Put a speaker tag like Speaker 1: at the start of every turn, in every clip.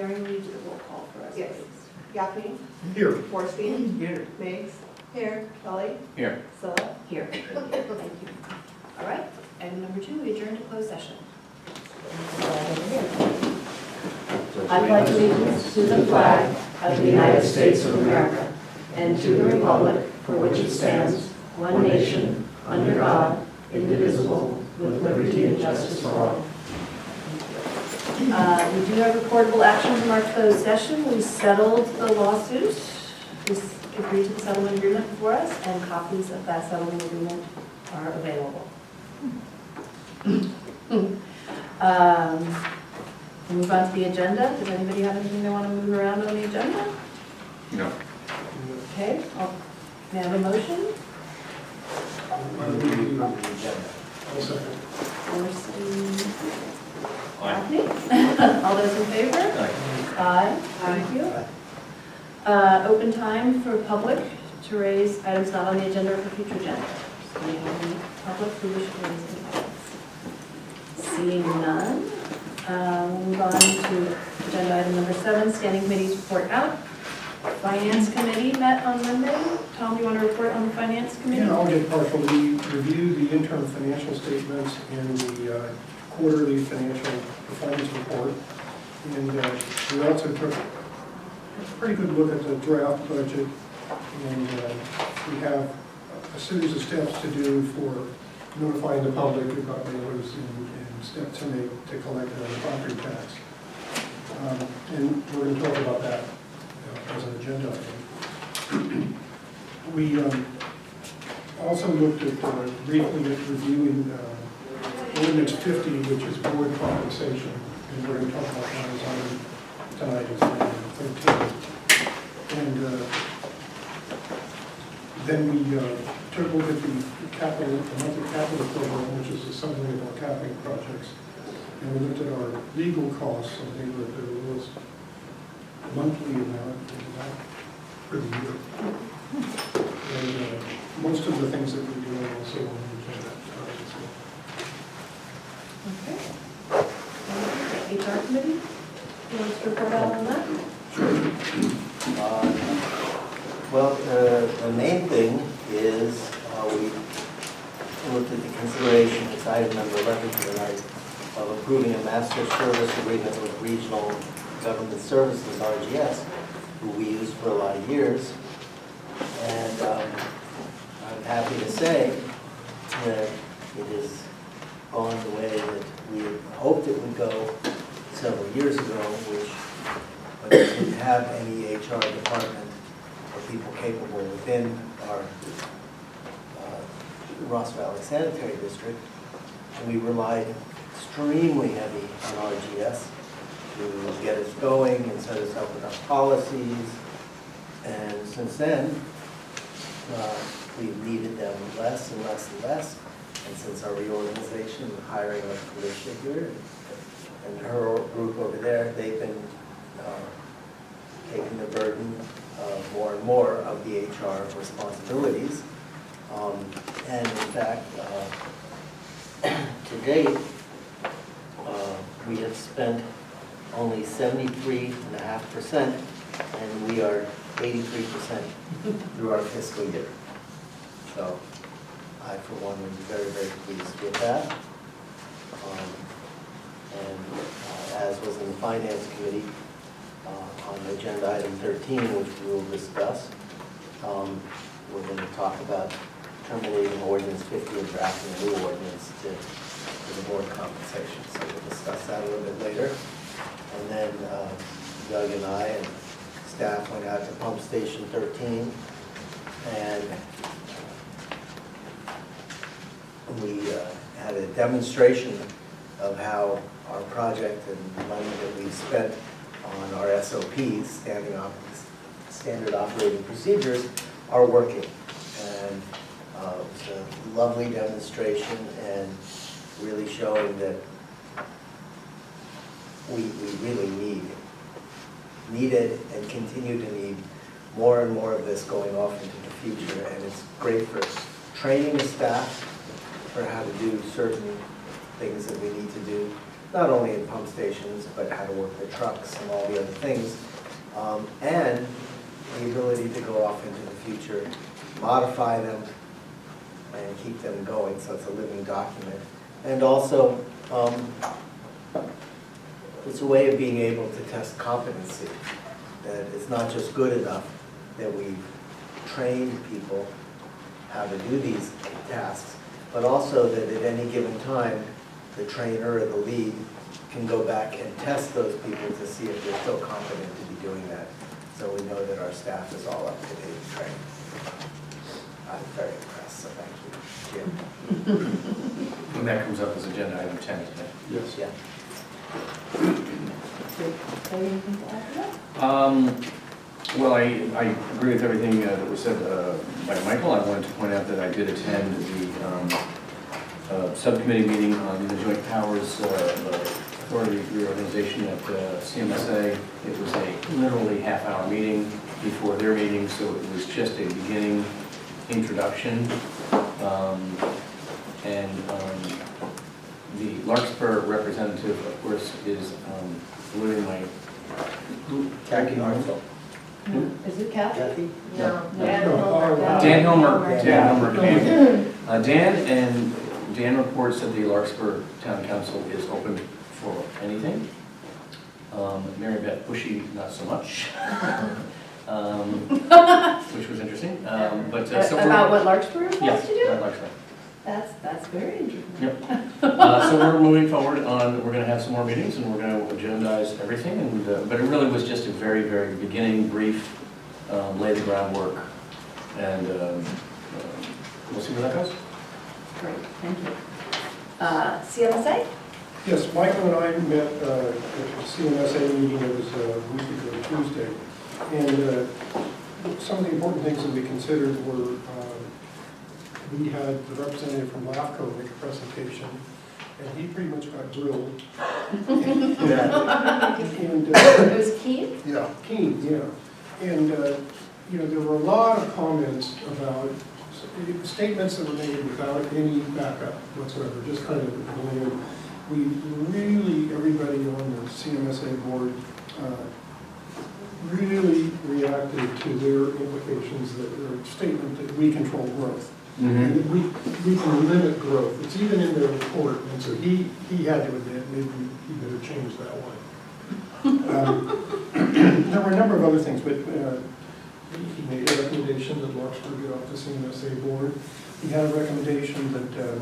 Speaker 1: Marin, will you do the roll call for us,
Speaker 2: Yes.
Speaker 1: please?
Speaker 2: Yapi,
Speaker 3: Here.
Speaker 2: Morstein,
Speaker 3: Here.
Speaker 2: Meigs. Here. Kelly,
Speaker 3: Here.
Speaker 2: Scylla.
Speaker 1: Here. Thank you. All right, item number 2, we adjourn to closed session. I pledge allegiance to the flag of the United States of America and to the republic for which it stands, one nation, under God, indivisible, with liberty and justice for all. We do have reportable action from our closed session. We settled the lawsuit. We agreed to the settlement agreement for us, and copies of that settlement agreement are available. We'll move on to the agenda. Does anybody have anything they want to move around on the agenda?
Speaker 3: No.
Speaker 1: Okay, may I have a motion?
Speaker 3: I'll second.
Speaker 1: Orson,
Speaker 3: Aye.
Speaker 1: Daphne? All those in favor? Aye. Thank you. Open time for public to raise items not on the agenda or for future agenda. Do we have any public who wish to raise any items? Seeing none, we'll move on to agenda item number 7, standing committees report out. Finance committee met on Monday. Tom, do you want to report on the finance committee?
Speaker 4: Yeah, I'll just partially review the interim financial statements and the quarterly financial performance report. And we also took a pretty good look at the draft budget. And we have a series of steps to do for notifying the public about mailers and steps to make to collect the property tax. And we're going to talk about that as an agenda item. We also looked at briefly at reviewing ordinance 50, which is board compensation, and we're going to talk about that as item tonight as item 13. And then we took a look at the monthly capital program, which is a summary of our capital projects, and we looked at our legal costs, and they were the lowest monthly amount for the year. And most of the things that we do are also on the agenda.
Speaker 1: Okay. HR committee? You want to report out on that?
Speaker 5: Well, the main thing is we looked at the consideration, it's item number 11 tonight, of approving a master service agreement with Regional Government Services, RGS, who we used for a lot of years. And I'm happy to say that it has gone the way that we had hoped it would go several years ago, which we didn't have any HR department or people capable within our Ross Valley Sanitary District. And we relied extremely heavy on RGS to get us going and set us up with our policies. And since then, we've needed them less and less and less. And since our reorganization, the hiring of Felicia here and her group over there, they've been taking the burden of more and more of the HR responsibilities. And in fact, to date, we have spent only 73.5%, and we are 83% through our fiscal year. So I, for one, am very, very pleased with that. As was in the Finance Committee, on agenda item 13, which we will discuss, we're going to talk about terminating ordinance 50 and drafting a new ordinance for the board compensation. So we'll discuss that a little bit later. And then Doug and I and staff went out to Pump Station 13, and we had a demonstration of how our project and the money that we've spent on our SOPs, standard operating procedures, are working. And it was a lovely demonstration and really showing that we really needed and continue to need more and more of this going off into the future. And it's great for training the staff for how to do certain things that we need to do, not only in pump stations, but how to work the trucks and all the other things. And the ability to go off into the future, modify them, and keep them going, so it's a living document. And also, it's a way of being able to test competency, that it's not just good enough that we've trained people how to do these tasks, but also that at any given time, the trainer or the lead can go back and test those people to see if they're still competent to be doing that. So we know that our staff is all up to date and trained. I'm very impressed, so thank you, Jim.
Speaker 3: And that comes up as agenda item 10 today.
Speaker 4: Yes.
Speaker 5: Yeah.
Speaker 1: Anything to add to that?
Speaker 3: Well, I agree with everything that was said by Michael. I wanted to point out that I did attend the subcommittee meeting on the Joint Powers Authority reorganization at CMSA. It was a literally half-hour meeting before their meeting, so it was just a beginning introduction. The Larkspur representative, of course, is literally my...
Speaker 5: Jackie Hartzell.
Speaker 1: Is it Kathy?
Speaker 5: Jackie?
Speaker 1: No.
Speaker 3: Dan Hilmer came. Dan reports that the Larkspur Town Council is open for anything. Mary Beth Bushy, not so much. Which was interesting.
Speaker 1: About what Larkspur wants to do?
Speaker 3: About Larkspur.
Speaker 1: That's very interesting.
Speaker 3: Yep. So we're moving forward on, we're going to have some more meetings and we're going to agendize everything. And but it really was just a very, very beginning, brief, lay the groundwork. And we'll see where that goes.
Speaker 1: Great, thank you. CMSA?
Speaker 4: Yes, Michael and I met at a CMSA meeting, it was a week ago, Tuesday. And some of the important things that we considered were, we had the representative from LAFCO make a presentation, and he pretty much got grilled. And,
Speaker 1: It was Keith?
Speaker 4: yeah, keen, yeah. And, there were a lot of comments about statements that were made without any backup whatsoever, just kind of going in. We really, everybody on the CMSA board really reacted to their implications, their statement that we control growth. And we can limit growth. It's even in their report, and so he had to admit maybe he better change that one. There were a number of other things, but he made a recommendation that Larkspur get off the CMSA board. He had a recommendation that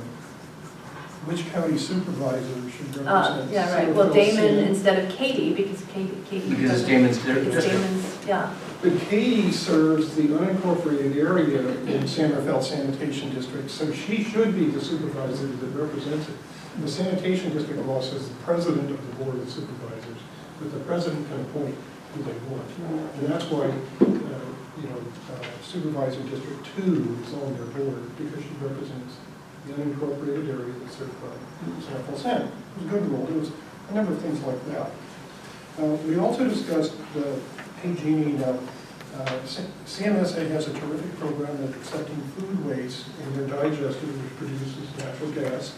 Speaker 4: which county supervisor should represent.
Speaker 1: Yeah, right. Well, Damon instead of Katie, because Katie.
Speaker 3: Because it's Damon's
Speaker 1: Because
Speaker 3: district.
Speaker 1: Damon's, yeah.
Speaker 4: But Katie serves the unincorporated area in San Rafael Sanitation District, so she should be the supervisor that represents it. The Sanitation District law says the president of the board of supervisors, but the president can appoint who they want. And that's why, Supervisor District 2 is on their board, because she represents the unincorporated area that's served by San Rafael San. It was a good role. There was a number of things like that. We also discussed the PG&E. Now, CMSA has a terrific program of accepting food waste in their digester, which produces natural gas,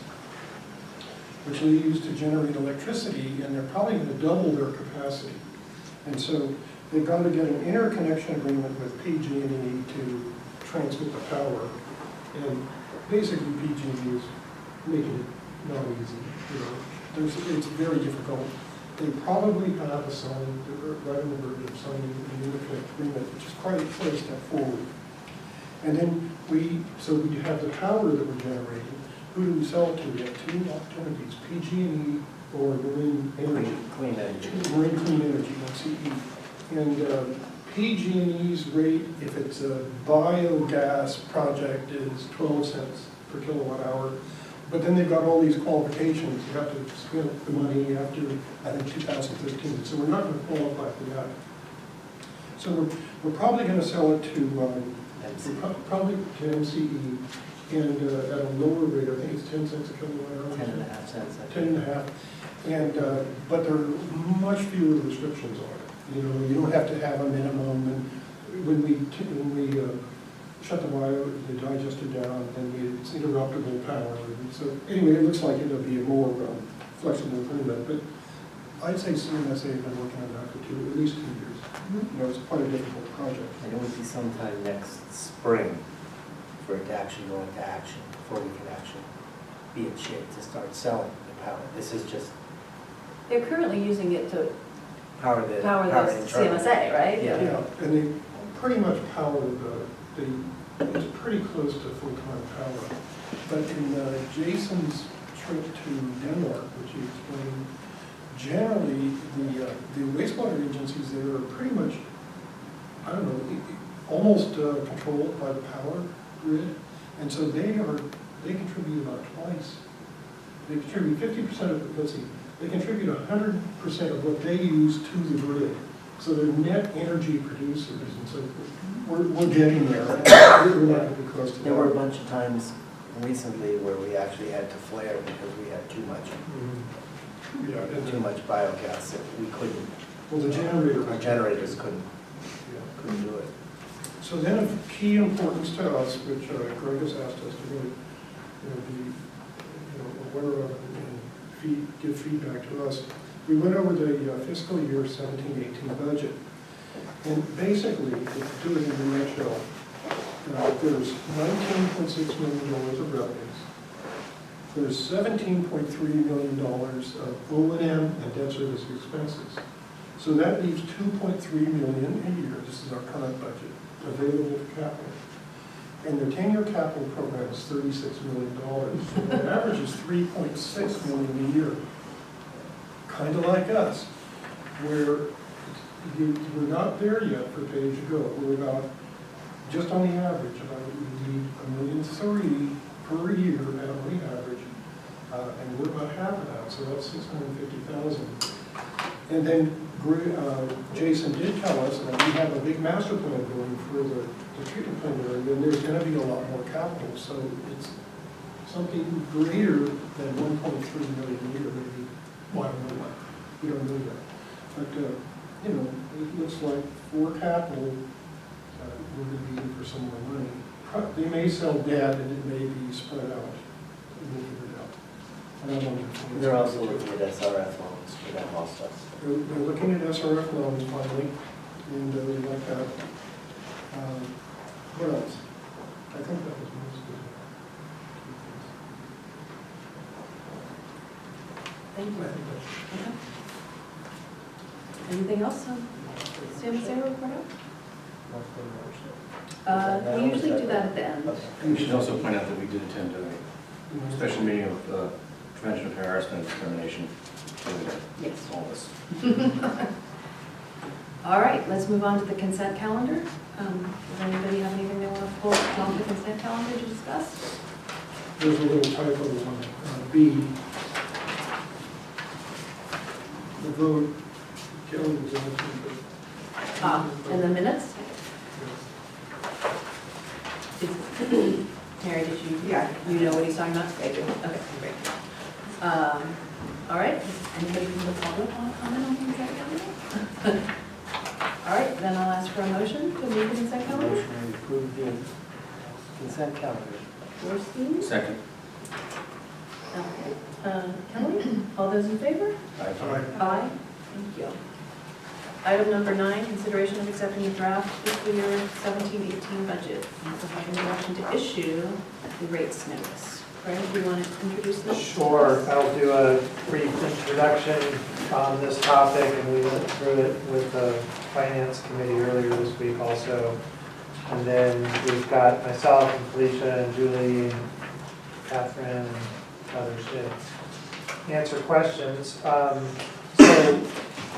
Speaker 4: which they use to generate electricity, and they're probably going to double their capacity. And so they've got to get an interconnection agreement with PG&E to transmit the power. And basically, PG&E is making it not easy. It's very difficult. They probably have a sign, they're right on the verge of signing an interconnection agreement, which is quite a step forward. And then we have the power that we're generating. Who do we sell it to? We have two alternatives, PG&E or Marin Energy.
Speaker 5: Clean energy.
Speaker 4: Marin Clean Energy, MCE. And PG&E's rate, if it's a biogas project, is 12 cents per kilowatt hour. But then they've got all these qualifications. You have to spend the money after, I think, 2015. So we're not going to qualify for that. So we're probably going to sell it to probably to MCE, and at a lower rate. I think it's 10 cents a kilowatt hour.
Speaker 5: 10.5 cents.
Speaker 4: 10.5. And but there are much fewer restrictions on it. You don't have to have a minimum. And when we shut the digester down, then it's interruptible power. And so anyway, it looks like it'll be a more flexible agreement, but I'd say CMSA have been working on that for at least 2 years. You know, it's quite a difficult project.
Speaker 5: And it would be sometime next spring for it to actually go into action, before we can actually be in shape to start selling the power. This is just
Speaker 1: They're currently using it to
Speaker 5: power the
Speaker 1: power the
Speaker 5: internal.
Speaker 1: CMSA, right?
Speaker 5: Yeah.
Speaker 4: Yeah, and they pretty much power it's pretty close to full-time power. But in Jason's trip to Denmark, which he explained, generally, the wastewater agencies there are pretty much, I don't know, almost controlled by the power grid. And so they contribute about twice. They contribute 50% of, let's see, they contribute 100% of what they use to the grid. So they're net energy producers, and so we're getting there. We're not going to be close to that.
Speaker 5: There were a bunch of times recently where we actually had to flare because we had too much
Speaker 4: Yeah, and
Speaker 5: too much biogas that we couldn't,
Speaker 4: well, the generator.
Speaker 5: our generators couldn't do it.
Speaker 4: So then of key importance to us, which Greg has asked us to really, be, aware of and give feedback to us. We went over the fiscal year 17-18 budget. And basically, to do it in a nutshell, there's $19.6 million of revenues. There's $17.3 million of O&M and debt service expenses. So that leaves $2.3 million a year, this is our current budget, available for capital. And their 10-year capital program is $36 million. So the average is $3.6 million a year. Kind of like us, where we're not there yet for pay-as-you-go. We're about, just on the average, we need $1.3 million per year on the average. And we're about half of that, so that's $650,000. And then Jason did tell us that we have a big master plan going for the treatment plant area, and there's going to be a lot more capital. So it's something greater than $1.3 million a year, maybe. Well, I don't know what. We don't know that. But, it looks like for capital, we're going to be in for some more money. They may sell debt and it may be spread out. We'll figure it out. I don't know.
Speaker 5: They're also looking at SRF loans for that also.
Speaker 4: They're looking at SRF loans finally, and they like that. What else? I think that was most of it.
Speaker 1: Thank you.
Speaker 4: I think that's-
Speaker 1: Okay. Anything else on CMSA report? We usually do that at the end.
Speaker 3: We should also point out that we did attend a special meeting of prevention of harassment and discrimination.
Speaker 1: Yes.
Speaker 3: All of us.
Speaker 1: All right, let's move on to the consent calendar. Does anybody have anything they want to pull off the consent calendar to discuss?
Speaker 4: There's a little typo on B. The vote, Kelly was in
Speaker 1: In the minutes? Mary, did you?
Speaker 2: Yeah.
Speaker 1: You know what he's talking about? Okay, good. Okay, great. All right, anybody from the public want to comment on the consent calendar? All right, then I'll ask for a motion to move the consent calendar.
Speaker 5: Motion to approve the consent calendar.
Speaker 1: Borstein?
Speaker 3: Second.
Speaker 1: Okay. Kelly? All those in favor?
Speaker 4: Aye.
Speaker 1: Aye. Thank you. Item number 9, consideration of accepting the draft fiscal year 17-18 budget and providing direction to issue the rates notice. Craig, do you want to introduce this?
Speaker 6: Sure, I'll do a brief introduction on this topic, and we went through it with the Finance Committee earlier this week also. And then we've got myself and Felicia and Julie and Catherine and others to answer questions. So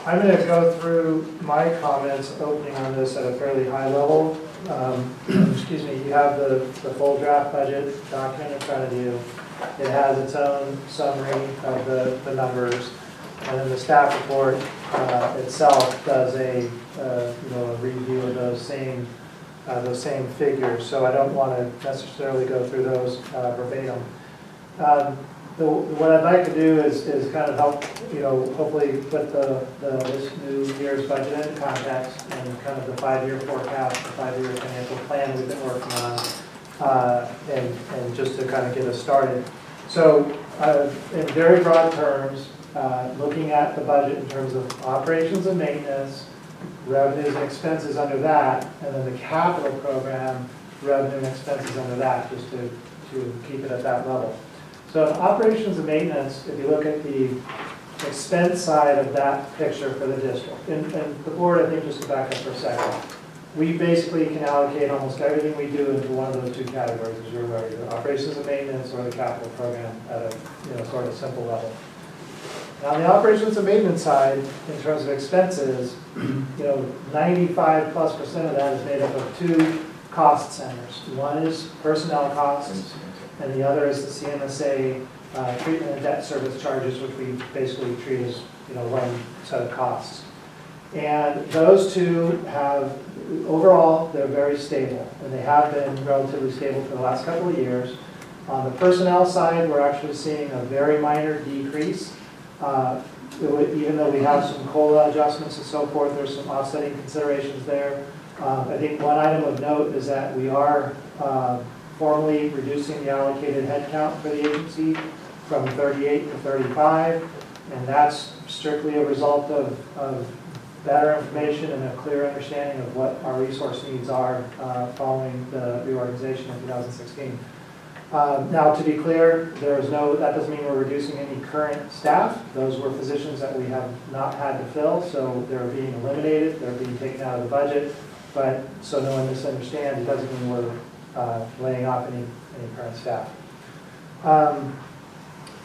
Speaker 6: I'm going to go through my comments opening on this at a fairly high level. Excuse me, you have the full draft budget document in front of you. It has its own summary of the numbers. And then the staff report itself does a review of those same figures. So I don't want to necessarily go through those verbatim. What I'd like to do is kind of help, hopefully put this new year's budget into context and kind of the 5-year forecast, the 5-year financial plan we've been working on, and just to kind of get us started. So in very broad terms, looking at the budget in terms of operations and maintenance, revenues and expenses under that, and then the capital program, revenue and expenses under that, just to keep it at that level. So in operations and maintenance, if you look at the expense side of that picture for the district, and the board, I think, just to back up for a second, we basically can allocate almost everything we do into one of those two categories, as you're aware, either operations and maintenance or the capital program at a sort of simple level. Now, on the operations and maintenance side, in terms of expenses, 95+% of that is made up of two cost centers. One is personnel costs, and the other is the CMSA treatment and debt service charges, which we basically treat as one set of costs. And those two have, overall, they're very stable, and they have been relatively stable for the last couple of years. On the personnel side, we're actually seeing a very minor decrease. Even though we have some COLA adjustments and so forth, there's some offsetting considerations there. I think one item of note is that we are formally reducing the allocated headcount for the agency from 38 to 35, and that's strictly a result of better information and a clear understanding of what our resource needs are following the reorganization in 2016. Now, to be clear, that doesn't mean we're reducing any current staff. Those were positions that we have not had to fill, so they're being eliminated, they're being taken out of the budget. But so no one misunderstands, it doesn't mean we're laying off any current staff.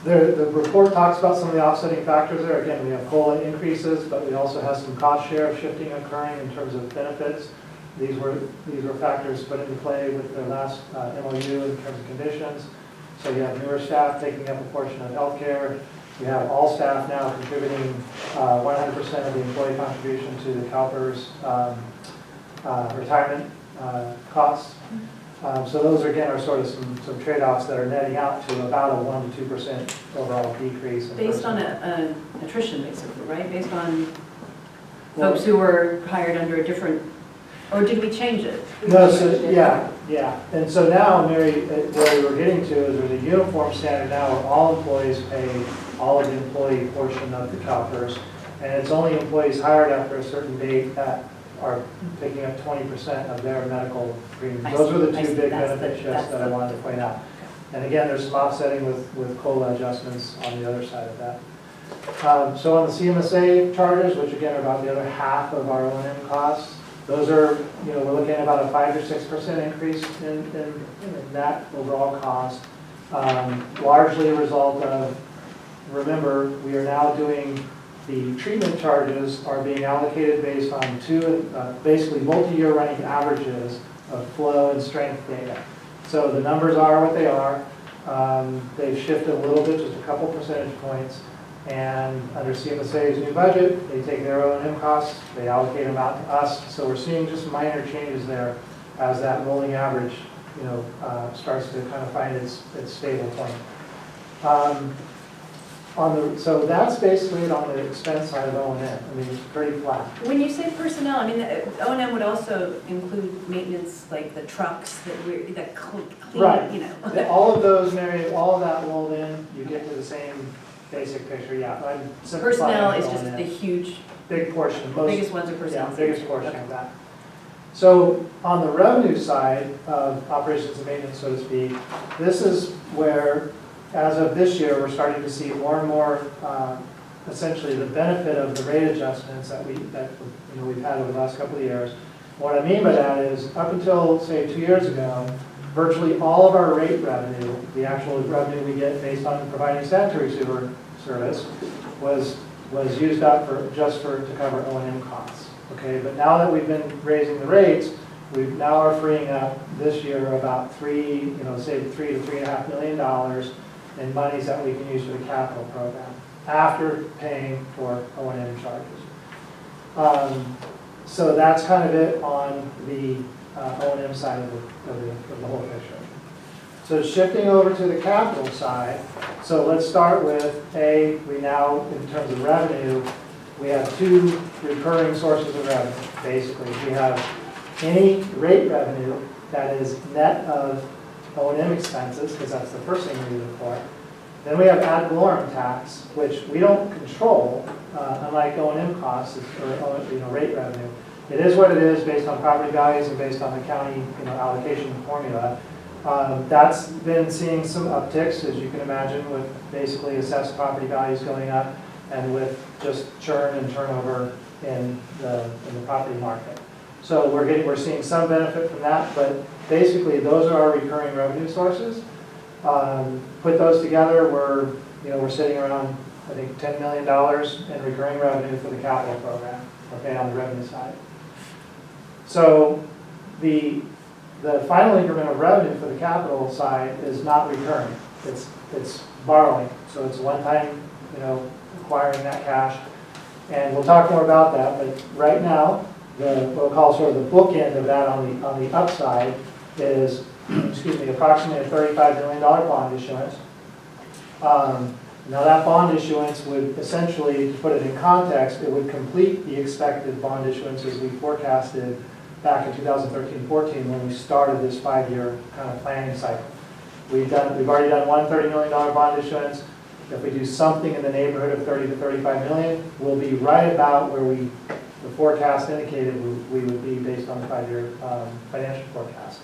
Speaker 6: The report talks about some of the offsetting factors there. Again, we have COLA increases, but we also have some cost share shifting occurring in terms of benefits. These were factors put into play with the last MOU in terms of conditions. So you have newer staff taking up a portion of healthcare. You have all staff now contributing 100% of the employee contribution to the CalPERS retirement costs. So those, again, are sort of some trade-offs that are netting out to about a 1 to 2% overall decrease.
Speaker 1: Based on an attrition, basically, right? Based on folks who were hired under a different, or did we change it?
Speaker 6: No, so, yeah. And so now, Mary, what we were getting to is there's a uniform standard now where all employees pay all of the employee portion of the CalPERS, and it's only employees hired after a certain date that are picking up 20% of their medical premiums. Those are the two big benefit shifts that I wanted to point out. And again, there's some offsetting with COLA adjustments on the other side of that. So on the CMSA charges, which again are about the other half of our O&M costs, those are, we're looking at about a 5 to 6% increase in that overall cost, largely a result of, remember, we are now doing the treatment charges are being allocated based on basically multi-year running averages of flow and strength data. So the numbers are what they are. They've shifted a little bit, just a couple percentage points. And under CMSA's new budget, they take their O&M costs, they allocate them out to us. So we're seeing just minor changes there as that rolling average, starts to kind of find its stable point. So that's basically it on the expense side of O&M. I mean, it's pretty flat.
Speaker 1: When you say personnel, I mean, O&M would also include maintenance, like the trucks that clean,
Speaker 6: Right. All of those, Mary, all of that rolled in, you get to the same basic picture, yeah. I'm simplifying
Speaker 1: Personnel is just
Speaker 6: O&M.
Speaker 1: the huge,
Speaker 6: Big portion.
Speaker 1: the biggest ones are personnel.
Speaker 6: Yeah, biggest portion of that. So on the revenue side of operations and maintenance, so to speak, this is where, as of this year, we're starting to see more and more, essentially, the benefit of the rate adjustments that we've had over the last couple of years. What I mean by that is, up until, say, 2 years ago, virtually all of our rate revenue, the actual revenue we get based on providing sanitary sewer service, was used up to cover O&M costs. Okay, but now that we've been raising the rates, we now are freeing up this year about $3 to $3.5 million in monies that we can use for the capital program after paying for O&M charges. So that's kind of it on the O&M side of the whole picture. So shifting over to the capital side, so let's start with we now, in terms of revenue, we have two recurring sources of revenue, basically. We have any rate revenue that is net of O&M expenses, because that's the first thing we look for. Then we have ad valorem tax, which we don't control, unlike O&M costs or rate revenue. It is what it is based on property values and based on the county allocation formula. That's been seeing some upticks, as you can imagine, with basically assessed property values going up and with just churn and turnover in the property market. So we're seeing some benefit from that, but basically those are our recurring revenue sources. Put those together, we're sitting around, I think, $10 million in recurring revenue for the capital program, okay, on the revenue side. So the final increment of revenue for the capital side is not recurring. It's borrowing, so it's one time, acquiring that cash. And we'll talk more about that, but right now, what we'll call sort of the bookend of that on the upside is, approximately a $35 million bond issuance. Now that bond issuance would essentially, to put it in context, it would complete the expected bond issuances we forecasted back in 2013-14 when we started this 5-year kind of planning cycle. We've already done one $30 million bond issuance. If we do something in the neighborhood of 30 to 35 million, we'll be right about where the forecast indicated we would be based on the 5-year financial forecast.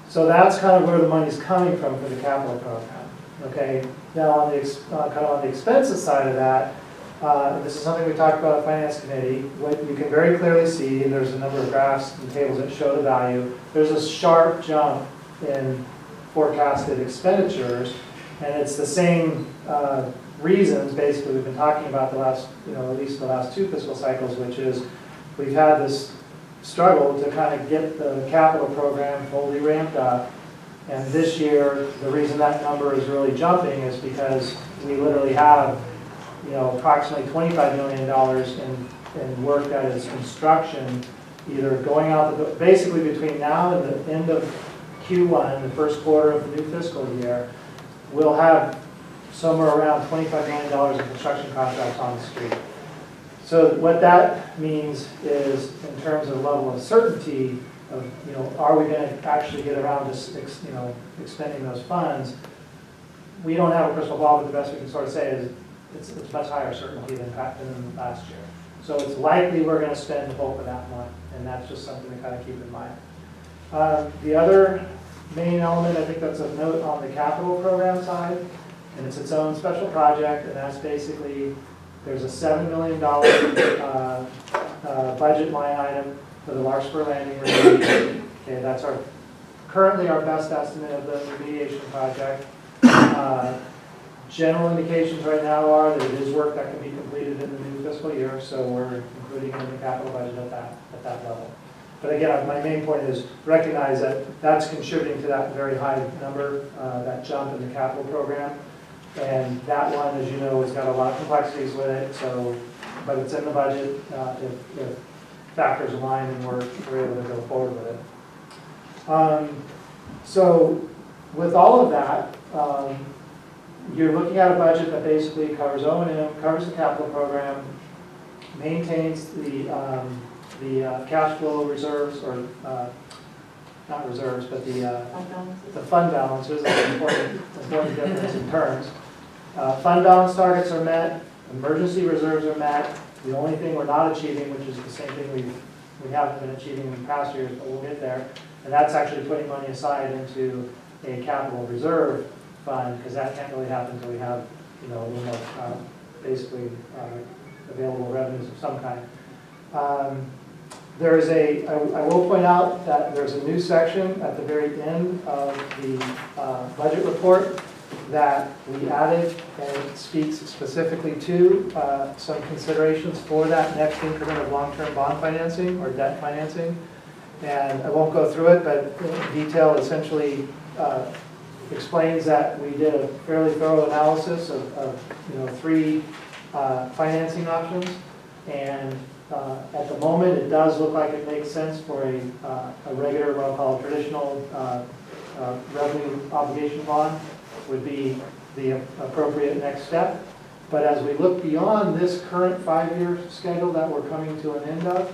Speaker 6: So that's kind of where the money's coming from for the capital program. Okay. Now on the expenses side of that, this is something we talked about at Finance Committee. What you can very clearly see, and there's a number of graphs and tables that show the value. There's a sharp jump in forecasted expenditures, and it's the same reasons basically we've been talking about the last, at least the last 2 fiscal cycles, which is we've had this struggle to kind of get the capital program fully ramped up. And this year, the reason that number is really jumping is because we literally have, approximately $25 million in work that is construction, either going out basically between now and the end of Q1, the first quarter of the new fiscal year, we'll have somewhere around $25 million in construction contracts on the street. So what that means is, in terms of level of certainty of, are we going to actually get around to, expending those funds? We don't have a crystal ball, but the best we can sort of say is it's much higher certainty than last year. So it's likely we're going to spend the bulk of that money, and that's just something to kind of keep in mind. The other main element, I think that's of note on the capital program side, and it's its own special project, and that's basically, there's a $7 million budget line item for the Larkspur Landing remediation. Okay, that's currently our best estimate of the remediation project. General indications right now are that it is work that can be completed in the new fiscal year, so we're including it in the capital budget at that level. But again, my main point is recognize that that's contributing to that very high number, that jump in the capital program. And that one, as you know, has got a lot of complexities with it, but it's in the budget if factors align and we're able to go forward with it. So with all of that, you're looking at a budget that basically covers O&M, covers the capital program, maintains the cash flow reserves, or not reserves, but the fund balances. That's an important difference in terms. Fund balance targets are met, emergency reserves are met. The only thing we're not achieving, which is the same thing we haven't been achieving in past years, but we'll get there, and that's actually putting money aside into a capital reserve fund, because that can't really happen until we have, a little more basically available revenues of some kind. There is I will point out that there's a new section at the very end of the budget report that we added, and it speaks specifically to some considerations for that next increment of long-term bond financing or debt financing. And I won't go through it, but detail essentially explains that we did a fairly thorough analysis of 3 financing options, and at the moment it does look like it makes sense for a regular, what I'll call a traditional revenue obligation bond would be the appropriate next step. But as we look beyond this current 5-year schedule that we're coming to an end of,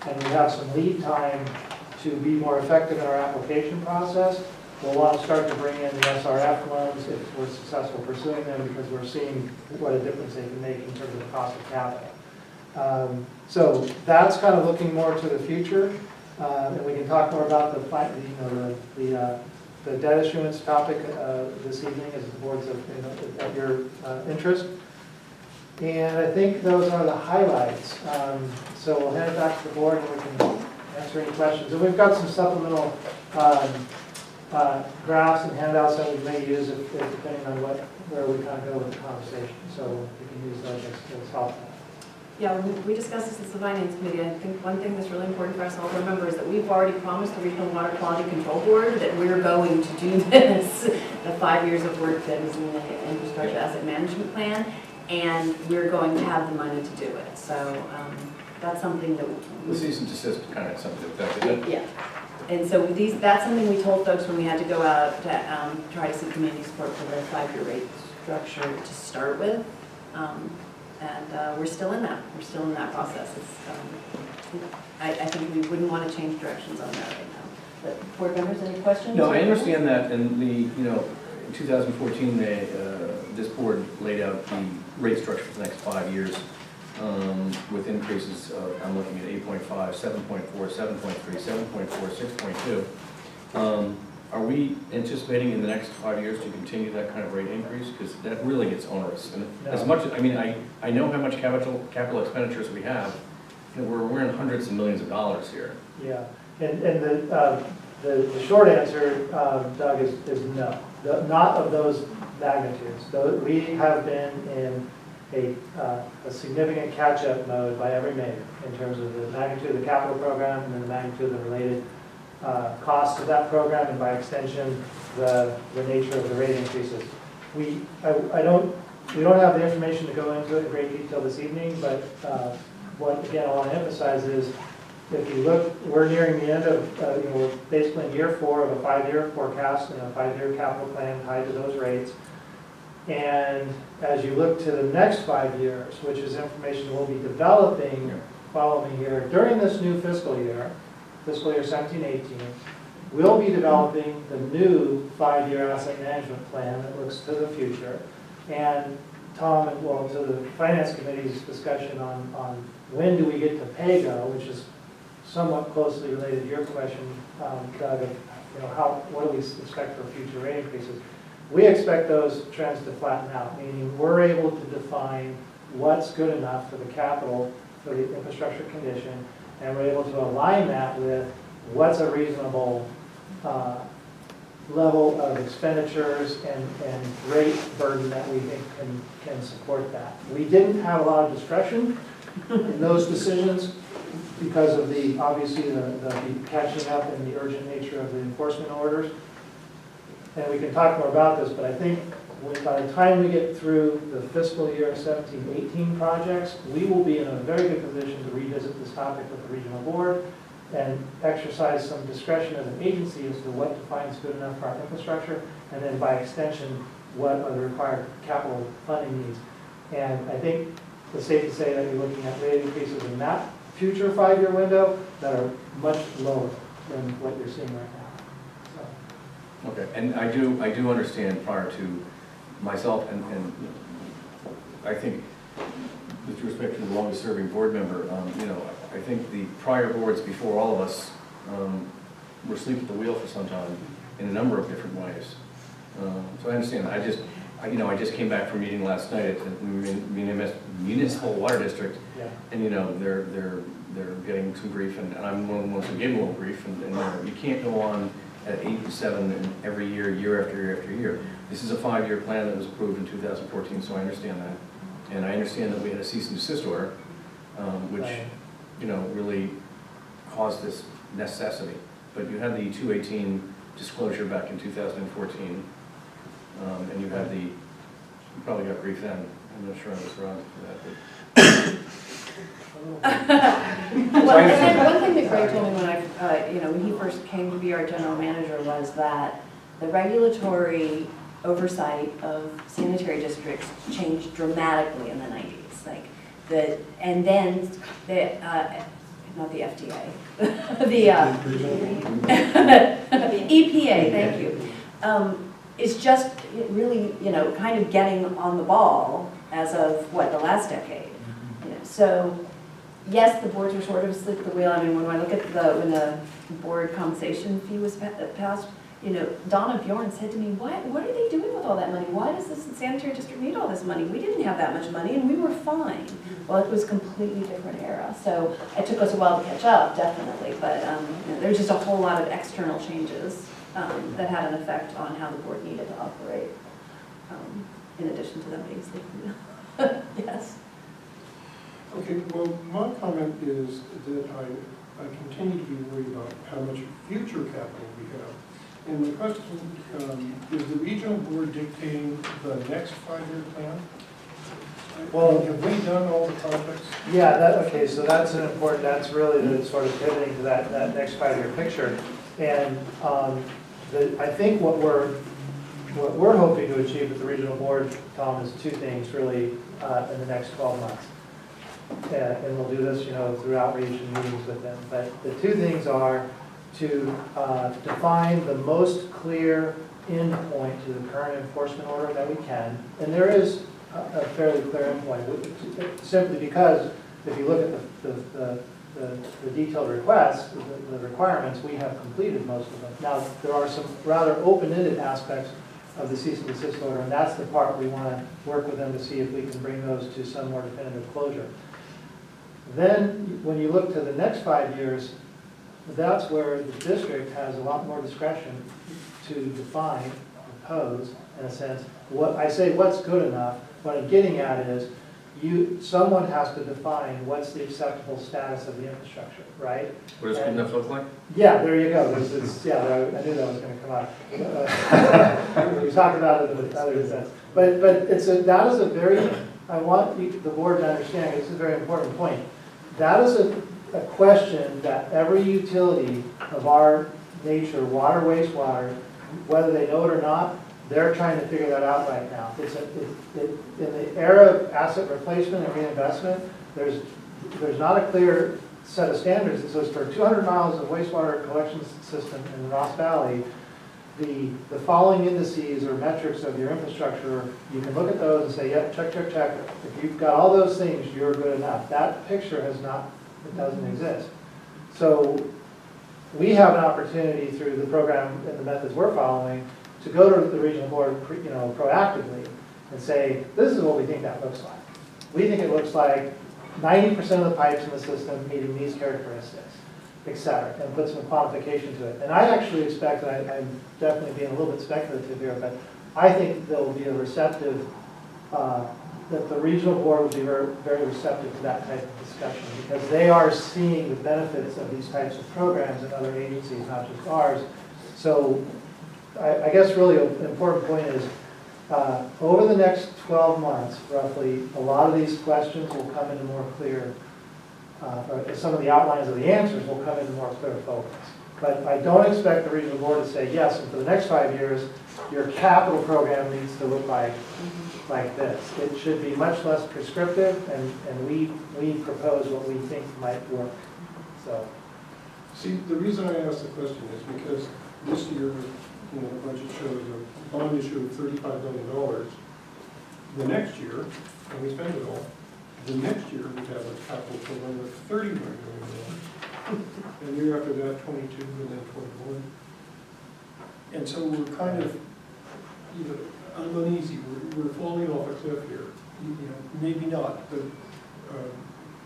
Speaker 6: and we have some lead time to be more effective in our application process, we'll want to start to bring in the SRF loans if we're successful pursuing them, because we're seeing what a difference they can make in terms of the cost of capital. So that's kind of looking more to the future, and we can talk more about the debt issuance topic this evening as the board's of your interest. And I think those are the highlights. So we'll hand it back to the board and we can answer any questions. And we've got some supplemental graphs and handouts that we may use depending on where we kind of go with the conversation. So we can use those as helpful.
Speaker 1: Yeah, we discussed this at the Finance Committee. I think one thing that's really important for us all to remember is that we've already promised the Regional Water Quality Control Board that we're going to do this, the 5 years of work that is in the Infrastructure Asset Management Plan, and we're going to have the money to do it. So that's something that
Speaker 3: The cease and desist kind of something like that, isn't it?
Speaker 1: yeah. And so that's something we told folks when we had to go out to try to seek community support for the 5-year rate structure to start with. And we're still in that. We're still in that process. I think we wouldn't want to change directions on that right now. But board members, any questions?
Speaker 3: No, I understand that, and in 2014, this board laid out the rate structure for the next 5 years with increases of, I'm looking at 8.5, 7.4, 7.3, 7.4, 6.2. Are we anticipating in the next 5 years to continue that kind of rate increase? Because that really gets onerous. And as much, I know how much capital expenditures we have. We're in hundreds of millions of dollars here.
Speaker 6: Yeah, and the short answer, Doug, is no. Not of those magnitudes. We have been in a significant catch-up mode by every measure in terms of the magnitude of the capital program and then the magnitude of the related cost of that program, and by extension, the nature of the rate increases. We don't have the information to go into it in great detail this evening, but what again I want to emphasize is, if you look, we're nearing the end of, we're basically in year 4 of a 5-year forecast and a 5-year capital plan tied to those rates. And as you look to the next 5 years, which is information we'll be developing following here during this new fiscal year 17-18, we'll be developing the new 5-year asset management plan that looks to the future. And Tom, to the Finance Committee's discussion on when do we get to PAYGO, which is somewhat closely related to your question, Doug, of what do we expect for future rate increases? We expect those trends to flatten out, meaning we're able to define what's good enough for the capital, for the infrastructure condition, and we're able to align that with what's a reasonable level of expenditures and rate burden that we think can support that. We didn't have a lot of discretion in those decisions because of obviously the catching up and the urgent nature of the enforcement orders. And we can talk more about this, but I think by the time we get through the fiscal year 17-18 projects, we will be in a very good position to revisit this topic with the regional board and exercise some discretion as an agency as to what defines good enough for our infrastructure, and then by extension, what are the required capital funding needs. And I think it's safe to say that you're looking at rate increases in that future 5-year window that are much lower than what you're seeing right now. So.
Speaker 3: Okay, and I do understand prior to myself, and I think with respect to the longest serving board member, I think the prior boards before all of us were asleep at the wheel for some time in a number of different ways. So I understand. I just came back from a meeting last night at the municipal water district,
Speaker 6: Yeah.
Speaker 3: and they're getting some grief, and I'm one of the ones who gave a little grief, and you can't go on at 8 to 7 every year, year after year after year. This is a 5-year plan that was approved in 2014, so I understand that. And I understand that we had a cease and desist order, which, really caused this necessity. But you had the 218 disclosure back in 2014, and you had you probably got grief then. I'm not sure I was wrong for that.
Speaker 1: Well, one thing that Greg told me when he first came to be our general manager was that the regulatory oversight of sanitary districts changed dramatically in the 90s. And then not the FDA, the EPA, thank you. is just really, kind of getting on the ball as of, the last decade. So, yes, the boards were sort of asleep at the wheel. I mean, when I look at when the board compensation fee was passed, Donna Bjorn said to me, what are they doing with all that money? Why does this sanitary district need all this money? We didn't have that much money and we were fine. Well, it was a completely different era. So it took us a while to catch up, definitely, but there's just a whole lot of external changes that had an effect on how the board needed to operate, in addition to them being asleep at the wheel. Yes.
Speaker 4: Okay, well, my comment is that I continue to be worried about how much future capital we have. And the question, is the regional board dictating the next 5-year plan?
Speaker 6: Well,
Speaker 4: have we done all the projects?
Speaker 6: Yeah, okay, so that's that's really the sort of pivoting to that next 5-year picture. And I think what we're hoping to achieve with the regional board, Tom, is 2 things really in the next 12 months. And we'll do this, through outreach and meetings with them. But the 2 things are to define the most clear end point to the current enforcement order that we can. And there is a fairly clear end point, simply because if you look at the detailed requests, the requirements, we have completed most of them. Now, there are some rather open-ended aspects of the cease and desist order, and that's the part we want to work with them to see if we can bring those to some more definitive closure. Then, when you look to the next 5 years, that's where the district has a lot more discretion to define, impose, in a sense, what's good enough. What I'm getting at is, someone has to define what's the acceptable status of the infrastructure, right?
Speaker 3: What does good enough look like?
Speaker 6: Yeah, there you go. I knew that was going to come up. We talked about it with other events. But that is a very, I want the board to understand, it's a very important point. That is a question that every utility of our nature, water, wastewater, whether they know it or not, they're trying to figure that out right now. In the era of asset replacement and reinvestment, there's not a clear set of standards that says for 200 miles of wastewater collection system in the Ross Valley, the following indices or metrics of your infrastructure, you can look at those and say, yep, check, check, check. If you've got all those things, you're good enough. That picture it doesn't exist. So we have an opportunity through the program and the methods we're following to go to the regional board, proactively and say, this is what we think that looks like. We think it looks like 90% of the pipes in the system meeting these characteristics, et cetera, and put some quantification to it. And I actually expect, and I'm definitely being a little bit speculative here, but I think there will be a receptive, that the regional board will be very, very receptive to that type of discussion, because they are seeing the benefits of these types of programs in other agencies, not just ours. So I guess really an important point is, over the next 12 months, roughly, a lot of these questions will come into more clear, or some of the outlines of the answers will come into more clear focus. But I don't expect the regional board to say, yes, and for the next 5 years, your capital program needs to look like this. It should be much less prescriptive, and we propose what we think might work. So,
Speaker 4: See, the reason I asked the question is because this year, the budget shows a bond issue of $35 million. The next year, and we spend it all, the next year we have a capital program of $30 million. And the year after that, 22, and then 21. And so we're kind of, uneasy. We're falling off a cliff here. Maybe not, but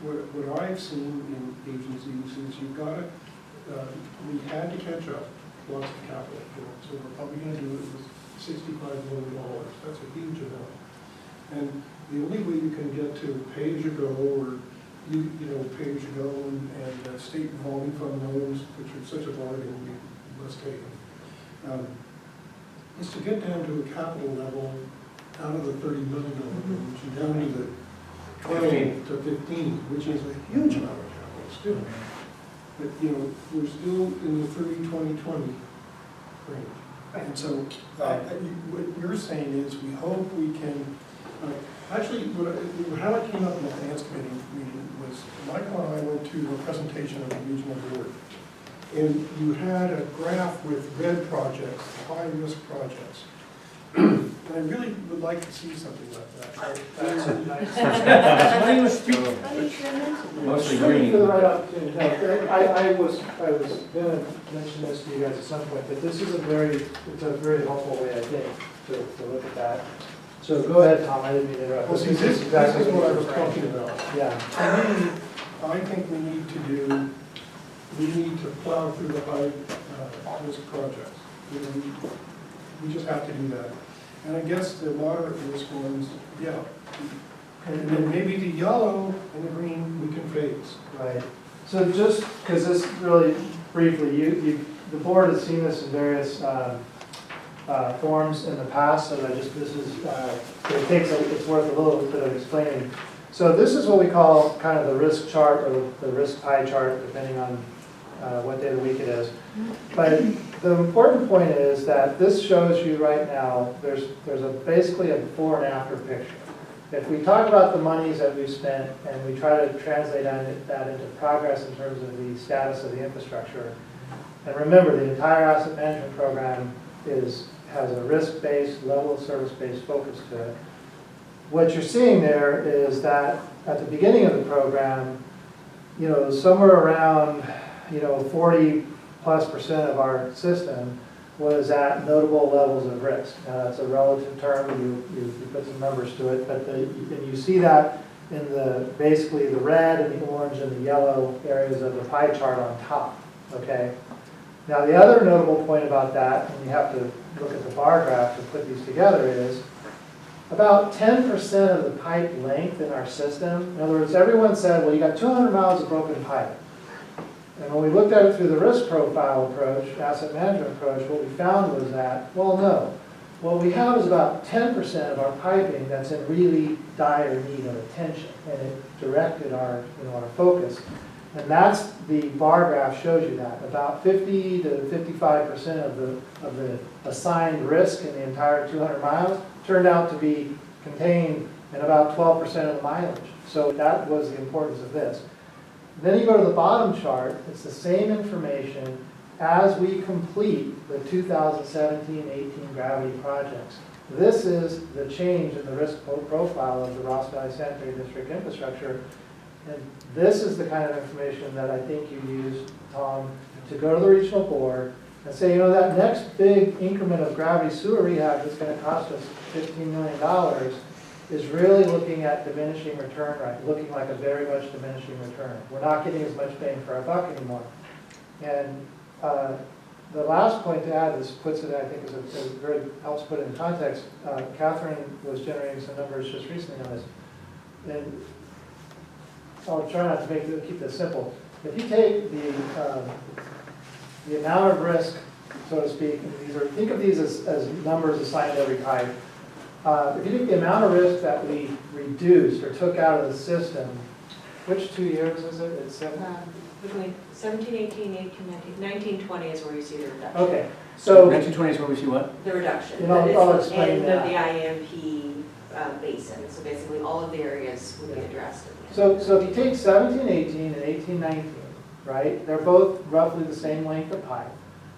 Speaker 4: what I've seen in agencies is you've got to, we had to catch up lots of capital. So we're probably going to do it with $65 million. That's a huge amount. And the only way you can get to pay-as-you-go or pay-as-you-go and state revolving fund loans, which are such a bargain, we must take them, is to get down to a capital level out of the $30 million range and down to the 12 to 15, which is a huge amount of capital still. But we're still in the 30-20-20 range. And so what you're saying is we hope we can, actually how it came up in the finance committee meeting was Michael and I went to a presentation of the regional board. And you had a graph with red projects, high-risk projects. And I really would like to see something like that.
Speaker 6: That's a nice.
Speaker 4: I was speaking.
Speaker 3: Mostly
Speaker 6: For the
Speaker 3: green.
Speaker 6: right opportunity. No, I was gonna mention this to you guys at some point, but this is it's a very helpful way, I think, to look at that. So go ahead, Tom, I didn't mean to interrupt.
Speaker 4: Well, see, this is what I was talking about.
Speaker 6: Yeah,
Speaker 4: To me, I think we need to plow through the high-risk projects. We just have to do that. And I guess the moderate risk ones, yeah. And then maybe the yellow and the green, we can phase.
Speaker 6: right. So just, because this really briefly, the board has seen this in various forms in the past, so it's worth a little bit of explaining. So this is what we call kind of the risk chart or the risk pie chart, depending on what day of the week it is. But the important point is that this shows you right now, there's basically a before and after picture. If we talk about the monies that we've spent and we try to translate that into progress in terms of the status of the infrastructure, and remember, the entire asset management program has a risk-based, level of service-based focus to it. What you're seeing there is that at the beginning of the program, somewhere around 40+% of our system was at notable levels of risk. Now that's a relative term, you put some numbers to it, but you see that in basically the red and the orange and the yellow areas of the pie chart on top, okay? Now the other notable point about that, and you have to look at the bar graph to put these together, is about 10% of the pipe length in our system. In other words, everyone said, well, you got 200 miles of broken pipe. And when we looked at it through the risk profile approach, asset management approach, what we found was that, well, no. What we have is about 10% of our piping that's in really dire need of attention, and it directed our focus. And that's, the bar graph shows you that. About 50 to 55% of the assigned risk in the entire 200 miles turned out to be contained in about 12% of the mileage. So that was the importance of this. Then you go to the bottom chart, it's the same information as we complete the 2017-18 gravity projects. This is the change in the risk profile of the Ross Valley Sanitary District infrastructure. And this is the kind of information that I think you use, Tom, to go to the regional board and say, that next big increment of gravity sewer rehab that's going to cost us $15 million is really looking at diminishing return, right? Looking like a very much diminishing return. We're not getting as much bang for our buck anymore. And the last point to add, this puts it, I think, helps put it in context. Catherine was generating some numbers just recently on this. And I'll try not to keep this simple. If you take the amount of risk, so to speak, think of these as numbers assigned to every pipe. If you take the amount of risk that we reduced or took out of the system, which 2 years is it? It's
Speaker 1: Between 17, 18, 18, 19, 20 is where you see the reduction.
Speaker 6: okay. So
Speaker 3: 1920 is where we see what?
Speaker 1: The reduction.
Speaker 6: I'll explain
Speaker 1: end
Speaker 6: that.
Speaker 1: of the IMP basin. So basically all of the areas would be addressed.
Speaker 6: So if you take 17, 18, and 18, 19, right? They're both roughly the same length of pipe.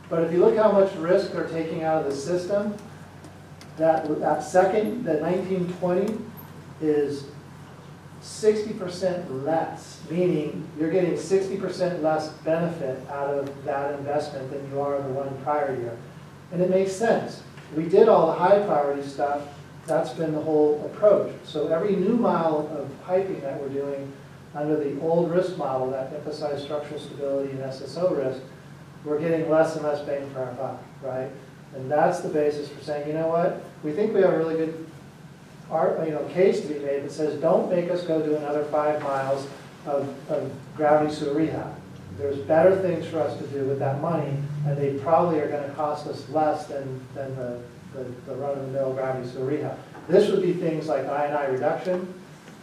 Speaker 6: But if you look how much risk they're taking out of the system, that 1920 is 60% less, meaning you're getting 60% less benefit out of that investment than you are in the one prior year. And it makes sense. We did all the high priority stuff. That's been the whole approach. So every new mile of piping that we're doing under the old risk model that emphasized structural stability and SSO risk, we're getting less and less bang for our buck, right? And that's the basis for saying, you know what, we think we have a really good case to be made that says, don't make us go do another 5 miles of gravity sewer rehab. There's better things for us to do with that money, and they probably are going to cost us less than the run-of-the-mill gravity sewer rehab. This would be things like I&I reduction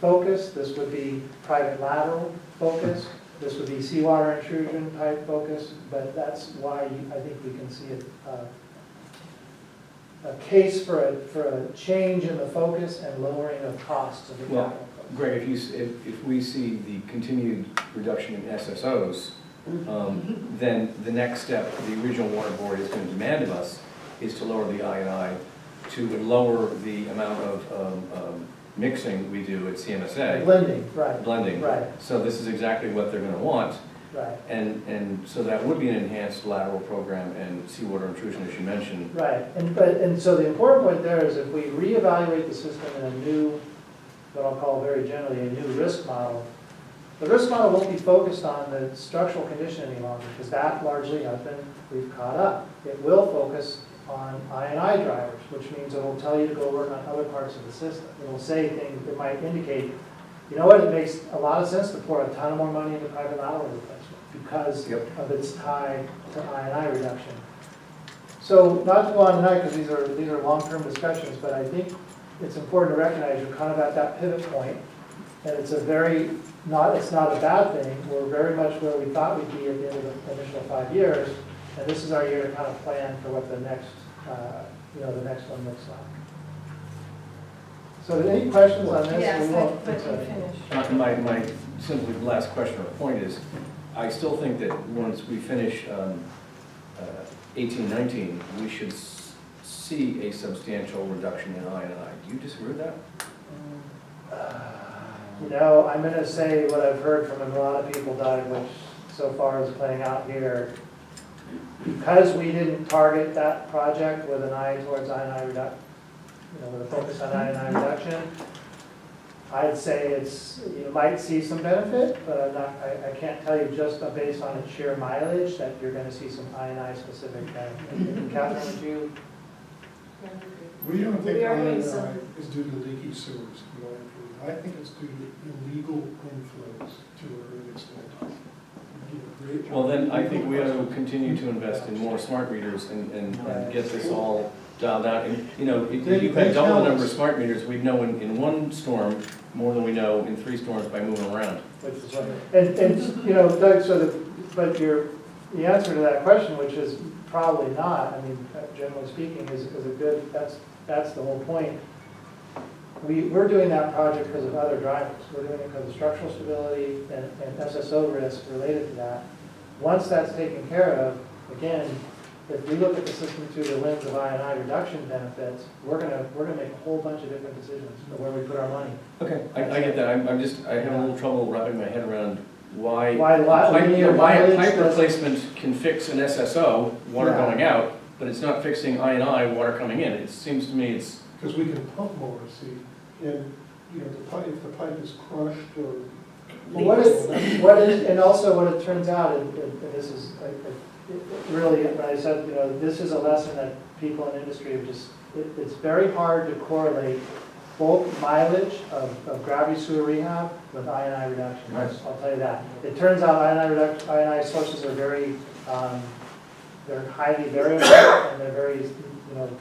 Speaker 6: focus. This would be private lateral focus. This would be seawater intrusion type focus. But that's why I think we can see a case for a change in the focus and lowering of costs of the capital.
Speaker 3: Greg, if we see the continued reduction in SSOs, then the next step the regional water board is going to demand of us is to lower the I&I, to lower the amount of mixing we do at CMSA.
Speaker 6: Blending, right,
Speaker 3: Blending.
Speaker 6: right,
Speaker 3: So this is exactly what they're gonna want,
Speaker 6: right,
Speaker 3: and so that would be an enhanced lateral program and seawater intrusion, as you mentioned.
Speaker 6: right. And so the important point there is if we reevaluate the system in a new, what I'll call very generally, a new risk model, the risk model won't be focused on the structural condition any longer, because that largely has been, we've caught up. It will focus on I&I drivers, which means it will tell you to go work on other parts of the system. It will say things that might indicate, you know what, it makes a lot of sense to pour a ton more money into private lateral replacement because of its tie to I&I reduction. So not to go on tonight, because these are long-term discussions, but I think it's important to recognize you're kind of at that pivot point, and it's it's not a bad thing. We're very much where we thought we'd be at the end of the initial 5 years, and this is our year to kind of plan for what the next one looks like. So any questions on this?
Speaker 1: Yes,
Speaker 6: We won't-
Speaker 1: but you finish.
Speaker 3: My simply last question or point is, I still think that once we finish 18-19, we should see a substantial reduction in I&I. Do you disagree with that?
Speaker 6: You know, I'm going to say what I've heard from a lot of people, Doug, which so far is playing out here. Because we didn't target that project with an eye towards I&I reduction, with a focus on I&I reduction, I'd say you might see some benefit, but I can't tell you just based on its sheer mileage that you're going to see some I&I specific benefit. Catherine, would you?
Speaker 4: We don't think
Speaker 1: We are doing
Speaker 4: I&I
Speaker 1: some-
Speaker 4: is due to leaky sewers, in my opinion. I think it's due to illegal inflows to a great extent. You did a great job.
Speaker 3: Well, then I think we ought to continue to invest in more smart meters and get this all dialed out. And, if you had double the number of smart meters, we'd know in one storm more than we know in 3 storms by moving around.
Speaker 6: Which is what, and Doug, but the answer to that question, which is probably not, I mean, generally speaking, is a good, that's the whole point. We're doing that project because of other drivers. We're doing it because of structural stability and SSO risk related to that. Once that's taken care of, again, if we look at the system through the lens of I&I reduction benefits, we're gonna make a whole bunch of different decisions of where we put our money.
Speaker 3: Okay, I get that. I have a little trouble wrapping my head around why
Speaker 6: linear
Speaker 3: why a
Speaker 6: mileage
Speaker 3: pipe
Speaker 6: does-
Speaker 3: replacement can fix an SSO, water
Speaker 6: Yeah.
Speaker 3: going out, but it's not fixing I&I, water coming in. It seems to me it's,
Speaker 4: Because we can pump more, see, and, if the pipe is crushed or.
Speaker 6: Well, what is, and also what it turns out, and this is really, when I said, this is a lesson that people in industry have it's very hard to correlate bulk mileage of gravity sewer rehab with I&I reduction.
Speaker 3: Right.
Speaker 6: I'll tell you that. It turns out I&I sources are very, they're highly variable and they're very,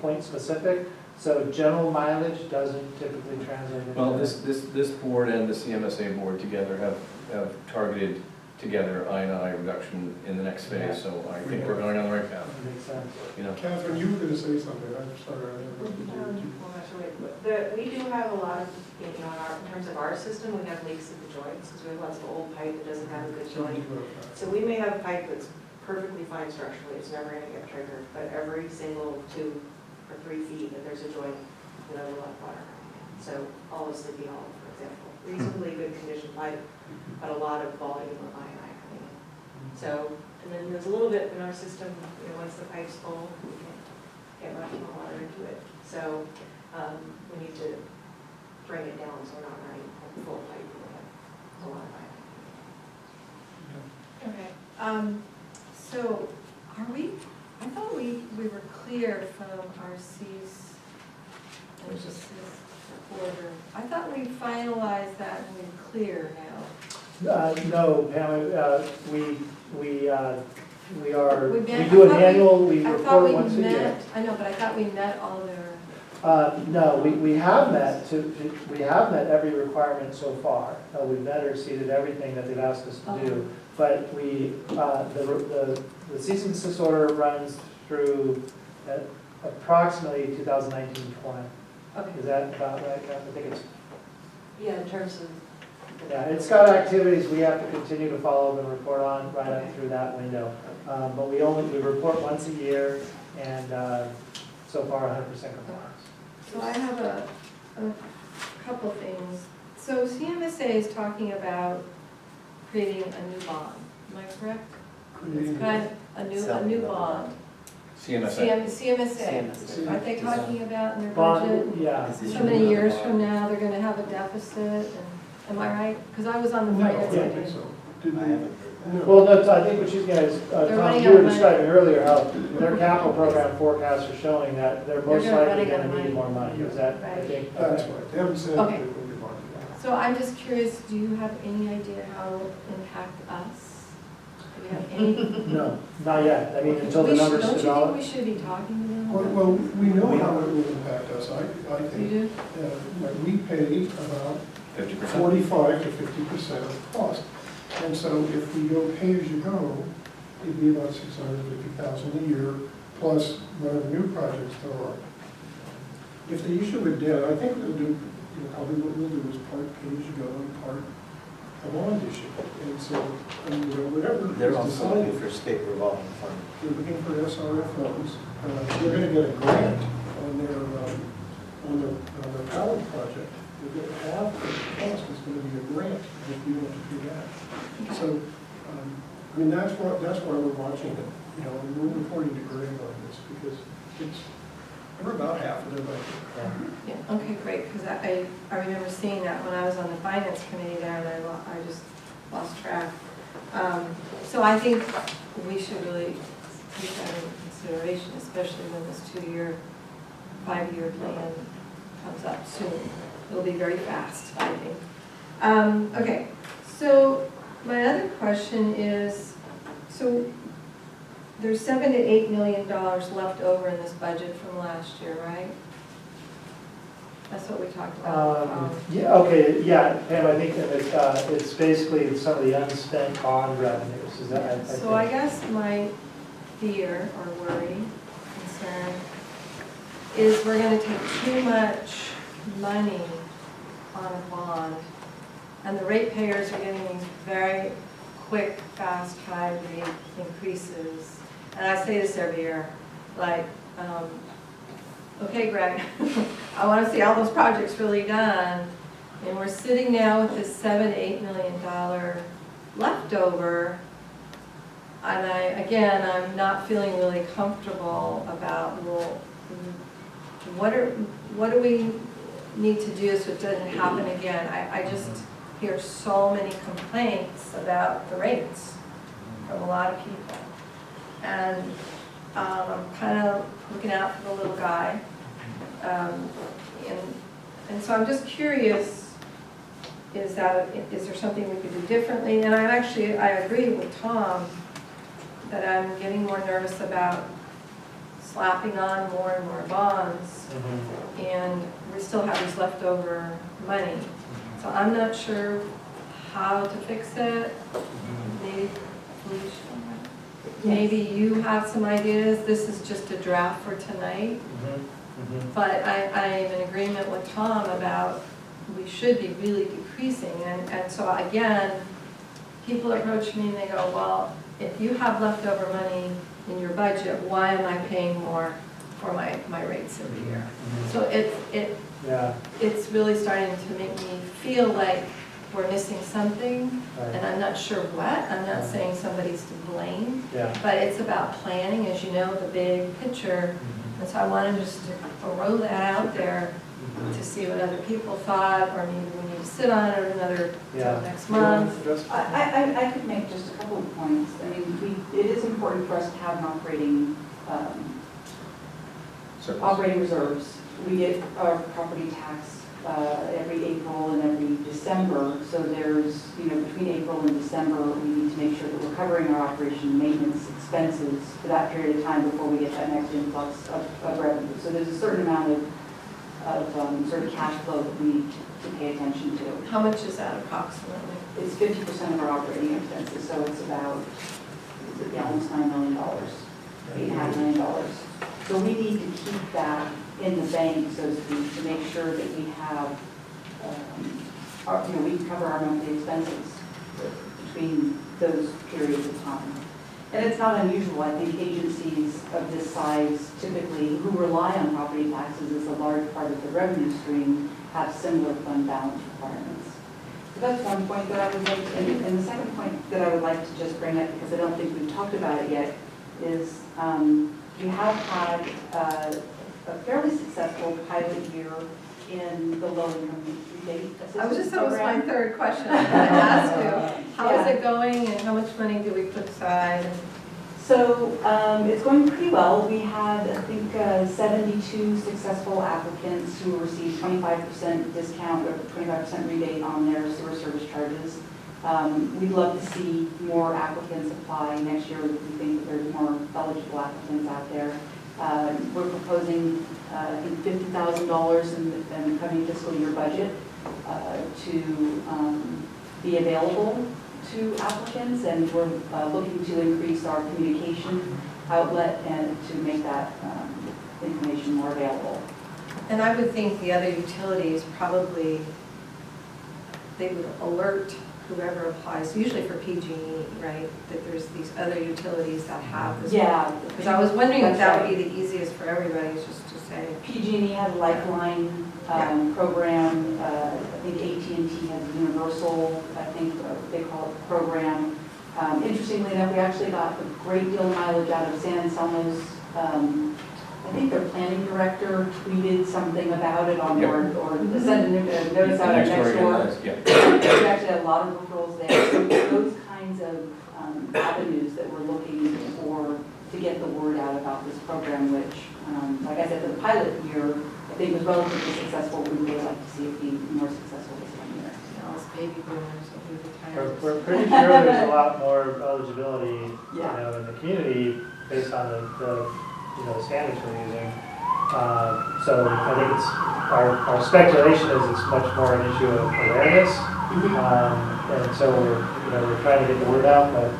Speaker 6: point specific. So general mileage doesn't typically translate into.
Speaker 3: well, this board and the CMSA board together have targeted together I&I reduction in the next phase, so I think we're going on the right path.
Speaker 6: Makes sense.
Speaker 4: Catherine, you were going to say something. I'm sorry. I interrupted you.
Speaker 1: We do have a lot of, in terms of our system, we have leaks at the joints, because we have lots of old pipe that doesn't have a good joint. So we may have a pipe that's perfectly fine structurally, it's never gonna get triggered, but every single 2 or 3 feet that there's a joint, we'll have a lot of water coming in. So all of Sleepy Hollow, for example, reasonably good condition pipe, but a lot of volume of I&I coming in. So, and then there's a little bit in our system, once the pipe's full, we can get much more water into it. So we need to bring it down so we're not running full pipe, we have a lot of I&I.
Speaker 7: Okay, so are we, I thought we were clear from our C's and just this order. I thought we finalized that and we're clear now.
Speaker 6: No, Pam, we
Speaker 7: met-
Speaker 6: do
Speaker 7: I
Speaker 6: an
Speaker 7: thought
Speaker 6: annual, we
Speaker 7: I thought
Speaker 6: report
Speaker 7: we
Speaker 6: once a year.
Speaker 7: met, I know, but I thought we met all their,
Speaker 6: No, we have met, we have met every requirement so far. We've met or exceeded everything that they've asked us to do. But the cease and desist order runs through approximately 2019-20.
Speaker 7: okay.
Speaker 6: Is that about right, Kathy? I think it's,
Speaker 1: Yeah, in terms of
Speaker 6: Yeah, it's got activities we have to continue to follow and report on right up through that window. But we report once a year, and so far 100% compliance.
Speaker 7: So I have a couple things. So CMSA is talking about creating a new bond, am I correct? It's kind of a new bond.
Speaker 3: CMSA.
Speaker 7: CMSA, aren't they talking about in their budget?
Speaker 6: Bond, yeah.
Speaker 7: So many years from now, they're gonna have a deficit, and, am I right? Because I was on the
Speaker 4: No, I
Speaker 7: finance
Speaker 4: don't think
Speaker 7: committee.
Speaker 4: so. Did
Speaker 5: I
Speaker 4: we?
Speaker 5: haven't heard that.
Speaker 4: No.
Speaker 6: Well, that's, I think what she's getting is,
Speaker 7: They're
Speaker 6: Tom,
Speaker 7: running
Speaker 6: you
Speaker 7: out
Speaker 6: were
Speaker 7: of money.
Speaker 6: describing earlier how their capital program forecasts are showing that they're most
Speaker 7: They're
Speaker 6: likely
Speaker 7: running out
Speaker 6: gonna
Speaker 7: of
Speaker 6: need
Speaker 7: money.
Speaker 6: more money, is that, I
Speaker 7: Right.
Speaker 6: think?
Speaker 4: That's
Speaker 6: okay.
Speaker 4: right, they haven't said
Speaker 7: Okay.
Speaker 4: they will be marketing.
Speaker 7: So I'm just curious, do you have any idea how it will impact us? Do you have any?
Speaker 6: No, not yet, I mean, until the
Speaker 7: We should-
Speaker 6: numbers
Speaker 7: Don't you
Speaker 6: develop.
Speaker 7: think we should be talking to them?
Speaker 4: Well, we know how it will impact us, I
Speaker 7: You
Speaker 4: think.
Speaker 7: do?
Speaker 4: Like, we pay about
Speaker 3: 50%.
Speaker 4: 45 to 50% of the cost. And so if we go pay-as-you-go, it'd be about $650,000 a year, plus whatever new projects there are. If they issue a debt, I think they'll do, probably what we'll do is part pay-as-you-go and part a bond issue. And so, whatever
Speaker 5: They're
Speaker 4: is
Speaker 5: also looking
Speaker 4: decided,
Speaker 5: for state revolving fund.
Speaker 4: they're looking for SRF funds. They're gonna get a grant on their power project. They're gonna have, the cost is gonna be a grant if we want to do that. So, I mean, that's why we're watching it, and we're reporting to Greg on this, because we're about half of their budget.
Speaker 7: Yeah, okay, great, because I remember seeing that when I was on the finance committee there, and I just lost track. So I think we should really take that into consideration, especially when this 2-year, 5-year plan comes up soon. It'll be very fast, I think. Okay, so my other question is, so there's $7 to $8 million left over in this budget from last year, right? That's what we talked about.
Speaker 6: Yeah, okay, yeah, Pam, I think that it's basically some of the unspent bond revenues, is that?
Speaker 7: So I guess my fear or worry, concern, is we're gonna take too much money on a bond, and the ratepayers are getting these very quick, fast, high rate increases. And I say this every year, like, okay, Greg, I want to see all those projects really done. And we're sitting now with this $7 to $8 million leftover. And I'm not feeling really comfortable about, well, what do we need to do so it doesn't happen again? I just hear so many complaints about the rates from a lot of people. And I'm kind of looking out for the little guy. And so I'm just curious, is there something we could do differently? And I agree with Tom that I'm getting more nervous about slapping on more and more bonds, and we still have these leftover money. So I'm not sure how to fix it. Maybe Felicia, maybe you have some ideas. This is just a draft for tonight. But I'm in agreement with Tom about we should be really decreasing. And so again, people approach me and they go, well, if you have leftover money in your budget, why am I paying more for my rates every year? So it's really starting to make me feel like we're missing something, and I'm not sure what. I'm not saying somebody's to blame, but it's about planning, as you know, the big picture. And so I wanted just to throw that out there to see what other people thought, or maybe we need to sit on it another till next month.
Speaker 1: I could make just a couple of points. I mean, it is important for us to have an operating reserves. We get our property tax every April and every December, so there's, between April and December, we need to make sure that we're covering our operation and maintenance expenses for that period of time before we get that next influx of revenue. So there's a certain amount of sort of cash flow that we need to pay attention to.
Speaker 7: How much is that approximately?
Speaker 1: It's 50% of our operating expenses, so it's about, almost $9 million, $8.5 million. So we need to keep that in the bank, so to speak, to make sure that we have we can cover our monthly expenses between those periods of time. And it's not unusual, I think agencies of this size typically, who rely on property taxes as a large part of the revenue stream, have similar fund balance requirements. So that's one point that I would like to, and the second point that I would like to just bring up, because I don't think we've talked about it yet, is we have had a fairly successful pilot year in the low-income rebate assistance
Speaker 7: That was my
Speaker 1: program.
Speaker 7: third question I was going to ask you. How is it going and how much money do we put aside?
Speaker 1: So it's going pretty well. We had, I think, 72 successful applicants who received 25% discount or 25% rebate on their sewer service charges. We'd love to see more applicants apply next year. We think that there's more eligible applicants out there. We're proposing, I think, $50,000 in the coming fiscal year budget to be available to applicants, and we're looking to increase our communication outlet and to make that information more available.
Speaker 7: And I would think the other utilities probably, they would alert whoever applies, usually for PG&E, right? That there's these other utilities that have this.
Speaker 1: Yeah.
Speaker 7: Because I was wondering if that would
Speaker 1: That's
Speaker 7: be the easiest for everybody, just to say.
Speaker 1: PG&E has a Lifeline program. I think AT&T has a Universal, I think they call it, program. Interestingly enough, we actually got a great deal of mileage out of San Anselmo's. I think their planning director tweeted something about it on or sent a notice out on Nextdoor.
Speaker 3: Yeah.
Speaker 1: We actually had a lot of referrals there. So those kinds of avenues that we're looking for to get the word out about this program, which, like I said, the pilot year, I think was relatively successful. We would really like to see it be more successful this one year.
Speaker 7: All those baby boomers will be retired.
Speaker 6: We're pretty sure there's a lot more eligibility,
Speaker 1: Yeah.
Speaker 6: in the community based on the standards we're using. So I think it's, our speculation is it's much more an issue of awareness. And so we're trying to get the word out, but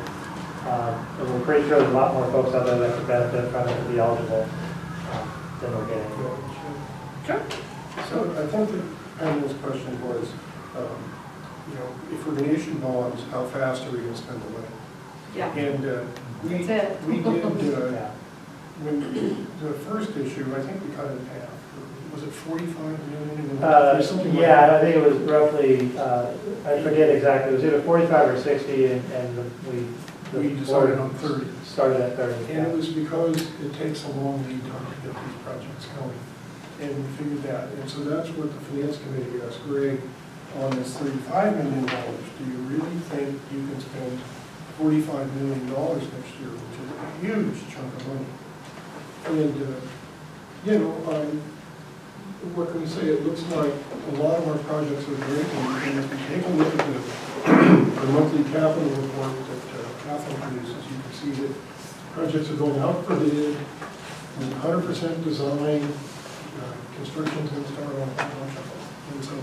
Speaker 6: and we're pretty sure there's a lot more folks out there that could benefit from it and be eligible than we're getting.
Speaker 4: So I think the panel's question was, if we're going to issue bonds, how fast are we going to spend the money?
Speaker 1: Yeah.
Speaker 4: And we
Speaker 7: That's it.
Speaker 4: did,
Speaker 6: Yeah.
Speaker 4: when the first issue, I think we cut it in half. Was it 45 million? Something like
Speaker 6: Yeah,
Speaker 4: that.
Speaker 6: I think it was roughly, I forget exactly, it was either 45 or 60, and
Speaker 4: We decided on 30.
Speaker 6: Started at 30.
Speaker 4: And it was because it takes a long lead time to get these projects going. And we figured that. And so that's what the Finance Committee asked Greg on this $35 million. Do you really think you can spend $45 million next year, which is a huge chunk of money? And, what can we say? It looks like a lot of our projects are great. And if you take a look at the monthly capital report that Catherine produces, you can see that projects are going out for bid, 100% design, construction's going to start on a bunch of them. And so,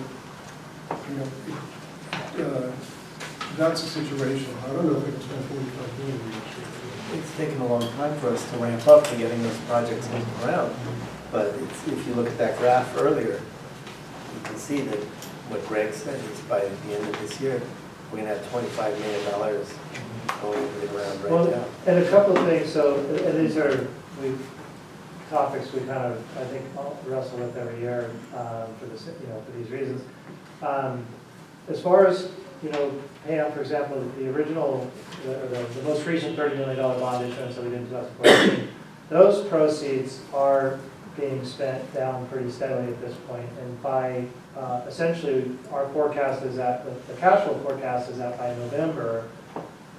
Speaker 4: that's the situation. I don't know if we can spend $45 million next year.
Speaker 5: It's taken a long time for us to ramp up to getting those projects moving around. But if you look at that graph earlier, you can see that what Greg said is by the end of this year, we're going to have $25 million going into the ground right now.
Speaker 6: And a couple of things, so, and these are topics we kind of, I think, wrestle with every year for this, for these reasons. As far as, pay out, for example, the original, the most recent $30 million bond issuance that we did in 2014, those proceeds are being spent down pretty steadily at this point. And by, essentially, our forecast is that, the cash flow forecast is that by November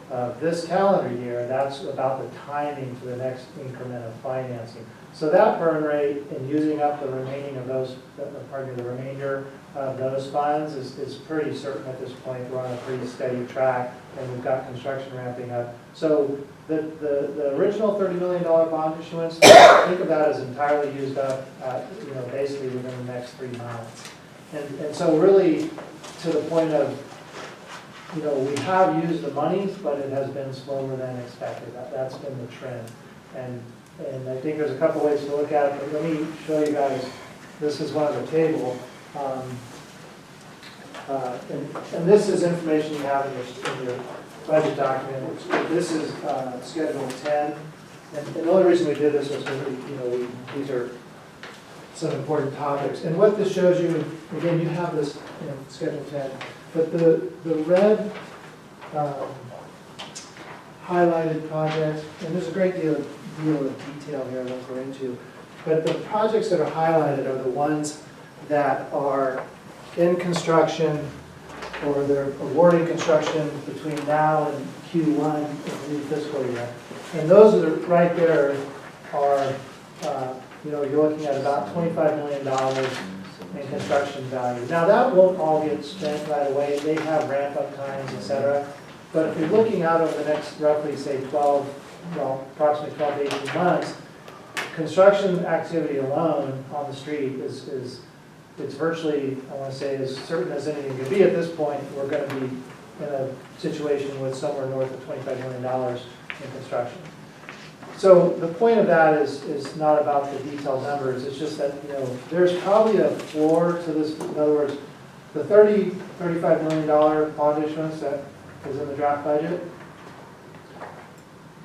Speaker 6: of this calendar year, that's about the timing for the next increment of financing. So that burn rate and using up the remaining of those, the remainder of those funds is pretty certain at this point. We're on a pretty steady track, and we've got construction ramping up. So the original $30 million bond issuance, think of that as entirely used up, basically within the next 3 months. And so really, to the point of, we have used the monies, but it has been slower than expected. That's been the trend. And I think there's a couple ways to look at it, but let me show you guys. This is one of the table. And this is information you have in your budget document. This is Schedule 10. And the only reason we did this was because, these are some important topics. And what this shows you, again, you have this in Schedule 10, but the red highlighted projects, and there's a great deal of detail here I won't go into, but the projects that are highlighted are the ones that are in construction or they're awarding construction between now and Q1 of the new fiscal year. And those are right there are, you're looking at about $25 million in construction value. Now that won't all get spent right away. They have ramp-up times, et cetera. But if you're looking out over the next roughly, say, approximately 12 to 18 months, construction activity alone on the street is it's virtually, I want to say, as certain as anything can be at this point. We're going to be in a situation with somewhere north of $25 million in construction. So the point of that is not about the detailed numbers. It's just that, there's probably a floor to this. In other words, the $35 million bond issuance that is in the draft budget,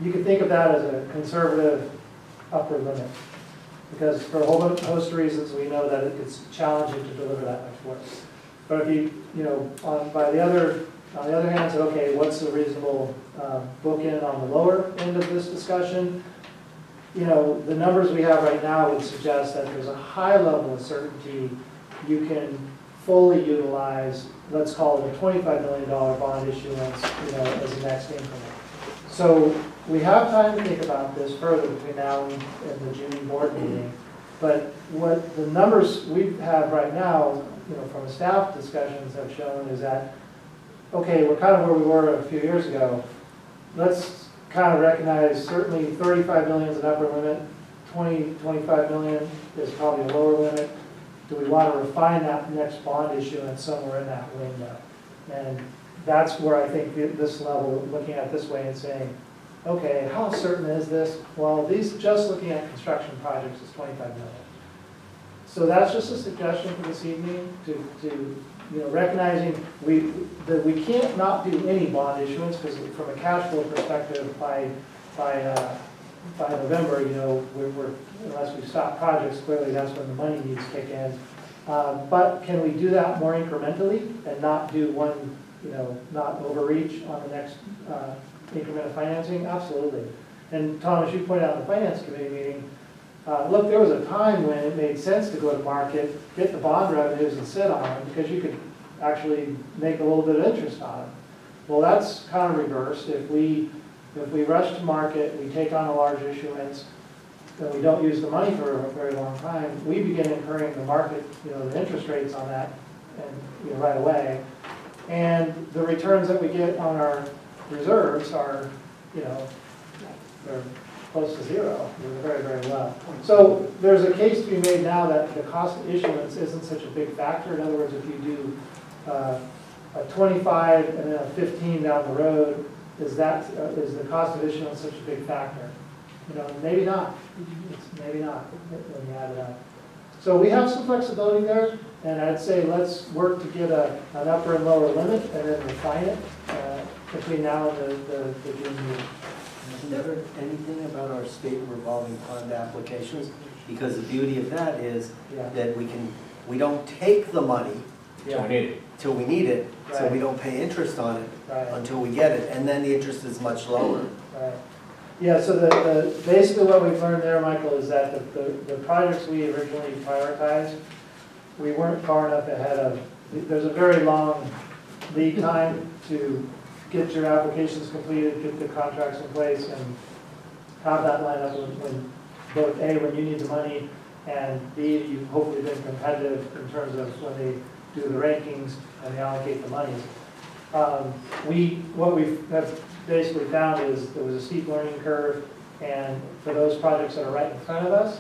Speaker 6: you can think of that as a conservative upper limit. Because for a whole host of reasons, we know that it's challenging to deliver that much work. But if you, on the other hand, say, okay, what's the reasonable bookend on the lower end of this discussion? The numbers we have right now would suggest that there's a high level of certainty you can fully utilize, let's call it a $25 million bond issuance, as the next increment. So we have time to think about this further between now and the June board meeting. But what the numbers we have right now, from staff discussions have shown is that, okay, we're kind of where we were a few years ago. Let's kind of recognize certainly 35 million is an upper limit, 25 million is probably a lower limit. Do we want to refine that next bond issuance somewhere in that window? And that's where I think this level, looking at it this way and saying, okay, how certain is this? Well, just looking at construction projects is 25 million. So that's just a suggestion for this evening to recognizing that we can't not do any bond issuance because from a cash flow perspective by November, we're unless we stop projects, clearly that's when the money needs to kick in. But can we do that more incrementally and not do one, not overreach on the next increment of financing? Absolutely. And Tom, as you pointed out in the Finance Committee meeting, look, there was a time when it made sense to go to market, get the bond revenues and sit on them because you could actually make a little bit of interest on them. Well, that's kind of reversed. If we rush to market, we take on a large issuance, and we don't use the money for a very long time, we begin incurring the market, the interest rates on that and right away. And the returns that we get on our reserves are, they're close to zero. They're very, very low. So there's a case to be made now that the cost of issuance isn't such a big factor. In other words, if you do a 25 and then a 15 down the road, is the cost of issuance such a big factor? Maybe not. Maybe not when you add it up. So we have some flexibility there, and I'd say let's work to get an upper and lower limit and then refine it between now and the June meeting.
Speaker 5: Have you heard anything about our state revolving fund applications? Because the beauty of that is that we don't take the money till we need it, so we don't pay interest on it until we get it, and then the interest is much lower.
Speaker 6: Right. Yeah, so basically what we've learned there, Michael, is that the projects we originally prioritized, we weren't far enough ahead of. There's a very long lead time to get your applications completed, get the contracts in place, and have that line up when both A, when you need the money, and B, you've hopefully been competitive in terms of when they do the rankings and they allocate the monies. What we have basically found is there was a steep learning curve, and for those projects that are right in front of us,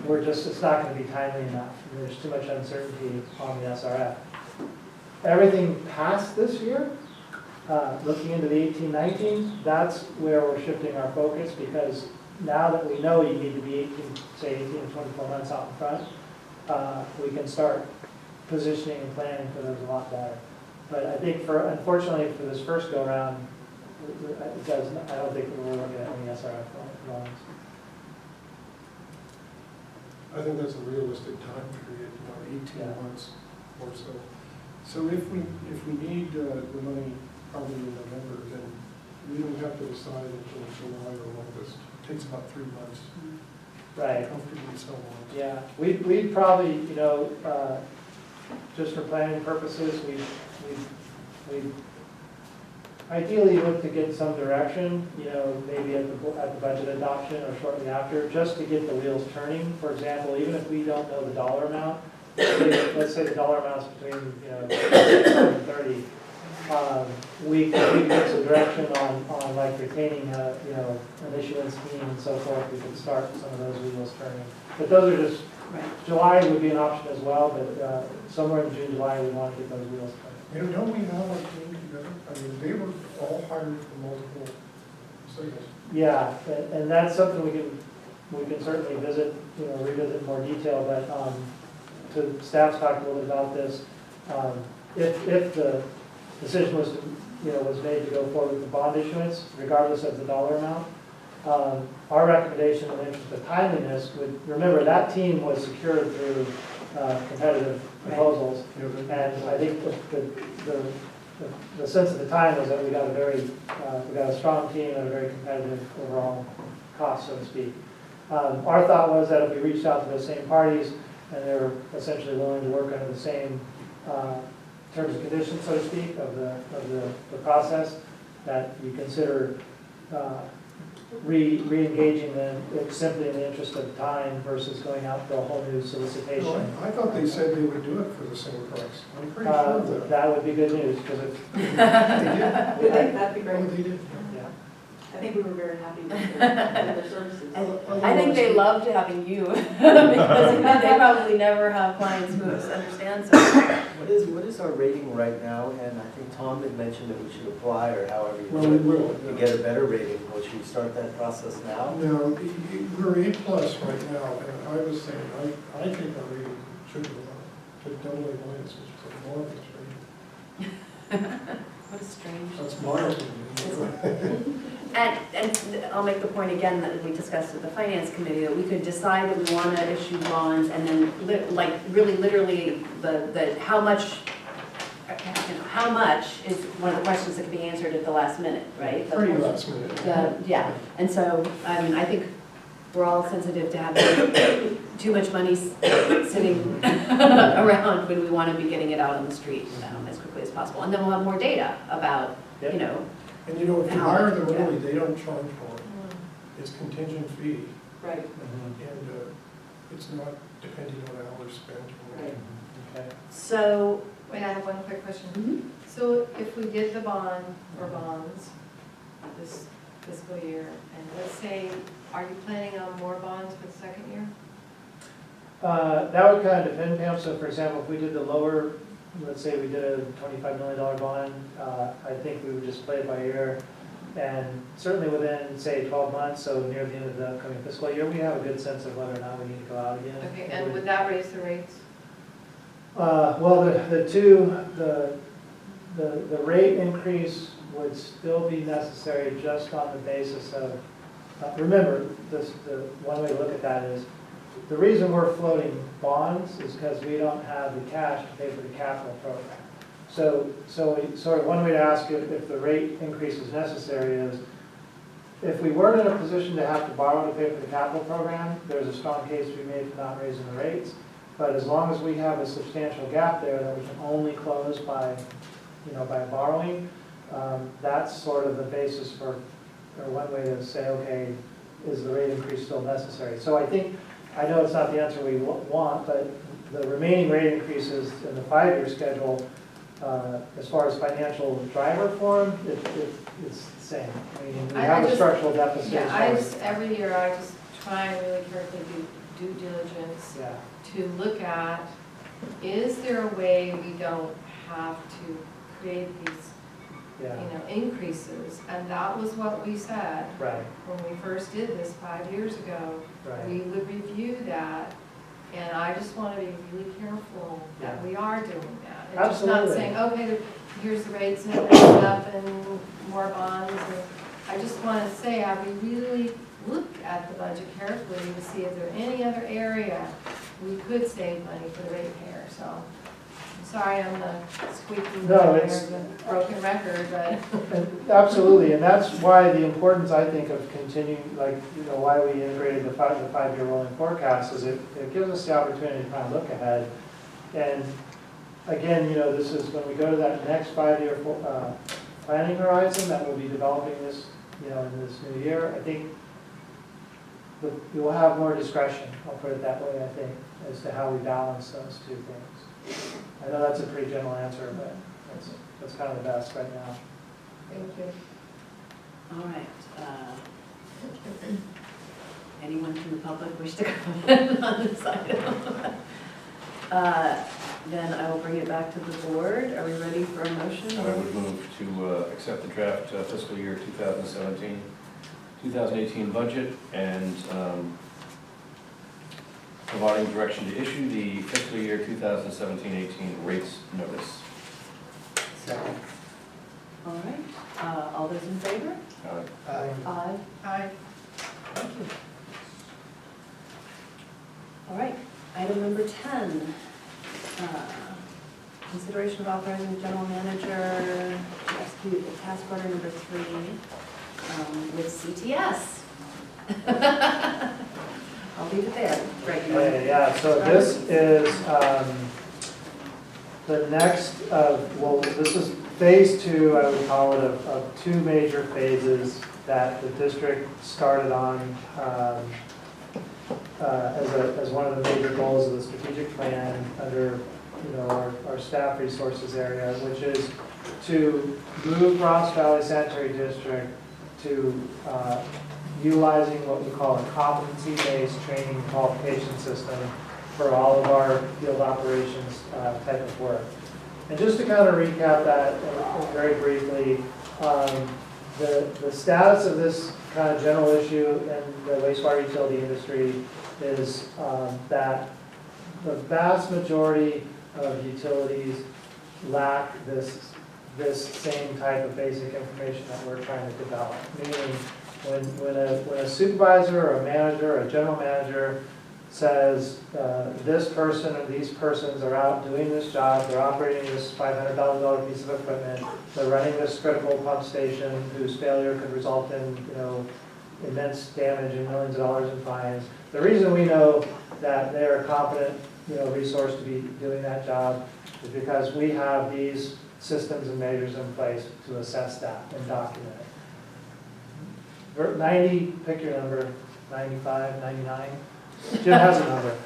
Speaker 6: it's not going to be timely enough. There's too much uncertainty on the SRF. Everything past this year, looking into the 18-19, that's where we're shifting our focus, because now that we know you need to be 18 to 24 months out in front, we can start positioning and planning for those a lot better. But I think unfortunately for this first go around, it does, I don't think we're looking at any SRF loans.
Speaker 4: I think that's a realistic time period, 18
Speaker 6: Yeah.
Speaker 4: months or so. So if we need the money probably in November, then we don't have to decide until July or August. It takes about 3 months.
Speaker 6: Right.
Speaker 4: Comfortably so long.
Speaker 6: Yeah, we'd probably, just for planning purposes, we'd ideally look to get some direction, maybe at the budget adoption or shortly after, just to get the wheels turning. For example, even if we don't know the dollar amount, let's say the dollar amount's between, 30, we could get some direction on like retaining, an issuance scheme and so forth. We could start some of those wheels turning. But those are just, July would be an option as well, but somewhere in June, July, we want to get those wheels turning.
Speaker 4: Don't we have our team together? I mean, they were all hired from multiple cities.
Speaker 6: Yeah, and that's something we can certainly revisit in more detail, but to staff's talked a little bit about this. If the decision was made to go forward with the bond issuance, regardless of the dollar amount, our recommendation in the interest of timeliness would, remember, that team was secured through competitive proposals, and I think the sense of the time was that we got a strong team and a very competitive overall cost, so to speak. Our thought was that if we reached out to those same parties and they were essentially willing to work under the same terms and conditions, so to speak, of the process, that you consider re-engaging them simply in the interest of time versus going out for a whole new solicitation.
Speaker 4: No, I thought they said they would do it for the same price. I'm pretty sure of that.
Speaker 6: That would be good news, because if,
Speaker 4: They did?
Speaker 2: That'd be
Speaker 4: Oh,
Speaker 2: great.
Speaker 4: they did?
Speaker 6: yeah.
Speaker 2: I think we were very happy with their services.
Speaker 1: And I think they loved having you, because they probably never have clients who understand so.
Speaker 5: What is our rating right now? And I think Tom had mentioned that we should apply, or however you
Speaker 4: Well,
Speaker 5: do
Speaker 4: we
Speaker 5: it,
Speaker 4: will.
Speaker 5: to get a better rating. Will you start that process now?
Speaker 4: No, we're A plus right now, and I was saying, I think our rating should go up to AA minus, which is a marvelous rating.
Speaker 1: What a strange.
Speaker 4: That's my opinion.
Speaker 1: And I'll make the point again that we discussed at the finance committee, that we could decide that we want to issue bonds, and then really literally the how much is one of the questions that can be answered at the last minute, right?
Speaker 4: Pretty last minute.
Speaker 1: Yeah, and so, I mean, I think we're all sensitive to having too much money sitting around when we want to be getting it out on the street as quickly as possible. And then we'll have more data about,
Speaker 6: Yep.
Speaker 4: And if you hire them early, they don't charge for it. It's contingent fee,
Speaker 2: Right.
Speaker 4: and it's not depending on hours spent.
Speaker 2: Right.
Speaker 6: Okay.
Speaker 1: So,
Speaker 7: Wait, I have one quick question.
Speaker 1: mhm.
Speaker 7: So if we did the bond or bonds this fiscal year, and let's say, are you planning on more bonds for the second year?
Speaker 6: That would kind of depend, Pam. So for example, if we did the lower, let's say we did a $25 million bond, I think we would just play it by ear. And certainly within, say, 12 months, so near the end of the upcoming fiscal year, we have a good sense of whether or not we need to go out again.
Speaker 7: Okay, and would that raise the rates?
Speaker 6: Well, the rate increase would still be necessary just on the basis of, remember, the one way to look at that is, the reason we're floating bonds is because we don't have the cash to pay for the capital program. So sort of one way to ask if the rate increase is necessary is, if we weren't in a position to have to borrow to pay for the capital program, there's a strong case to be made for not raising the rates. But as long as we have a substantial gap there that we can only close by borrowing, that's sort of the basis for, or one way to say, okay, is the rate increase still necessary? So I know it's not the answer we want, but the remaining rate increases in the 5-year schedule, as far as financial driver for them, it's the same. I mean, we have a structural deficit.
Speaker 7: Yeah, every year I just try and really carefully do due diligence
Speaker 6: Yeah.
Speaker 7: to look at, is there a way we don't have to create these,
Speaker 6: Yeah,
Speaker 7: increases? And that was what we said
Speaker 6: right,
Speaker 7: when we first did this 5 years ago.
Speaker 6: right.
Speaker 7: We would review that, and I I just want to be really careful that
Speaker 6: Yeah.
Speaker 7: we are doing that. And just not
Speaker 6: Absolutely.
Speaker 7: saying, okay, here's the rates and it's up and more bonds. And I just want to say, I would really look at the budget carefully to see if there any other area we could save money for the ratepayer. So I'm sorry I'm the squeaky
Speaker 6: No,
Speaker 7: wheel
Speaker 6: it's-
Speaker 7: here, the broken record, but
Speaker 6: Absolutely, and that's why the importance, I think, of continuing, like, why we integrated the five-year rolling forecast is it gives us the opportunity to kind of look ahead. And again, this is when we go to that next 5-year planning horizon that we'll be developing this, in this new year, I think you'll have more discretion, I'll put it that way, I think, as to how we balance those two things. I know that's a pretty general answer, but that's kind of the best right now.
Speaker 7: thank you.
Speaker 1: All right. Anyone from the public wish to comment on this item? Then I will bring it back to the board. Are we ready for a motion?
Speaker 3: I would move to accept the draft fiscal year 2017-2018 budget and providing direction to issue the fiscal year 2017-18 rates notice.
Speaker 6: Second.
Speaker 1: All right. All those in favor? Aye.
Speaker 7: Aye.
Speaker 1: Thank you. All right. Item number 10. Consideration of authorizing the general manager to execute the task order number 3 with CTS. I'll leave it there. Right. you want-
Speaker 6: Okay, yeah, so this is the next, this is phase 2, I would call it, of 2 major phases that the district started on as one of the major goals of the strategic plan under our staff resources area, which is to move Ross Valley Sanitary District to utilizing what we call a competency-based training qualification system for all of our field operations type of work. And just to kind of recap that very briefly, the status of this kind of general issue in the wastewater utility industry is that the vast majority of utilities lack this same type of basic information that we're trying to develop. Meaning, when a supervisor or a manager or a general manager says this person or these persons are out doing this job, they're operating this $500,000 piece of equipment, they're running this critical pump station whose failure could result in immense damage and millions of dollars in fines. The reason we know that they're a competent resource to be doing that job is because we have these systems and measures in place to assess that and document it. 90, pick your number, 95, 99. Jim has a number.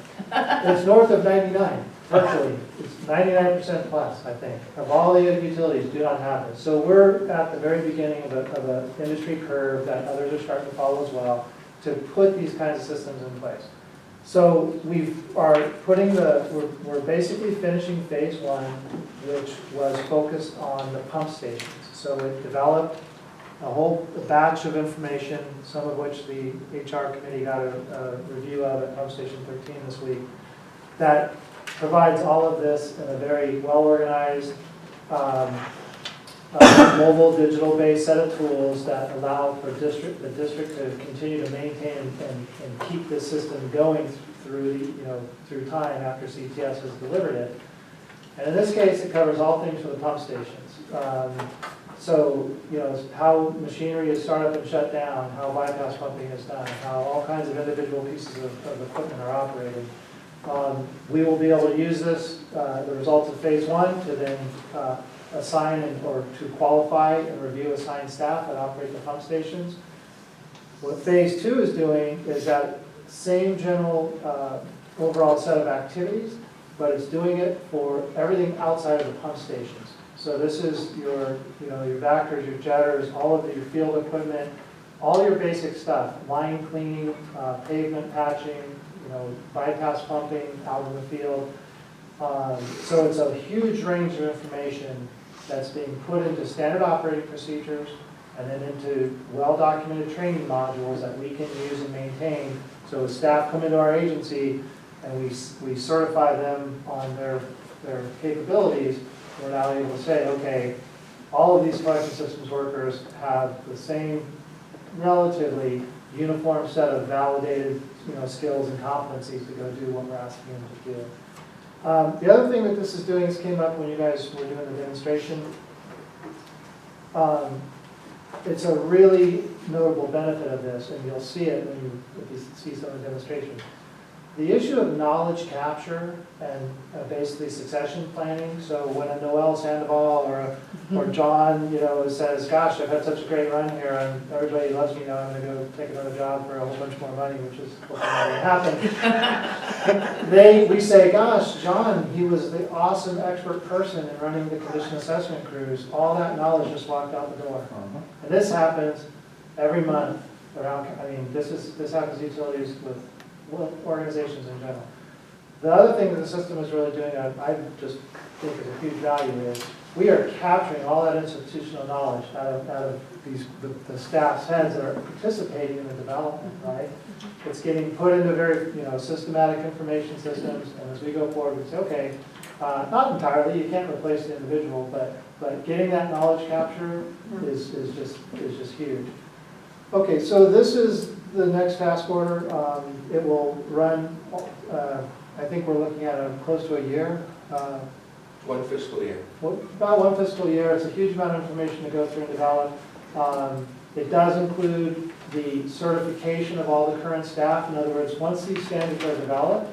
Speaker 6: It's north of 99, virtually. It's 99% plus, I think, of all the utilities do not have this. So we're at the very beginning of an industry curve that others are starting to follow as well to put these kinds of systems in place. So we're basically finishing phase 1, which was focused on the pump stations. So it developed a whole batch of information, some of which the HR committee got a review of at Pump Station 13 this week, that provides all of this in a very well-organized, mobile, digital-based set of tools that allow for the district to continue to maintain and keep this system going through time after CTS has delivered it. And in this case, it covers all things for the pump stations. So, how machinery is started up and shut down, how bypass pumping is done, how all kinds of individual pieces of equipment are operated. We will be able to use this, the results of phase 1, to then assign or to qualify and review assigned staff that operate the pump stations. What phase 2 is doing is that same general overall set of activities, but it's doing it for everything outside of the pump stations. So this is your vectors, your jetters, all of your field equipment, all your basic stuff, line cleaning, pavement patching, bypass pumping out in the field. So it's a huge range of information that's being put into standard operating procedures and then into well-documented training modules that we can use and maintain. So as staff come into our agency, and we certify them on their capabilities, we're now able to say, okay, all of these collection systems workers have the same relatively uniform set of validated, skills and competencies to go do what we're asking them to do. The other thing that this is doing, this came up when you guys were doing the demonstration. It's a really notable benefit of this, and you'll see it when if you see some of the demonstrations. The issue of knowledge capture and basically succession planning. So when a Noel Sandoval or John, says, "Gosh, I've had such a great run here, and everybody loves me now. I'm going to go take another job for a whole bunch more money," which is what happen. We say, "Gosh, John, he was the awesome expert person in running the condition assessment crews. All that knowledge just walked out the door." And this happens every month around. This happens to utilities with organizations in general. The other thing that the system is really doing, I just think is a huge value, is we are capturing all that institutional knowledge out of the staff's heads that are participating in the development, right? It's getting put into very systematic information systems, and as we go forward, we say, okay, not entirely, you can't replace the individual, but getting that knowledge capture is just huge. Okay, so this is the next task order. It will run, I think we're looking at close to a year.
Speaker 8: 1 fiscal year.
Speaker 6: About 1 fiscal year. It's a huge amount of information to go through and develop. It does include the certification of all the current staff. In other words, once these standards are developed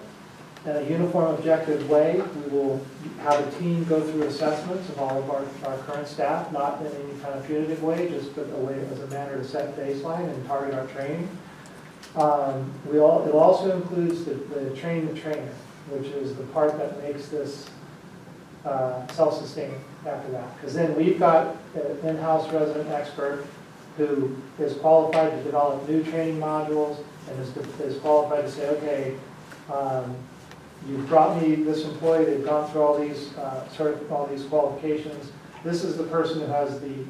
Speaker 6: in a uniform, objective way, we will have a team go through assessments of all of our current staff, not in any kind of punitive way, just a way as a manner to set baseline and target our training. It also includes the train the trainer, which is the part that makes this self-sustaining after that. Because then we've got an in-house resident expert who is qualified to develop new training modules and is qualified to say, okay, you've brought me this employee, they've gone through all these qualifications. This is the person who has the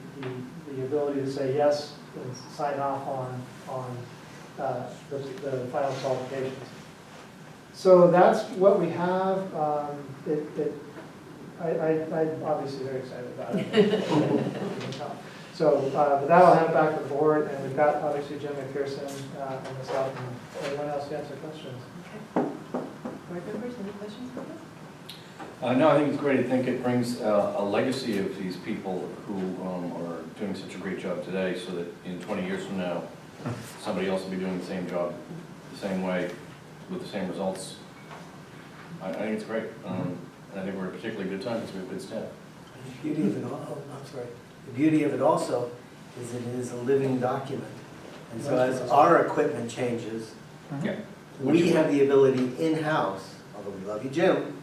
Speaker 6: ability to say yes and sign off on the final qualifications. So that's what we have. I'm obviously very excited about it. So with that, I'll hand it back to the board, and we've got obviously Jim McPherson and myself, and anyone else to answer questions.
Speaker 7: Board members, any questions for us?
Speaker 3: No, I think it's great. I think it brings a legacy of these people who are doing such a great job today, so that in 20 years from now, somebody else will be doing the same job the same way with the same results. I think it's great. And I think we're at a particularly good time because we have good staff.
Speaker 5: The beauty of it all, I'm sorry. The beauty of it also is it is a living document. And so as our equipment changes,
Speaker 3: Yeah.
Speaker 5: we have the ability in-house, although we love you, Jim,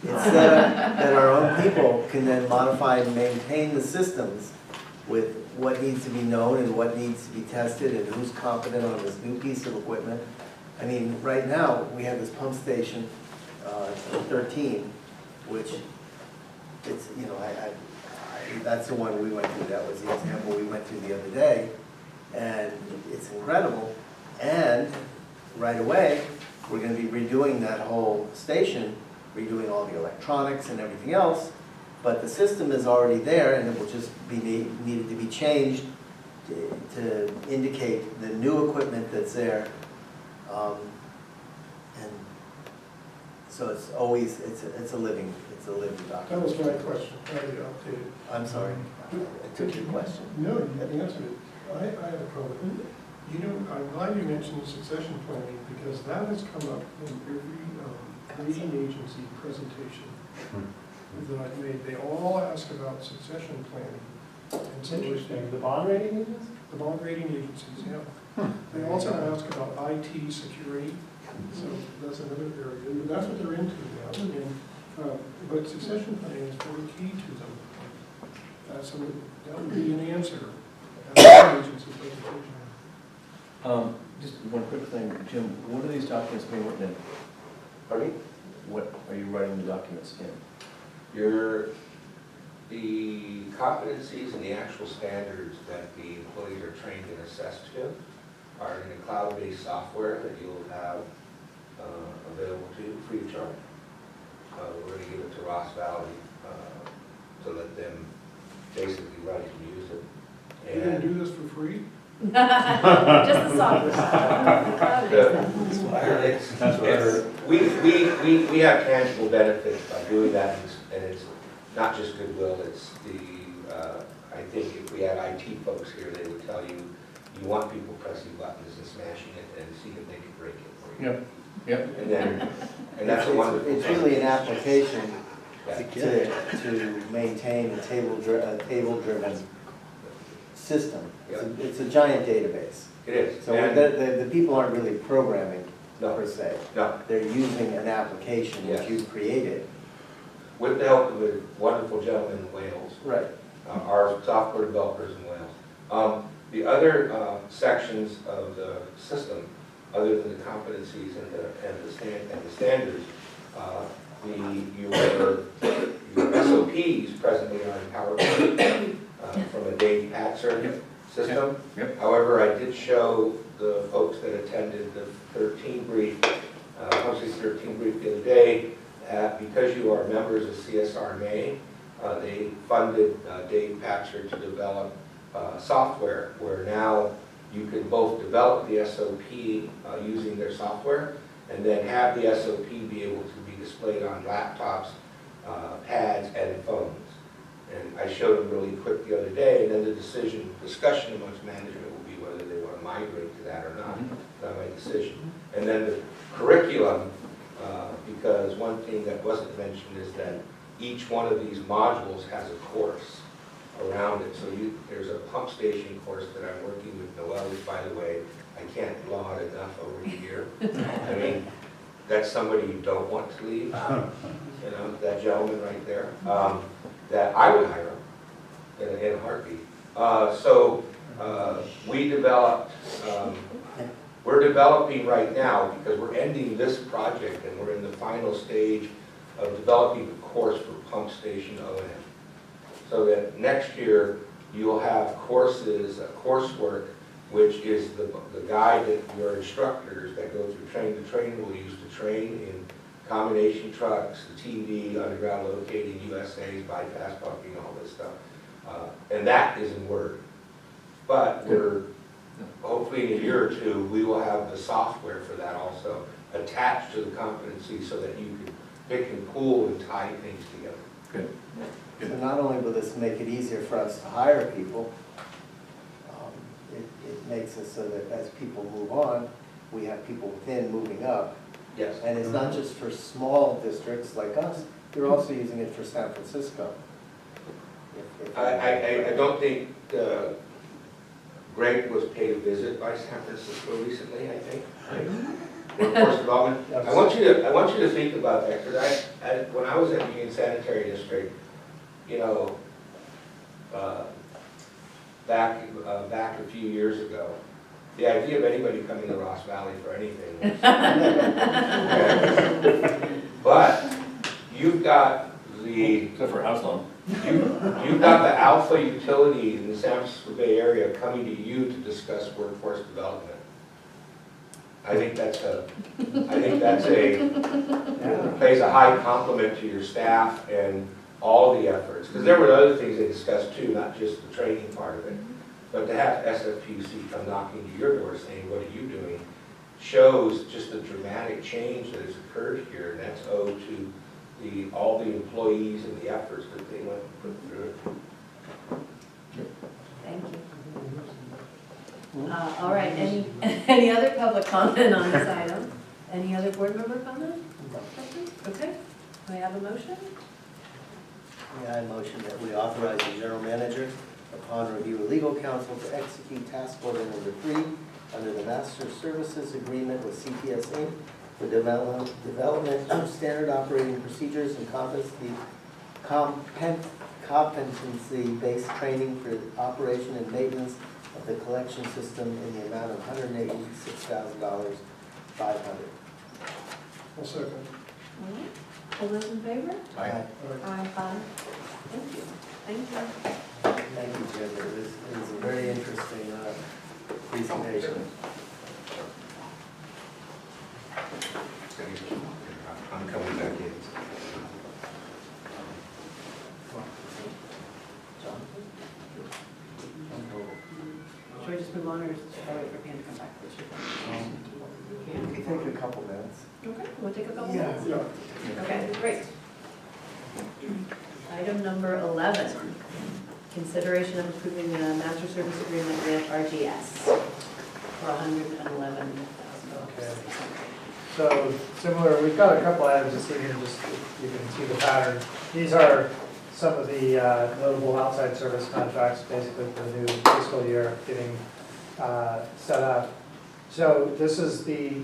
Speaker 5: that our own people can then modify and maintain the systems with what needs to be known and what needs to be tested and who's competent on this new piece of equipment. I mean, right now, we have this pump station, 13, which it's, that's the one we went through. That was the example we went through the other day. And it's incredible. And right away, we're going to be redoing that whole station, redoing all the electronics and everything else. But the system is already there, and it will just be needed to be changed to indicate the new equipment that's there. And so it's always it's a living document.
Speaker 4: That was my question, how do you update it?
Speaker 5: I'm sorry, I took your question.
Speaker 4: No, you answered it. I have a problem. I'm glad you mentioned succession planning, because that has come up in every rating agency presentation that I've made. They all ask about succession planning. And
Speaker 6: It's
Speaker 4: so
Speaker 6: interesting. The bond rating agencies?
Speaker 4: the bond rating agencies, yeah. They also ask about IT security, so that's another area. And that's what they're into now. And, but succession planning is very key to them. That would be an answer at the agency presentation.
Speaker 3: Just one quick thing, Jim. What are these documents being written in?
Speaker 8: Pardon me?
Speaker 3: What are you writing the documents in?
Speaker 8: The competencies and the actual standards that the employees are trained and assessed to are in a cloud-based software that you'll have available to you free of charge. We're going to give it to Ross Valley to let them basically write and use it.
Speaker 4: You can do this for free?
Speaker 1: Just the software.
Speaker 8: We have tangible benefits by doing that, and it's not just goodwill, it's I think if we had IT folks here, they would tell you, you want people pressing buttons and smashing it and see if they can break it for you.
Speaker 3: Yep.
Speaker 8: And that's a wonderful
Speaker 5: It's
Speaker 8: thing.
Speaker 5: really an application
Speaker 8: Yeah.
Speaker 5: to maintain a table-driven system.
Speaker 8: Yeah.
Speaker 5: It's a giant database.
Speaker 8: It is.
Speaker 5: So
Speaker 8: And-
Speaker 5: the people aren't really programming
Speaker 8: No.
Speaker 5: per se.
Speaker 8: No,
Speaker 5: They're using an application which
Speaker 8: Yes.
Speaker 5: you've created.
Speaker 8: with the help of a wonderful gentleman in Wales,
Speaker 5: Right.
Speaker 8: our software developers in Wales. The other sections of the system, other than the competencies and the standards, your SOPs presently are in PowerPoint from a Dave Patzer system.
Speaker 3: Yep.
Speaker 8: However, I did show the folks that attended the 13 brief, Humphrey's 13 brief the other day, because you are members of CSRMA, they funded Dave Patzer to develop software where now you can both develop the SOP using their software and then have the SOP be able to be displayed on laptops, pads, and phones. And I showed them really quick the other day, and then the discussion amongst management will be whether they want to migrate to that or not. Not my decision. And then the curriculum, because one thing that wasn't mentioned is that each one of these modules has a course around it. So there's a pump station course that I'm working with Noel, which, by the way, I can't laud enough over the year. I mean, that's somebody you don't want to leave, you know, that gentleman right there, that I would hire him in a heartbeat. We developed, we're developing right now, because we're ending this project and we're in the final stage of developing a course for pump station O&M. So that next year, you'll have courses, coursework, which is the guide that your instructors that go through train the trainer will use to train in combination trucks, the TV, underground locating, USAs, bypass pumping, all this stuff. And that is in Word. But we're, hopefully in a year or two, we will have the software for that also attached to the competency so that you can pick and pull and tie things together.
Speaker 3: Good.
Speaker 5: So not only will this make it easier for us to hire people, it makes it so that as people move on, we have people within moving up.
Speaker 8: Yes.
Speaker 5: And it's not just for small districts like us, they're also using it for San Francisco.
Speaker 8: I don't think Greg was paid a visit by San Francisco recently, I think. Workforce development. I want you to think about that, because when I was at Union Sanitary District, you know, back a few years ago, the idea of anybody coming to Ross Valley for anything was, but you've got the
Speaker 3: Except for house loan.
Speaker 8: you've got the alpha utility in the San Francisco Bay Area coming to you to discuss workforce development. I think that's pays a high compliment to your staff and all the efforts. Because there were other things they discussed too, not just the training part of it. But to have SFPC come knocking to your door saying, what are you doing, shows just the dramatic change that has occurred here. And that's owed to all the employees and the efforts that they went and put through it.
Speaker 1: Thank you. All right, any other public comment on this item? Any other board member comment? Okay, do I have a motion?
Speaker 5: Yeah, I motion that we authorize the general manager, upon review of legal counsel, to execute task order number 3 under the master services agreement with CPS Inc. for development of standard operating procedures and competency-based training for the operation and maintenance of the collection system in the amount of $186,500.
Speaker 4: I'll second.
Speaker 1: All those in favor?
Speaker 3: Aye.
Speaker 1: Aye. Thank you. Thank you.
Speaker 5: Thank you, Jim. It was a very interesting presentation.
Speaker 1: just move on, or should I wait for Pam to come back?
Speaker 9: We can take a couple minutes.
Speaker 1: Okay, we'll take a couple
Speaker 9: Yeah.
Speaker 1: minutes.
Speaker 4: Yeah.
Speaker 1: Okay, great. Item number 11, consideration of approving a master service agreement with RGS for $111,000.
Speaker 6: Okay. So similar, we've got a couple items this evening, just so you can see the pattern. These are some of the notable outside service contracts, basically for the new fiscal year getting set up. So this is the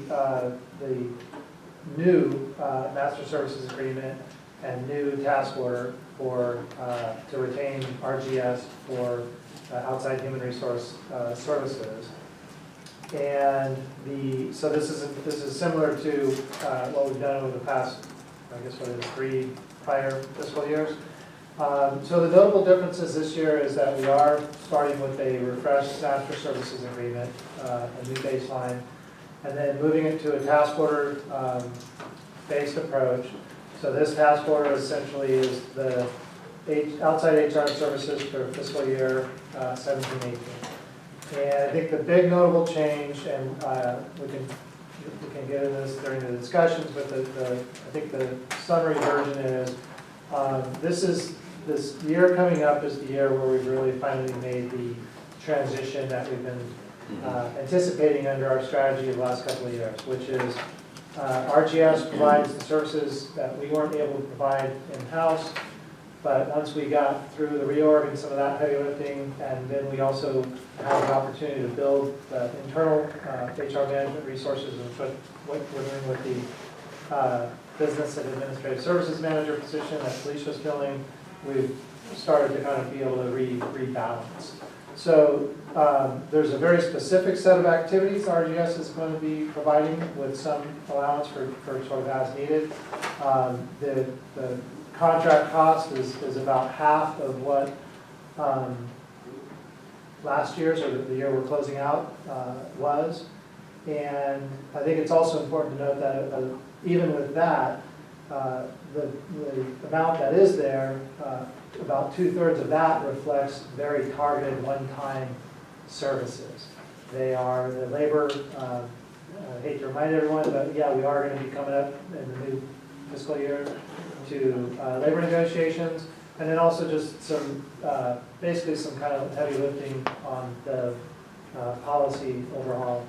Speaker 6: new master services agreement and new task order for, to retain RGS for outside human resource services. And so this is similar to what we've done over the past, I guess, what is it, 3 prior fiscal years. So the notable differences this year is that we are starting with a refreshed master services agreement, a new baseline, and then moving it to a task order based approach. So this task order essentially is the outside HR services for fiscal year 17-18. And I think the big notable change, and we can get into this during the discussions, but I think the summary version is, this year coming up is the year where we've really finally made the transition that we've been anticipating under our strategy the last couple of years, which is RGS provides the services that we weren't able to provide in-house, but once we got through the reorg and some of that heavy lifting, and then we also had the opportunity to build the internal HR management resources, and what we're doing with the business and administrative services manager position that Felicia's filling, we've started to kind of be able to rebalance. So there's a very specific set of activities RGS is going to be providing with some allowance for sort of as needed. The contract cost is about half of what last year's, or the year we're closing out, was. And I think it's also important to note that even with that, the amount that is there, about 2/3 of that reflects very targeted one-time services. They are the labor, I hate to remind everyone, but yeah, we are going to be coming up in the new fiscal year to labor negotiations, and then also just some, basically some kind of heavy lifting on the policy overhaul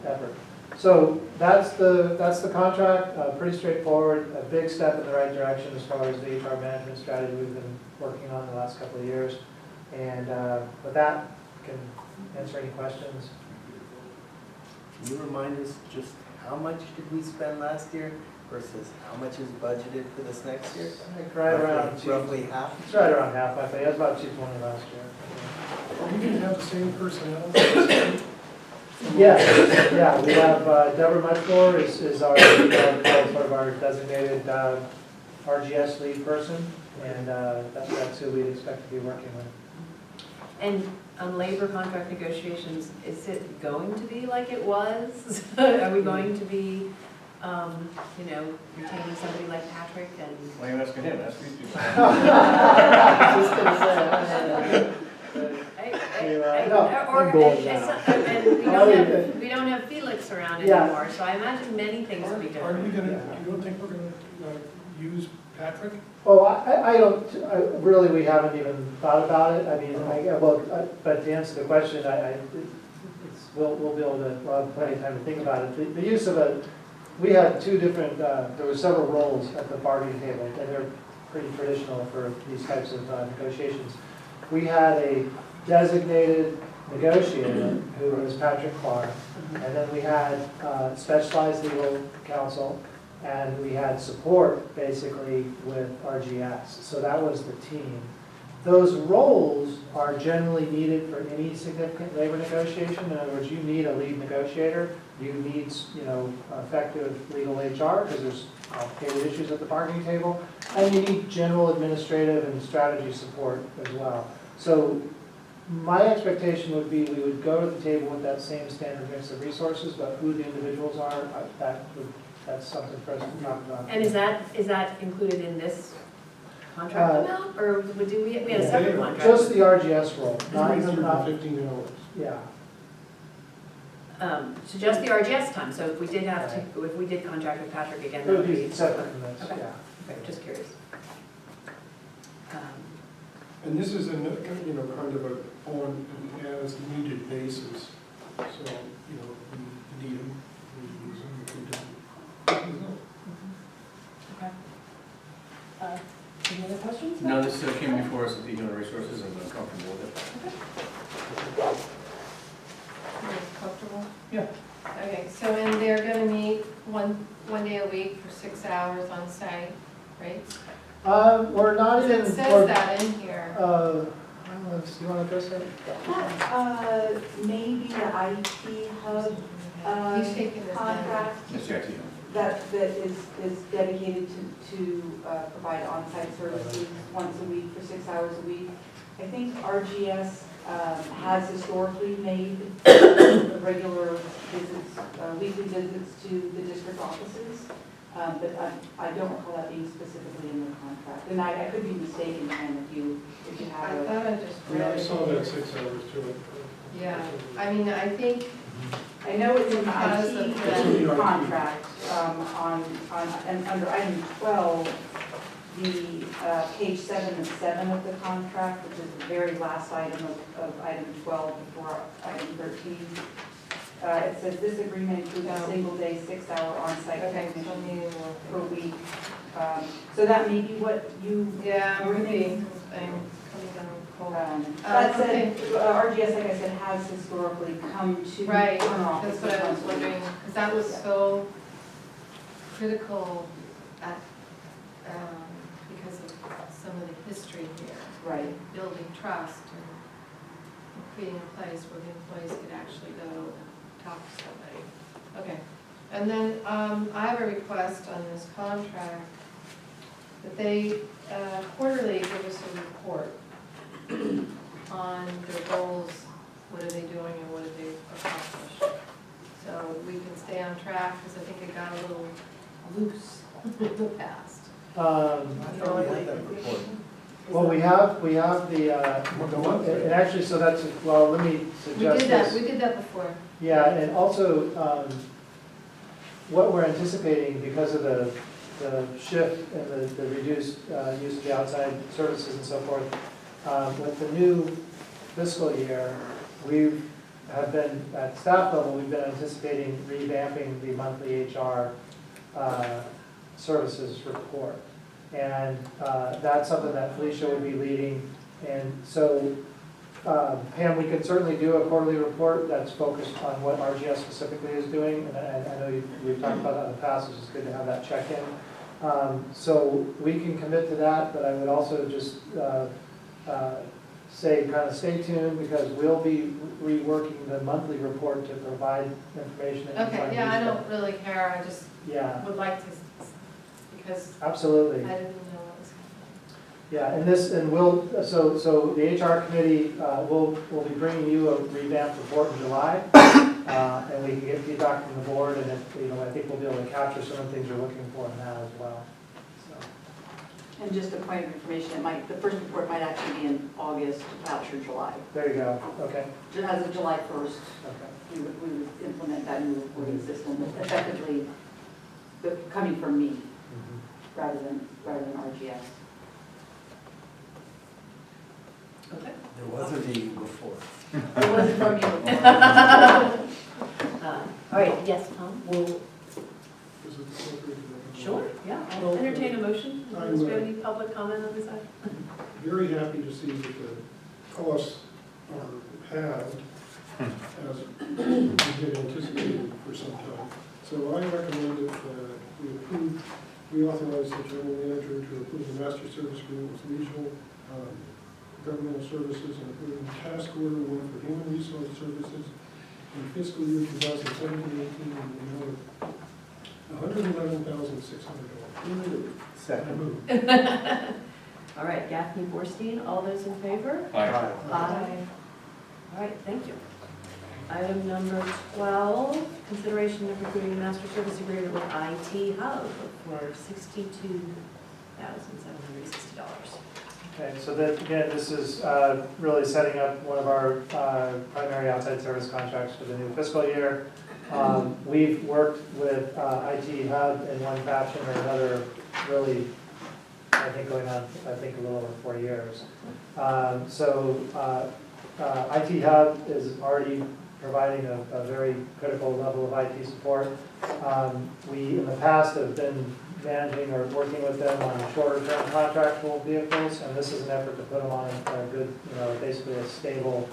Speaker 6: effort. So that's the contract, pretty straightforward, a big step in the right direction as far as the HR management strategy we've been working on the last couple of years. And with that, can answer any questions.
Speaker 9: Can you remind us just how much did we spend last year versus how much is budgeted for this next year?
Speaker 6: Right around
Speaker 9: Roughly half?
Speaker 6: It's right around half, I think. It was about 220 last year.
Speaker 4: Are we going to have the same personnel?
Speaker 6: Yeah, we have Deborah Muchmore is our sort of our designated RGS lead person, and that's who we'd expect to be working with.
Speaker 1: And on labor contract negotiations, is it going to be like it was? Are we going to be, retaining somebody like Patrick and?
Speaker 3: Why are you asking him? Ask these people.
Speaker 1: I was just gonna say. And we don't have Felix around anymore, so I imagine many things will be
Speaker 4: Are we
Speaker 1: different.
Speaker 4: going to, you don't think we're going to use Patrick?
Speaker 6: Well, really, we haven't even thought about it. I mean, but to answer the question, we'll be able to, we'll have plenty of time to think about it. The use of we had 2 different, there were several roles at the bargaining table, and they're pretty traditional for these types of negotiations. We had a designated negotiator who was Patrick Clark, and then we had specialized legal counsel, and we had support basically with RGS. So that was the team. Those roles are generally needed for any significant labor negotiation. In other words, you need a lead negotiator, you need effective legal HR because there's complicated issues at the bargaining table, and you need general administrative and strategy support as well. So my expectation would be we would go to the table with that same standard mix of resources, but who the individuals are, that's something for us to talk about.
Speaker 1: And is that included in this contract amount, or we had a separate contract?
Speaker 6: Just the RGS role,
Speaker 4: $315.
Speaker 6: yeah.
Speaker 1: So just the RGS time, so if we did have to, if we did contract with Patrick again,
Speaker 6: It
Speaker 1: that
Speaker 6: would be separate from this,
Speaker 1: Okay.
Speaker 6: yeah.
Speaker 1: Okay, just curious.
Speaker 4: And this is a, you know, kind of a on an as-needed basis. So, you know, we need them, we use them, if we don't.
Speaker 1: Okay. Any other questions?
Speaker 3: No, this came before us at the Human Resources, and I'm comfortable with it.
Speaker 7: You're comfortable?
Speaker 3: Yeah.
Speaker 7: Okay, so, and they're gonna meet one day a week for 6 hours on site, right?
Speaker 6: We're not
Speaker 7: It
Speaker 6: even.
Speaker 7: says that in here.
Speaker 6: I don't know, do you want to address that?
Speaker 2: Maybe the IT hub
Speaker 7: He's shaking his head.
Speaker 2: contract
Speaker 3: Yes, yeah, yeah.
Speaker 2: that is dedicated to provide on-site services once a week for 6 hours a week. I think RGS has historically made regular visits, weekly visits to the district offices, but I don't recall that being specifically in the contract. And I could be mistaken, Ken, if you
Speaker 7: I
Speaker 2: have it.
Speaker 7: thought I just
Speaker 4: Yeah,
Speaker 7: read
Speaker 4: I
Speaker 7: it.
Speaker 4: saw that 6 hours to it.
Speaker 7: Yeah, I mean, I think,
Speaker 2: I know it's in the
Speaker 7: Because of
Speaker 2: IT
Speaker 4: the-
Speaker 2: contract, and under item 12, the page 7 of 7 of the contract, which is the very last item of item 12 before item 13. It says this agreement includes a single day, 6-hour on-site
Speaker 7: okay, so
Speaker 2: technician
Speaker 7: meeting
Speaker 2: per
Speaker 7: will,
Speaker 2: week. So that may be what you,
Speaker 7: yeah, would be, coming down cold.
Speaker 2: that said, RGS, like I said, has historically come to
Speaker 7: Right,
Speaker 2: our office.
Speaker 7: that's what I was wondering, because that was so critical at, because of some of the history here.
Speaker 2: Right.
Speaker 7: Building trust and creating a place where the employees could actually go and talk to somebody. Okay, and then I have a request on this contract that they quarterly give us a report on their goals, what are they doing and what have they accomplished. So we can stay on track, because I think it got a little loose in the past.
Speaker 9: I thought we had that report.
Speaker 6: Well, we have the, and actually, so that's, well, let me
Speaker 7: We
Speaker 6: suggest
Speaker 7: did that,
Speaker 6: this.
Speaker 7: we did that before.
Speaker 6: Yeah, and also, what we're anticipating because of the shift and the reduced use of the outside services and so forth, with the new fiscal year, have been, at staff level, we've been anticipating revamping the monthly HR services report. And that's something that Felicia would be leading. And so, Pam, we can certainly do a quarterly report that's focused on what RGS specifically is doing. And I know we've talked about that in the past, which is good to have that check-in. So we can commit to that, but I would also just say kind of stay tuned, because we'll be reworking the monthly report to provide information. that you
Speaker 7: Okay,
Speaker 6: find
Speaker 7: yeah, I
Speaker 6: useful.
Speaker 7: don't really care, I just
Speaker 6: Yeah,
Speaker 7: would like to, because
Speaker 6: absolutely.
Speaker 7: I didn't know what was happening.
Speaker 6: Yeah, and we'll, so the HR committee, will be bringing you a revamped report in July, and we can get feedback from the board, and if, I think we'll be able to capture some of the things you're looking for in that as well. So,
Speaker 2: And just a point of information, the first report might actually be in August, voucher July.
Speaker 6: there you go, okay,
Speaker 2: As of July 1st,
Speaker 6: okay.
Speaker 2: we would implement that new reporting system, effectively coming from me rather than RGS.
Speaker 1: Okay.
Speaker 9: There was a meeting before.
Speaker 2: It wasn't from you before.
Speaker 1: All right, yes, Tom?
Speaker 4: Well, is it appropriate to-
Speaker 1: Sure, yeah, I'll entertain a motion.
Speaker 4: I'm,
Speaker 1: Is there any public comment on this item?
Speaker 4: Very happy to see that the costs are halved as we had anticipated for some time. So I recommend that we authorize the general manager to approve the master service agreement with regional governmental services and approve the task order one for human resource services in fiscal year 2017-18 in the amount of $111,600.
Speaker 9: Second.
Speaker 1: All right, Gaffney, Borstein, all those in favor?
Speaker 3: Aye.
Speaker 1: Aye. All right, thank you. Item number 12, consideration of approving a master service agreement with IT Hub for 62 $1,760.
Speaker 6: Okay, so that, again, this is really setting up one of our primary outside service contracts for the new fiscal year. We've worked with IT Hub in one fashion or another, really, I think going on, a little over 4 years. IT Hub is already providing a very critical level of IT support. We, in the past, have been managing or working with them on shorter-term contractual vehicles, and this is an effort to put them on a good, basically a stable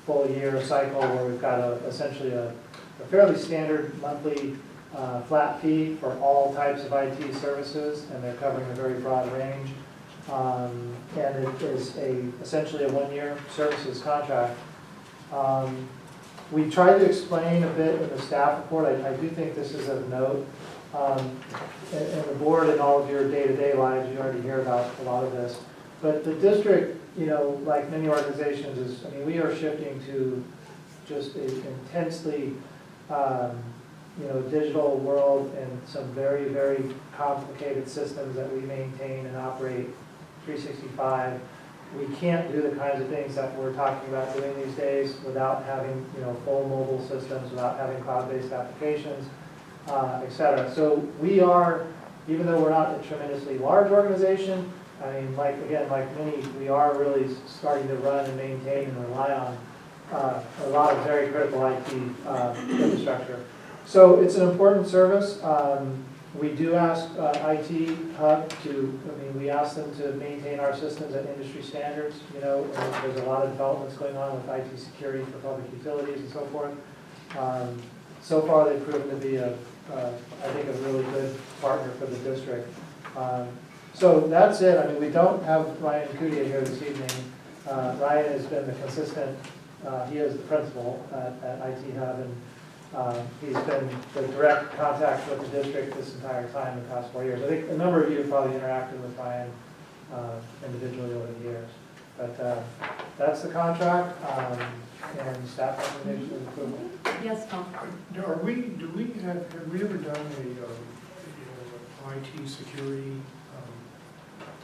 Speaker 6: full-year cycle where we've got essentially a fairly standard monthly flat fee for all types of IT services, and they're covering a very broad range. And it is essentially a one-year services contract. We tried to explain a bit in the staff report. I do think this is of note. And the board and all of your day-to-day lives, you already hear about a lot of this. But the district, like many organizations, we are shifting to just an intensely, digital world and some very, very complicated systems that we maintain and operate 365. We can't do the kinds of things that we're talking about doing these days without having, full mobile systems, without having cloud-based applications, et cetera. So we are, even though we're not a tremendously large organization, like many, we are really starting to run and maintain and rely on a lot of very critical IT infrastructure. So it's an important service. We do ask IT Hub we ask them to maintain our systems at industry standards, and there's a lot of developments going on with IT security for public utilities and so forth. So far, they've proven to be I think, a really good partner for the district. So that's it. We don't have Ryan Kudia here this evening. Ryan has been the consistent, he is the principal at IT Hub, and he's been the direct contact with the district this entire time, the past 4 years. I think a number of you have probably interacted with Ryan individually over the years. But that's the contract, and staff recommendation is approval.
Speaker 1: Yes, Tom?
Speaker 4: Have we ever done a IT security?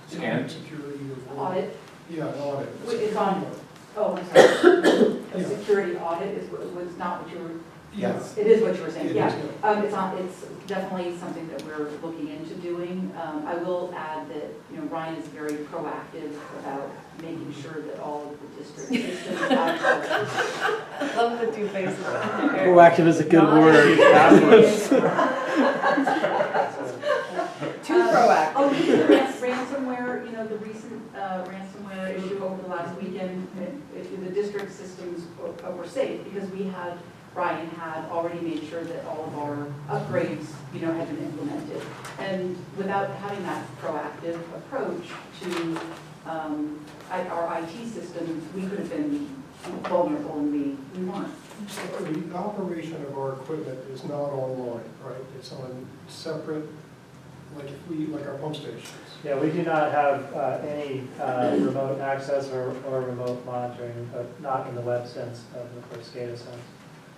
Speaker 3: Scan?
Speaker 4: Security or?
Speaker 2: Audit,
Speaker 4: Yeah, an audit.
Speaker 2: it's on, I'm sorry. A security audit was not what you were.
Speaker 5: Yes.
Speaker 2: It is what you were saying,
Speaker 4: It
Speaker 2: yeah.
Speaker 4: is,
Speaker 2: It's definitely something that we're looking into doing. I will add that, Ryan is very proactive about making sure that all of the district systems have.
Speaker 1: Love the two faces.
Speaker 6: Proactive is a good word.
Speaker 1: Too proactive.
Speaker 2: Oh, the ransomware, the recent ransomware issue over the last weekend, the district systems were safe because Ryan had already made sure that all of our upgrades, had been implemented. And without having that proactive approach to our IT systems, we could have been vulnerable, and we weren't.
Speaker 4: The operation of our equipment is not online, right? It's on separate, like our pump stations.
Speaker 6: Yeah, we do not have any remote access or remote monitoring, but not in the web sense of the SCADA sense.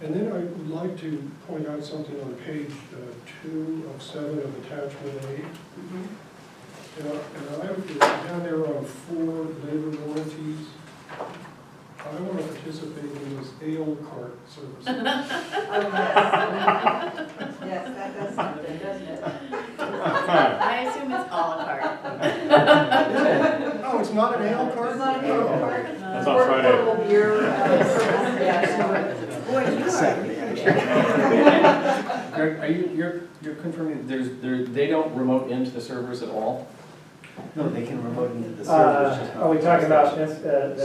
Speaker 4: And then I would like to point out something on page 2 of 7 of attachment A. And I down there on 4 labor warranties. I want to participate in this ale cart service.
Speaker 2: Yes, that does something, doesn't it?
Speaker 1: I assume it's a la carte.
Speaker 4: Oh, it's not an ale cart?
Speaker 2: It's not an ale cart.
Speaker 10: That's on Friday.
Speaker 2: Portable beer service, yeah.
Speaker 1: Boy, you
Speaker 3: Greg, you're confirming they don't remote into the servers at all?
Speaker 5: No, they can remote into the servers. just not
Speaker 6: Are we talking about
Speaker 5: workstations.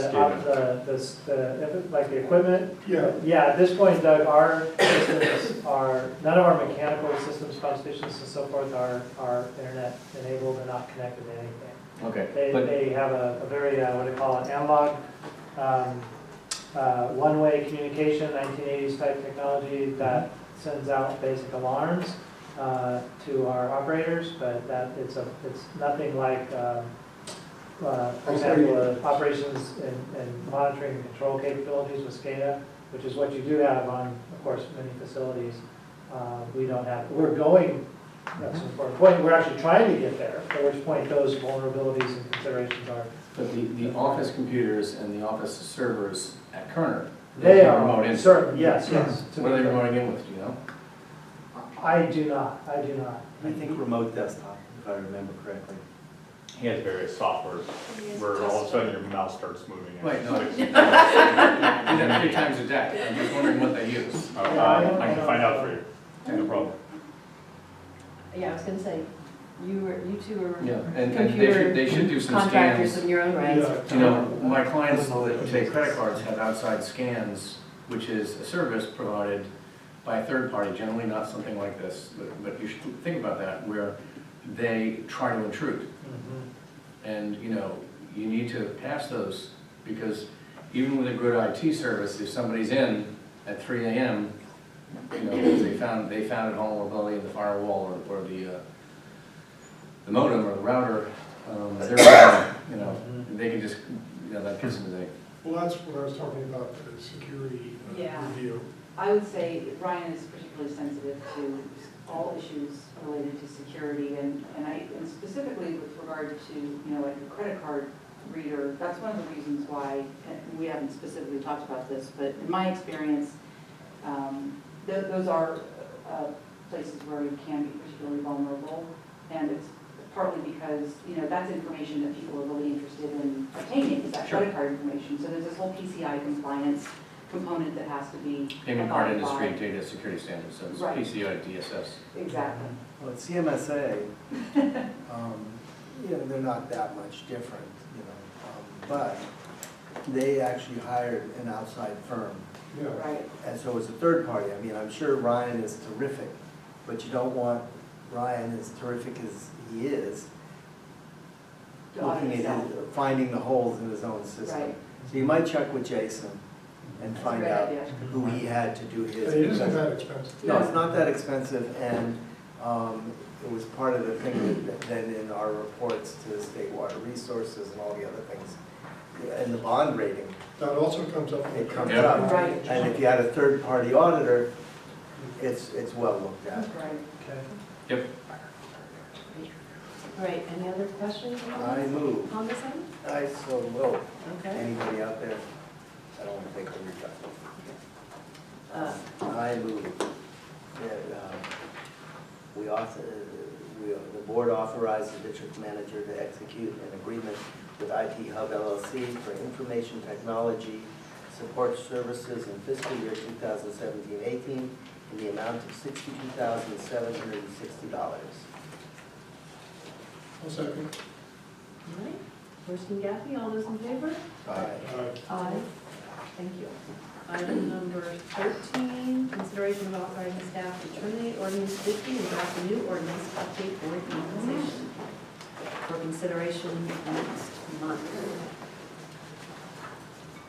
Speaker 6: the equipment?
Speaker 4: Yeah.
Speaker 6: Yeah, at this point, Doug, our systems none of our mechanical systems, pump stations and so forth are internet enabled and not connected to anything.
Speaker 3: Okay,
Speaker 6: They have a very, what do you call it, analog, one-way communication, 1980s type technology that sends out basic alarms to our operators, but it's nothing like, for example, operations and monitoring and control capabilities with SCADA, which is what you do have on, of course, many facilities. We don't have. We're going That's an important point. We're actually trying to get there, at which point those vulnerabilities and considerations are.
Speaker 3: But the office computers and the office servers at Kerner,
Speaker 6: They
Speaker 3: can
Speaker 6: are
Speaker 3: remote in.
Speaker 6: certain, yes, yes. to
Speaker 3: What are
Speaker 6: be
Speaker 3: they
Speaker 6: fair.
Speaker 3: remoting in with, do you know?
Speaker 6: I do not.
Speaker 9: I think remote desktop, if I remember correctly.
Speaker 10: He has various softwares where all of a sudden your mouse starts moving.
Speaker 3: Right, no, do that 3 times a day. I'm just wondering what they use.
Speaker 10: I can find out for you, no problem.
Speaker 1: Yeah, I was gonna say, you two are
Speaker 3: Yeah, and
Speaker 1: computer
Speaker 3: they should do some
Speaker 1: contractors
Speaker 3: scans.
Speaker 1: in your own right.
Speaker 4: Yeah.
Speaker 3: You know, my clients that take credit cards have outside scans, which is a service provided by a third party, generally not something like this, but you should think about that, where they try to intrude. And, you know, you need to pass those, because even with a good IT service, if somebody's in at 3 AM, you know, because they found a vulnerability in the firewall or the modem or the router, they're, you know, they can just, you know, that gives them the.
Speaker 4: Well, that's what I was talking about, the security
Speaker 2: Yeah.
Speaker 4: review.
Speaker 2: I would say Ryan is particularly sensitive to all issues related to security and specifically with regard to, you know, like a credit card reader. That's one of the reasons why, and we haven't specifically talked about this, but in my experience, those are places where you can be particularly vulnerable. And it's partly because, you know, that's information that people are really interested in obtaining, is that credit card information. So there's this whole PCI compliance component that has to be
Speaker 3: Payment card
Speaker 2: abided by.
Speaker 3: industry data security standards, so it's
Speaker 2: Right.
Speaker 3: PCI DSS.
Speaker 2: Exactly.
Speaker 9: Well, at CMSA, you know, they're not that much different, you know, but they actually hired an outside firm.
Speaker 4: Yeah.
Speaker 2: Right.
Speaker 9: And so it's a third party. I mean, I'm sure Ryan is terrific, but you don't want Ryan, as terrific as he is,
Speaker 2: To audit
Speaker 9: looking at
Speaker 2: itself.
Speaker 9: finding the holes in his own system.
Speaker 2: Right.
Speaker 9: So you might check with Jason and
Speaker 2: That's a
Speaker 9: find
Speaker 2: great
Speaker 9: out
Speaker 2: idea.
Speaker 9: who he had to do his.
Speaker 4: It isn't that expensive.
Speaker 9: No, it's not that expensive, and it was part of the thing that then in our reports to State Water Resources and all the other things, and the bond rating,
Speaker 4: That also comes up.
Speaker 9: it comes
Speaker 3: Yeah.
Speaker 9: up.
Speaker 2: Right.
Speaker 9: And if you had a third-party auditor, it's well looked at.
Speaker 2: That's right.
Speaker 6: Okay.
Speaker 3: Yep.
Speaker 1: All right, any other questions
Speaker 9: I move.
Speaker 1: on this item?
Speaker 9: I so will.
Speaker 1: Okay.
Speaker 9: Anybody out there? I don't want to take over your time. I move that the board authorizes the district manager to execute an agreement with IT Hub LLC for information technology support services in fiscal year 2017-18 in the amount of $62,760.
Speaker 4: One second.
Speaker 1: All right, First and Gaffney, all those in favor?
Speaker 9: Aye.
Speaker 1: Aye. Thank you. Item number 13, consideration of authorizing staff to terminate ordinance 50 and draft a new ordinance to update board compensation for consideration next month.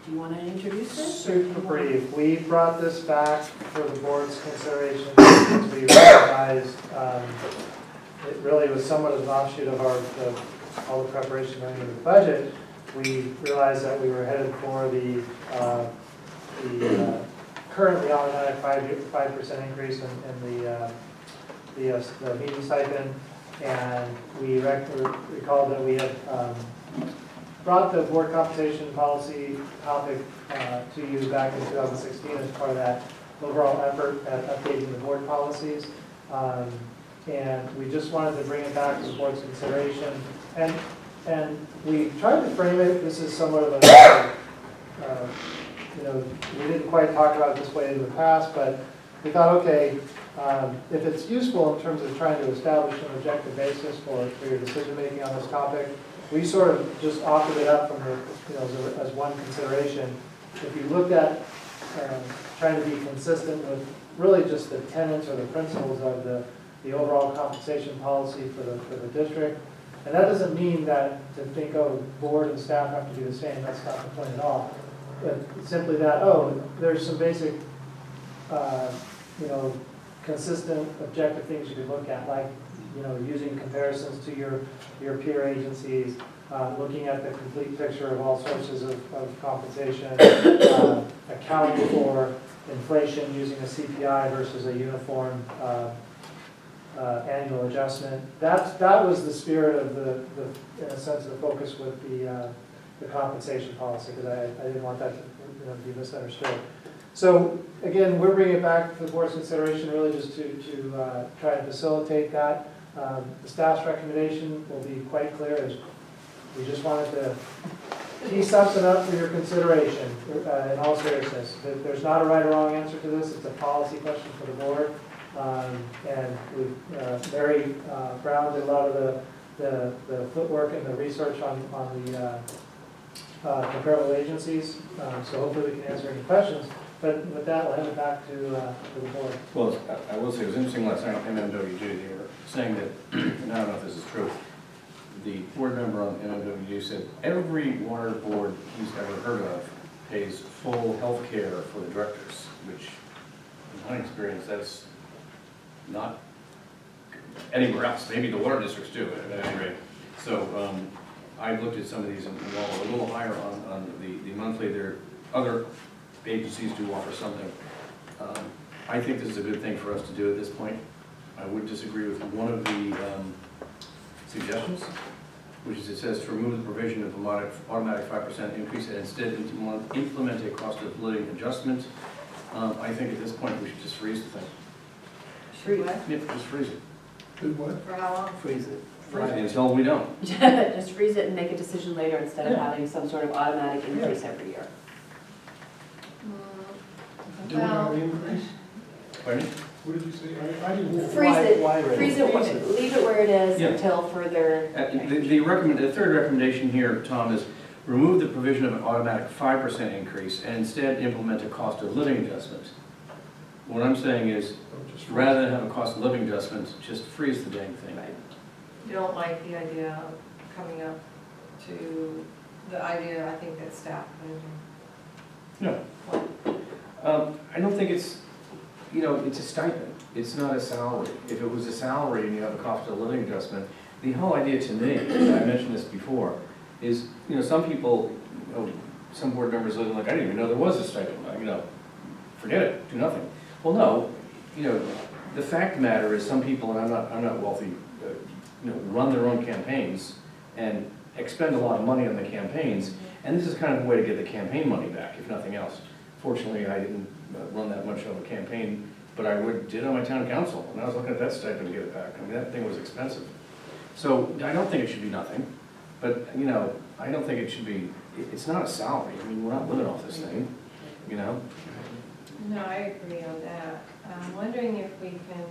Speaker 1: Do you want to introduce this? or do you
Speaker 6: Super
Speaker 1: want-
Speaker 6: brief. We brought this back for the board's consideration because we recognized it really was somewhat of an offshoot of all the preparation going into the budget. We realized that we were headed for the currently automatic 5% increase in the meeting stipend, and we recalled that we had brought the board compensation policy topic to you back in 2016 as part of that overall effort at updating the board policies. And we just wanted to bring it back to the board's consideration. And we tried to frame it, this is somewhat of a, you know, we didn't quite talk about it this way in the past, but we thought, okay, if it's useful in terms of trying to establish an objective basis for your decision-making on this topic, we sort of just offered it up from the, you know, as one consideration. If you looked at trying to be consistent with really just the tenets or the principles of the overall compensation policy for the district, and that doesn't mean that to think, oh, board and staff have to be the same, that's not the point at all. But simply that, oh, there's some basic, you know, consistent, objective things you could look at, like, you know, using comparisons to your peer agencies, looking at the complete picture of all sources of compensation, accounting for inflation using a CPI versus a uniform annual adjustment. That was the spirit of in a sense, the focus with the compensation policy, because I didn't want that to be misunderstood. So again, we're bringing it back to the board's consideration really just to try to facilitate that. The staff's recommendation will be quite clear. We just wanted to tee something up for your consideration in all seriousness. There's not a right or wrong answer to this. It's a policy question for the board. And Mary Brown did a lot of the footwork and the research on the comparable agencies. So hopefully we can answer any questions. But with that, we'll hand it back to the board.
Speaker 3: Well, I will say, it was interesting last night on MMWG, they were saying that, and I don't know if this is true, the board member on MMWG said every water board he's ever heard of pays full health care for the directors, which, in my experience, that's not anywhere else. Maybe the water districts do, at any rate. So I looked at some of these, and while we're a little higher on the monthly, there are other agencies do offer something. I think this is a good thing for us to do at this point. I would disagree with one of the suggestions, which is it says to remove the provision of automatic 5% increase and instead implement a cost of living adjustment. I think at this point we should just freeze the thing.
Speaker 7: Freeze.
Speaker 3: Yeah, just freeze it.
Speaker 4: Do what?
Speaker 7: For how long?
Speaker 9: Freeze it.
Speaker 3: Freeze it until we don't.
Speaker 1: Just freeze it and make a decision later instead of having some sort of automatic increase every year.
Speaker 4: Do we have an increase?
Speaker 3: Pardon me?
Speaker 4: What did you say? I didn't hear.
Speaker 1: Freeze
Speaker 9: Why
Speaker 1: it, leave it where it is
Speaker 3: Yeah.
Speaker 1: until further.
Speaker 3: The third recommendation here, Tom, is remove the provision of an automatic 5% increase and instead implement a cost of living adjustment. What I'm saying is, rather than have a cost of living adjustment, just freeze the dang thing.
Speaker 7: You don't like the idea of coming up to the idea, I think, that staff put in.
Speaker 3: No. I don't think it's, it's a stipend. It's not a salary. If it was a salary and you have a cost of living adjustment, the whole idea to me, and I mentioned this before, is, some people, some board members live like, I didn't even know there was a stipend. Forget it, do nothing. Well, no, the fact of the matter is some people, and I'm not wealthy, run their own campaigns and expend a lot of money on the campaigns, and this is kind of a way to get the campaign money back, if nothing else. Fortunately, I didn't run that much of a campaign, but I did on my town council, and I was looking at that stipend to get it back. I mean, that thing was expensive. So I don't think it should be nothing, but, I don't think it should be, it's not a salary. I mean, we're not living off this thing,
Speaker 7: No, I agree on that. I'm wondering if we can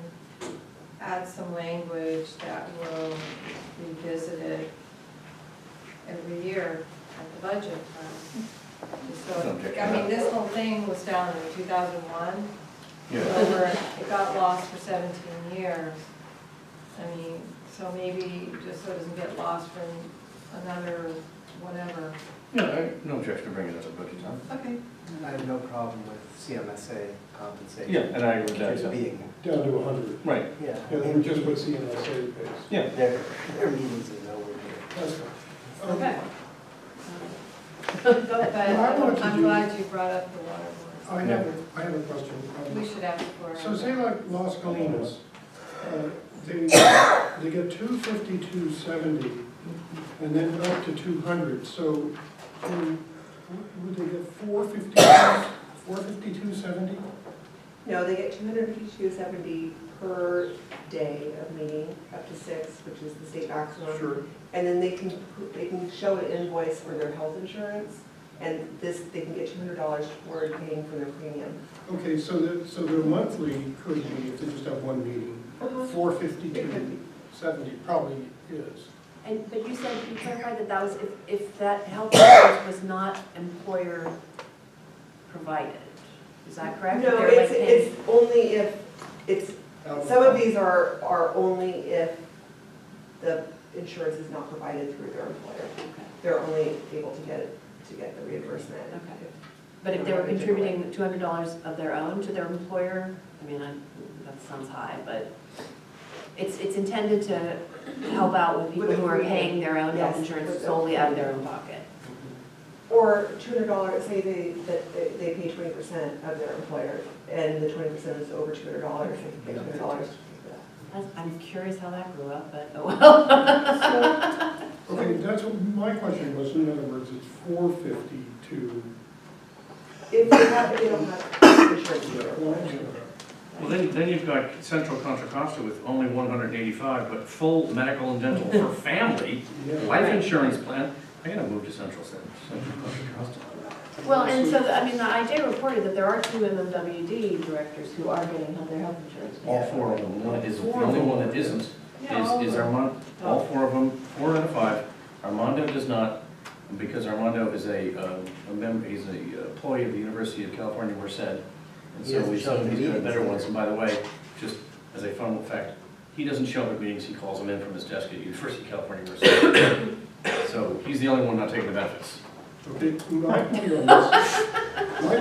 Speaker 7: add some language that will revisit it every year at the budget time. So, I mean, this whole thing was down in 2001.
Speaker 3: Yeah.
Speaker 7: It got lost for 17 years. I mean, so maybe just so it doesn't get lost for another whatever.
Speaker 3: Yeah, I have no objection to bringing it up at budget time.
Speaker 7: Okay.
Speaker 9: I have no problem with CMSA compensation.
Speaker 3: Yeah, and I agree with that,
Speaker 9: Just
Speaker 3: too.
Speaker 9: being,
Speaker 4: Down to 100.
Speaker 3: Right,
Speaker 9: yeah.
Speaker 4: And then we just put CMSA pays.
Speaker 3: yeah.
Speaker 9: Their meetings are nowhere near.
Speaker 4: That's fine.
Speaker 1: Okay. Go ahead.
Speaker 7: But
Speaker 4: I wanted to
Speaker 7: I'm
Speaker 4: do-
Speaker 7: glad you brought up the water board.
Speaker 4: I have a question.
Speaker 7: We should ask for.
Speaker 4: So say like Las Colinas, they get 252.70 and then up to 200, so would they get 452.70?
Speaker 11: No, they get $252.70 per day of meeting, up to 6, which is the state maximum.
Speaker 4: Sure.
Speaker 11: And then they can show an invoice for their health insurance, and they can get $200 toward paying for their premium.
Speaker 4: Okay, so their monthly could be, if they just have one meeting, 452.70 probably is.
Speaker 1: But you clarified that was if that health insurance was not employer provided. Is that correct?
Speaker 11: No,
Speaker 1: They're like
Speaker 11: it's only if, some of these are only if the insurance is not provided through their employer. They're only able to get the reimbursement.
Speaker 1: Okay. But if they were contributing $200 of their own to their employer, I mean, that sounds high, but it's intended to help out with people who are paying their own health insurance solely out of their own pocket.
Speaker 11: Or $200, say they pay 20% of their employer, and the 20% is over $200, they can pay $200 for that.
Speaker 1: I'm curious how that grew up, but oh well.
Speaker 4: Okay, that's what my question was, in other words, it's 450 to,
Speaker 11: If you don't have insurance.
Speaker 3: Well, then you've got Central Contra Costa with only 185, but full medical and dental for family,
Speaker 4: Yeah.
Speaker 3: life insurance plan. I gotta move to Central Contra Costa.
Speaker 1: Well, and so, I mean, the IJ reported that there are 2 MMWD directors who are getting their health insurance.
Speaker 3: All 4 of them. One is, the only one that isn't is Armando. All 4 of them, 4 out of 5. Armando does not, because Armando is a member, he's an employee of the University of California, Merced. And
Speaker 9: He
Speaker 3: so
Speaker 9: doesn't
Speaker 3: we've
Speaker 9: show up
Speaker 3: seen
Speaker 9: to
Speaker 3: he's got
Speaker 9: meetings
Speaker 3: better ones.
Speaker 9: either.
Speaker 3: And by the way, just as a fun fact, he doesn't show up at meetings, he calls them in from his desk at University of California, Merced. So he's the only one not taking the benefits.
Speaker 4: Okay, my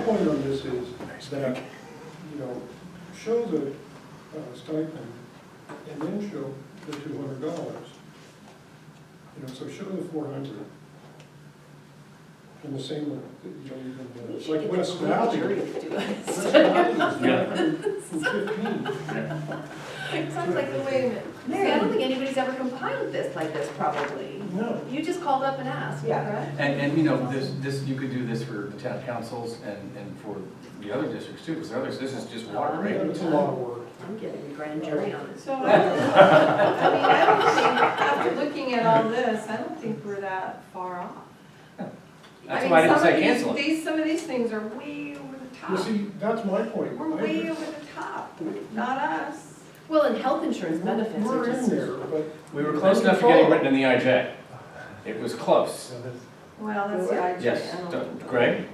Speaker 4: point on this is that, you know, show the stipend and then show the $200. You know, so show the 400. In the same way that you don't even,
Speaker 1: We should
Speaker 4: like
Speaker 1: get
Speaker 4: West
Speaker 1: the
Speaker 4: Valley.
Speaker 1: jury to do it.
Speaker 4: West Valley is 15.
Speaker 1: Sounds like, wait a minute. Mary, I don't think anybody's ever compiled this like this, probably.
Speaker 4: No.
Speaker 1: You just called up and asked,
Speaker 11: Yeah.
Speaker 1: correct?
Speaker 3: And you know, this, you could do this for the town councils and for the other districts too, because others, this is just water,
Speaker 4: Yeah,
Speaker 3: right?
Speaker 4: it's a lot of work.
Speaker 1: I'm getting the grand jury on it.
Speaker 7: So, I mean, I don't think, after looking at all this, I don't think we're that far off.
Speaker 3: That's why I didn't say cancel it.
Speaker 7: Some of these things are way over the
Speaker 4: You
Speaker 7: top.
Speaker 4: see, that's my point.
Speaker 7: We're way over the top, not us.
Speaker 1: Well, and health insurance benefits are
Speaker 4: We're in
Speaker 1: just.
Speaker 4: there, but
Speaker 3: We were close enough to getting written in the IJ. It was close.
Speaker 7: Well, that's the IJ.
Speaker 3: Yes.
Speaker 7: I don't know.
Speaker 3: Greg?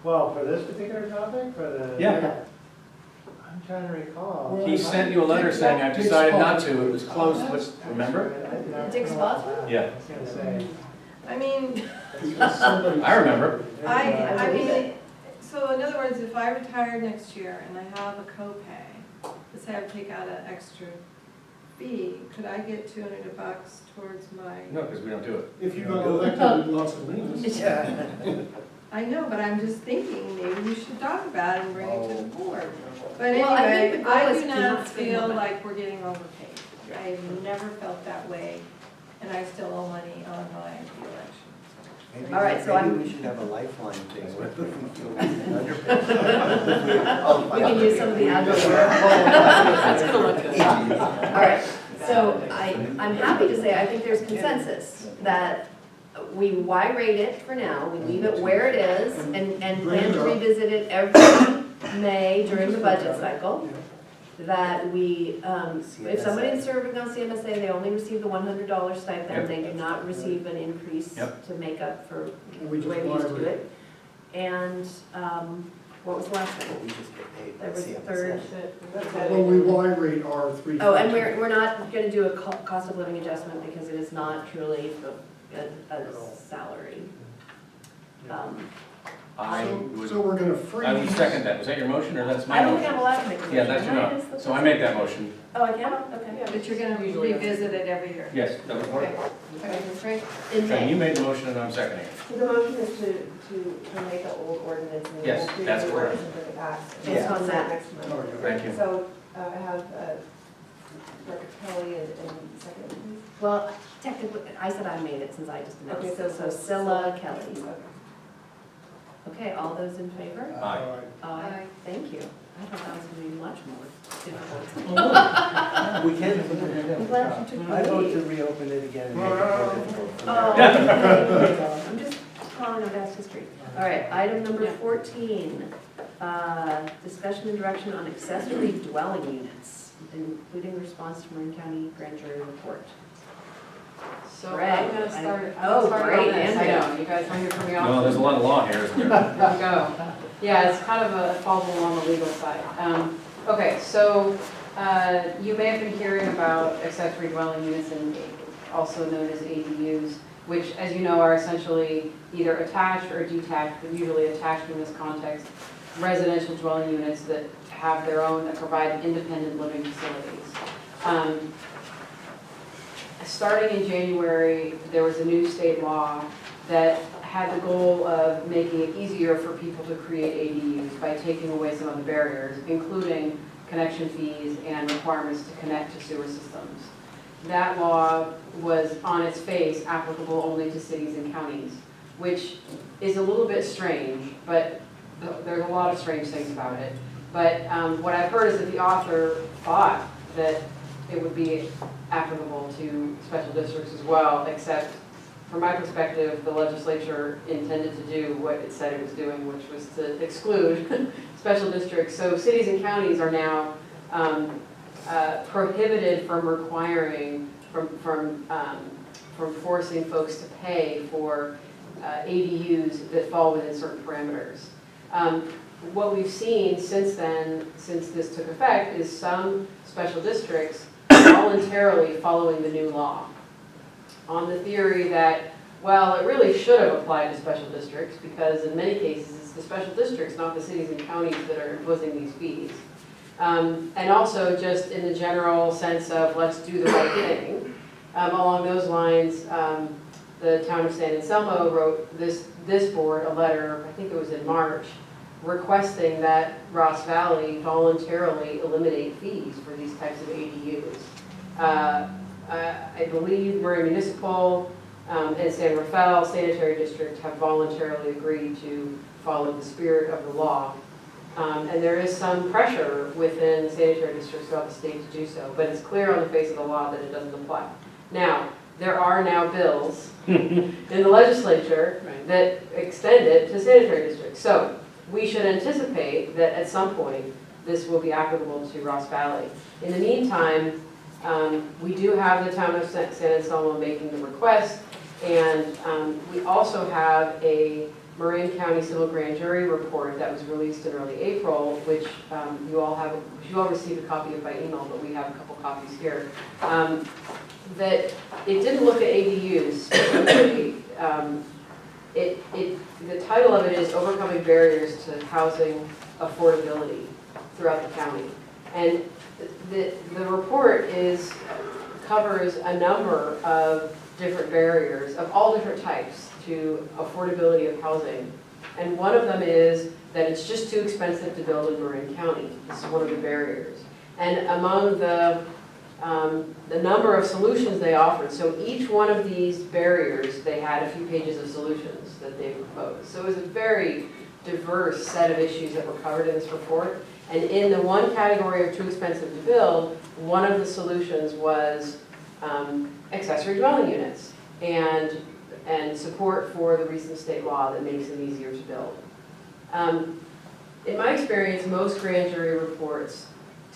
Speaker 6: Well, for this particular topic, for the.
Speaker 3: Yeah.
Speaker 6: I'm trying to recall.
Speaker 3: He sent you a letter saying, I've decided not to, it was close, remember?
Speaker 1: Dick Spotswood?
Speaker 3: Yeah.
Speaker 6: I was gonna say.
Speaker 7: I mean,
Speaker 4: because somebody.
Speaker 3: I remember.
Speaker 7: I mean, so in other words, if I retire next year and I have a copay, let's say I take out an extra fee, could I get $200 towards my?
Speaker 3: No, because we don't do it.
Speaker 4: If you got elected with lots of leaves.
Speaker 6: Yeah.
Speaker 7: I know, but I'm just thinking, maybe we should talk about it and bring it to the board. But
Speaker 1: Well, I think
Speaker 7: anyway,
Speaker 1: the goal
Speaker 7: I
Speaker 1: is
Speaker 7: do
Speaker 1: to
Speaker 7: not
Speaker 1: not spend
Speaker 7: feel
Speaker 1: more money.
Speaker 7: like we're getting overpaid. I've never felt that way, and I still owe money on my election.
Speaker 9: Maybe-
Speaker 1: All right, so
Speaker 9: maybe
Speaker 1: I'm-
Speaker 9: we should have a lifeline thing where if we feel
Speaker 1: We can use some of the agro work. That's gonna look good. All right, so I'm happy to say, I think there's consensus that we Y-rate it for now, we leave it where it is, and plan to revisit it every May during the budget cycle. That we, if somebody's serving on CMSA, they only receive the $100 stipend, they do not receive an increase
Speaker 3: Yep.
Speaker 1: to make up for
Speaker 4: We
Speaker 1: the way
Speaker 4: just
Speaker 1: we used to do
Speaker 4: Y-rate.
Speaker 1: it. And, what was the last
Speaker 9: Well,
Speaker 1: thing?
Speaker 9: we just get paid by
Speaker 1: There was the
Speaker 9: CMSA.
Speaker 1: third.
Speaker 4: Well, we Y-rate our 3.
Speaker 1: Oh, and we're not gonna do a cost of living adjustment because it is not truly a salary.
Speaker 3: I would,
Speaker 4: So we're gonna freeze.
Speaker 3: I would second that. Was that your motion or that's my
Speaker 1: I don't think I'm
Speaker 3: motion?
Speaker 1: allowed to make a motion.
Speaker 3: Yeah, that's your
Speaker 1: am I?
Speaker 3: motion. So I make that motion.
Speaker 1: Oh, I can? Okay.
Speaker 7: But you're gonna revisit it every year.
Speaker 3: Yes, that would work.
Speaker 7: Okay, that's right.
Speaker 1: In
Speaker 3: Okay, you
Speaker 1: May.
Speaker 3: made the motion and I'm seconding it.
Speaker 11: So the motion is to make an old ordinance and
Speaker 3: Yes,
Speaker 11: then we'll
Speaker 3: that's
Speaker 11: do the
Speaker 3: correct.
Speaker 11: ordinance and bring it back.
Speaker 1: Based on that.
Speaker 11: Next month.
Speaker 4: Oh, yeah.
Speaker 3: Thank you.
Speaker 11: So I have Director Kelly and second, please.
Speaker 1: Well, technically, I said I made it since I just announced.
Speaker 11: Okay,
Speaker 1: So Scylla, Kelly.
Speaker 11: Okay.
Speaker 1: Okay, all those in favor?
Speaker 3: Aye.
Speaker 1: Aye. Thank you. I thought that was gonna be much more difficult.
Speaker 9: We can.
Speaker 1: I'm glad you took the
Speaker 9: I vote to
Speaker 1: lead.
Speaker 9: reopen it again and make it more difficult. for
Speaker 1: Oh,
Speaker 9: them.
Speaker 1: okay. I'm just calling a past history. All right, item number 14, discussion and direction on accessory dwelling units, including response to Marin County Grand Jury report.
Speaker 12: So
Speaker 1: Greg,
Speaker 12: I'm gonna start,
Speaker 1: oh,
Speaker 12: I'm starting
Speaker 1: great,
Speaker 12: on this, I
Speaker 1: Andrea.
Speaker 12: know, you guys want to hear from me
Speaker 3: No,
Speaker 12: often?
Speaker 3: there's a lot of law here, isn't there?
Speaker 12: Here we go. Yeah, it's kind of a falls along the legal side. Okay, so you may have been hearing about accessory dwelling units and also known as ADUs, which, as you know, are essentially either attached or detached, but usually attached in this context, residential dwelling units that have their own, that provide independent living facilities. Starting in January, there was a new state law that had the goal of making it easier for people to create ADUs by taking away some of the barriers, including connection fees and requirements to connect to sewer systems. That law was on its face applicable only to cities and counties, which is a little bit strange, but there's a lot of strange things about it. But what I've heard is that the author thought that it would be applicable to special districts as well, except from my perspective, the legislature intended to do what it said it was doing, which was to exclude special districts. So cities and counties are now prohibited from requiring, from forcing folks to pay for ADUs that fall within certain parameters. What we've seen since then, since this took effect, is some special districts voluntarily following the new law on the theory that, well, it really should have applied to special districts because in many cases it's the special districts, not the cities and counties, that are imposing these fees. And also just in the general sense of let's do the right thing. Along those lines, the town of San Anselmo wrote this board a letter, I think it was in March, requesting that Ross Valley voluntarily eliminate fees for these types of ADUs. I believe Marin Municipal and San Rafael Sanitary District have voluntarily agreed to follow the spirit of the law. And there is some pressure within sanitary districts throughout the state to do so, but it's clear on the face of the law that it doesn't apply. Now, there are now bills in the legislature that extend it to sanitary districts. So we should anticipate that at some point this will be applicable to Ross Valley. In the meantime, we do have the town of San Anselmo making the request, and we also have a Marin County Civil Grand Jury report that was released in early April, which you all received a copy of by email, but we have a couple copies here. That it didn't look at ADUs specifically. The title of it is Overcoming Barriers to Housing Affordability Throughout the County. And the report covers a number of different barriers of all different types to affordability of housing. And one of them is that it's just too expensive to build in Marin County. This is one of the barriers. And among the number of solutions they offered, so each one of these barriers, they had a few pages of solutions that they proposed. So it was a very diverse set of issues that were covered in this report. And in the one category of too expensive to build, one of the solutions was accessory dwelling units and support for the recent state law that makes them easier to build. In my experience, most grand jury reports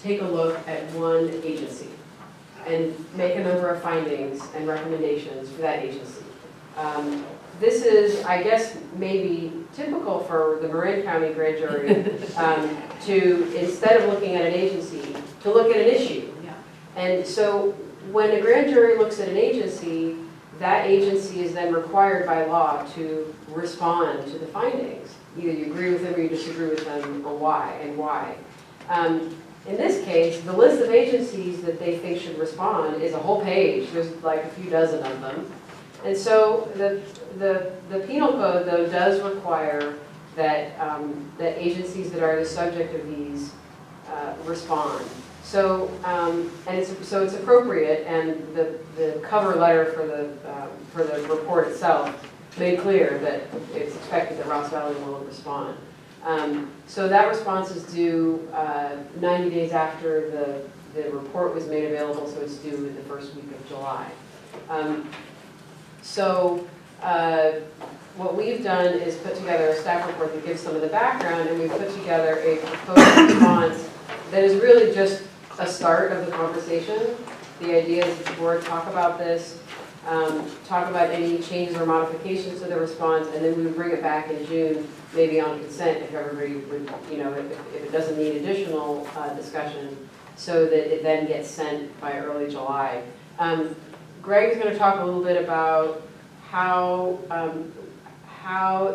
Speaker 12: take a look at one agency and make a number of findings and recommendations for that agency. This is, I guess, maybe typical for the Marin County grand jury to, instead of looking at an agency, to look at an issue. And so when a grand jury looks at an agency, that agency is then required by law to respond to the findings. Either you agree with them or you disagree with them, or why, and why. In this case, the list of agencies that they think should respond is a whole page. There's like a few dozen of them. And so the penal code, though, does require that, that agencies that are the subject of these respond. So, so it's appropriate, and the cover letter for the report itself made clear that it's expected that Ross Valley will respond. So that response is due 90 days after the report was made available, so it's due in the first week of July. What we've done is put together a staff report that gives some of the background, and we've put together a proposed response that is really just a start of the conversation. The idea is that the board talk about this, talk about any changes or modifications to the response, and then we would bring it back in June, maybe on consent if everybody would, if it doesn't need additional discussion, so that it then gets sent by early July. Greg is going to talk a little bit about how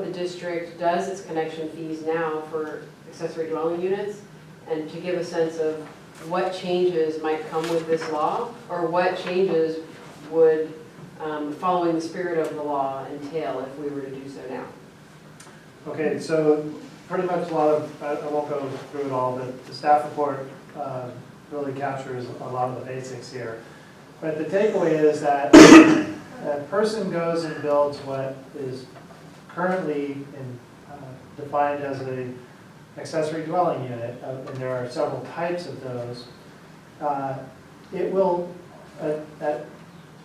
Speaker 12: the district does its connection fees now for accessory dwelling units, and to give a sense of what changes might come with this law, or what changes would, following the spirit of the law, entail if we were to do so now.
Speaker 6: Okay, so pretty much a lot of, I won't go through it all, but the staff report really captures a lot of the basics here. But the takeaway is that a person goes and builds what is currently defined as an accessory dwelling unit, and there are several types of those. It will,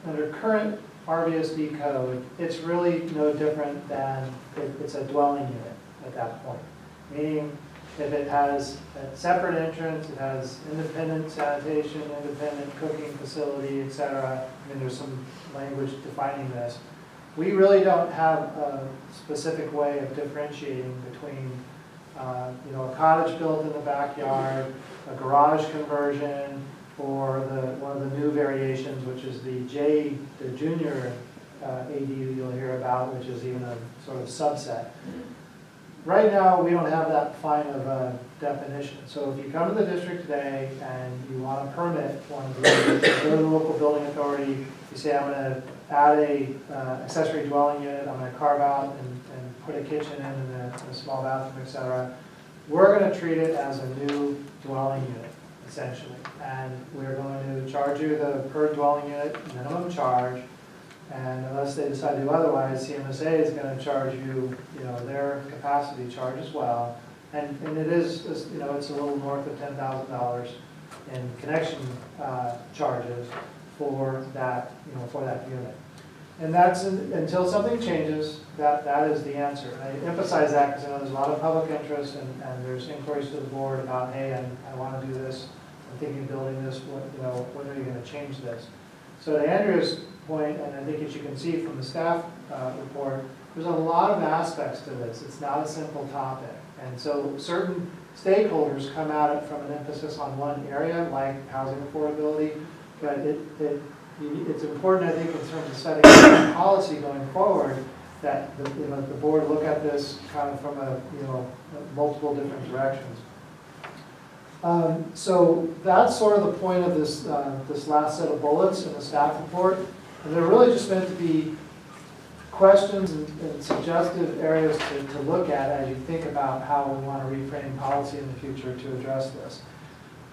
Speaker 6: under current RVSD code, it's really no different than it's a dwelling unit at that point. Meaning, if it has a separate entrance, it has independent sanitation, independent cooking facility, etc. I mean, there's some language defining this. We really don't have a specific way of differentiating between, a cottage built in the backyard, a garage conversion, or one of the new variations, which is the junior ADU you'll hear about, which is even a sort of subset. Right now, we don't have that fine of a definition. So if you come to the district today and you want to permit one of these, you go to the local building authority, you say, I'm going to add a accessory dwelling unit, I'm going to carve out and put a kitchen in and a small bathroom, etc. We're going to treat it as a new dwelling unit, essentially. And we're going to charge you the per dwelling unit minimum charge. And unless they decide to do otherwise, CMSA is going to charge you, their capacity charge as well. And it is, it's a little north of $10,000 in connection charges for that, for that unit. And that's until something changes, that is the answer. And I emphasize that because I know there's a lot of public interest and there's inquiries to the board about, hey, I want to do this, I'm thinking of building this, when are you going to change this? So to Andrea's point, and I think as you can see from the staff report, there's a lot of aspects to this. It's not a simple topic. And so certain stakeholders come at it from an emphasis on one area, like housing affordability, but it's important, I think, in terms of setting policy going forward, that the board look at this kind of from multiple different directions. So that's sort of the point of this last set of bullets in the staff report. And they're really just meant to be questions and suggestive areas to look at as you think about how we want to reframe policy in the future to address this.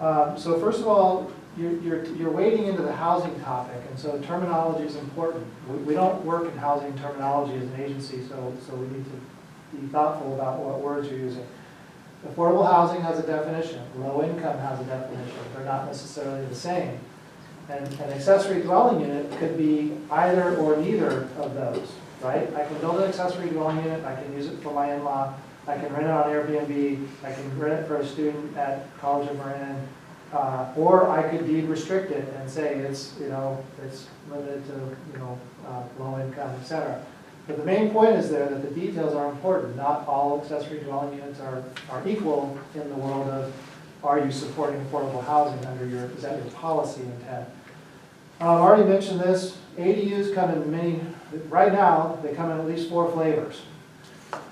Speaker 6: So first of all, you're wading into the housing topic, and so terminology is important. We don't work in housing terminology as an agency, so we need to be thoughtful about what words you're using. Affordable housing has a definition. Low income has a definition. They're not necessarily the same. And an accessory dwelling unit could be either or neither of those, right? I can build an accessory dwelling unit, I can use it for my in-law, I can rent it on Airbnb, I can rent it for a student at College of Marin, or I could deed restrict it and say it's limited to low income, etc. But the main point is there that the details are important. Not all accessory dwelling units are equal in the world of, are you supporting affordable housing is that your policy intent? I already mentioned this, ADUs come in right now, they come in at least 4 flavors.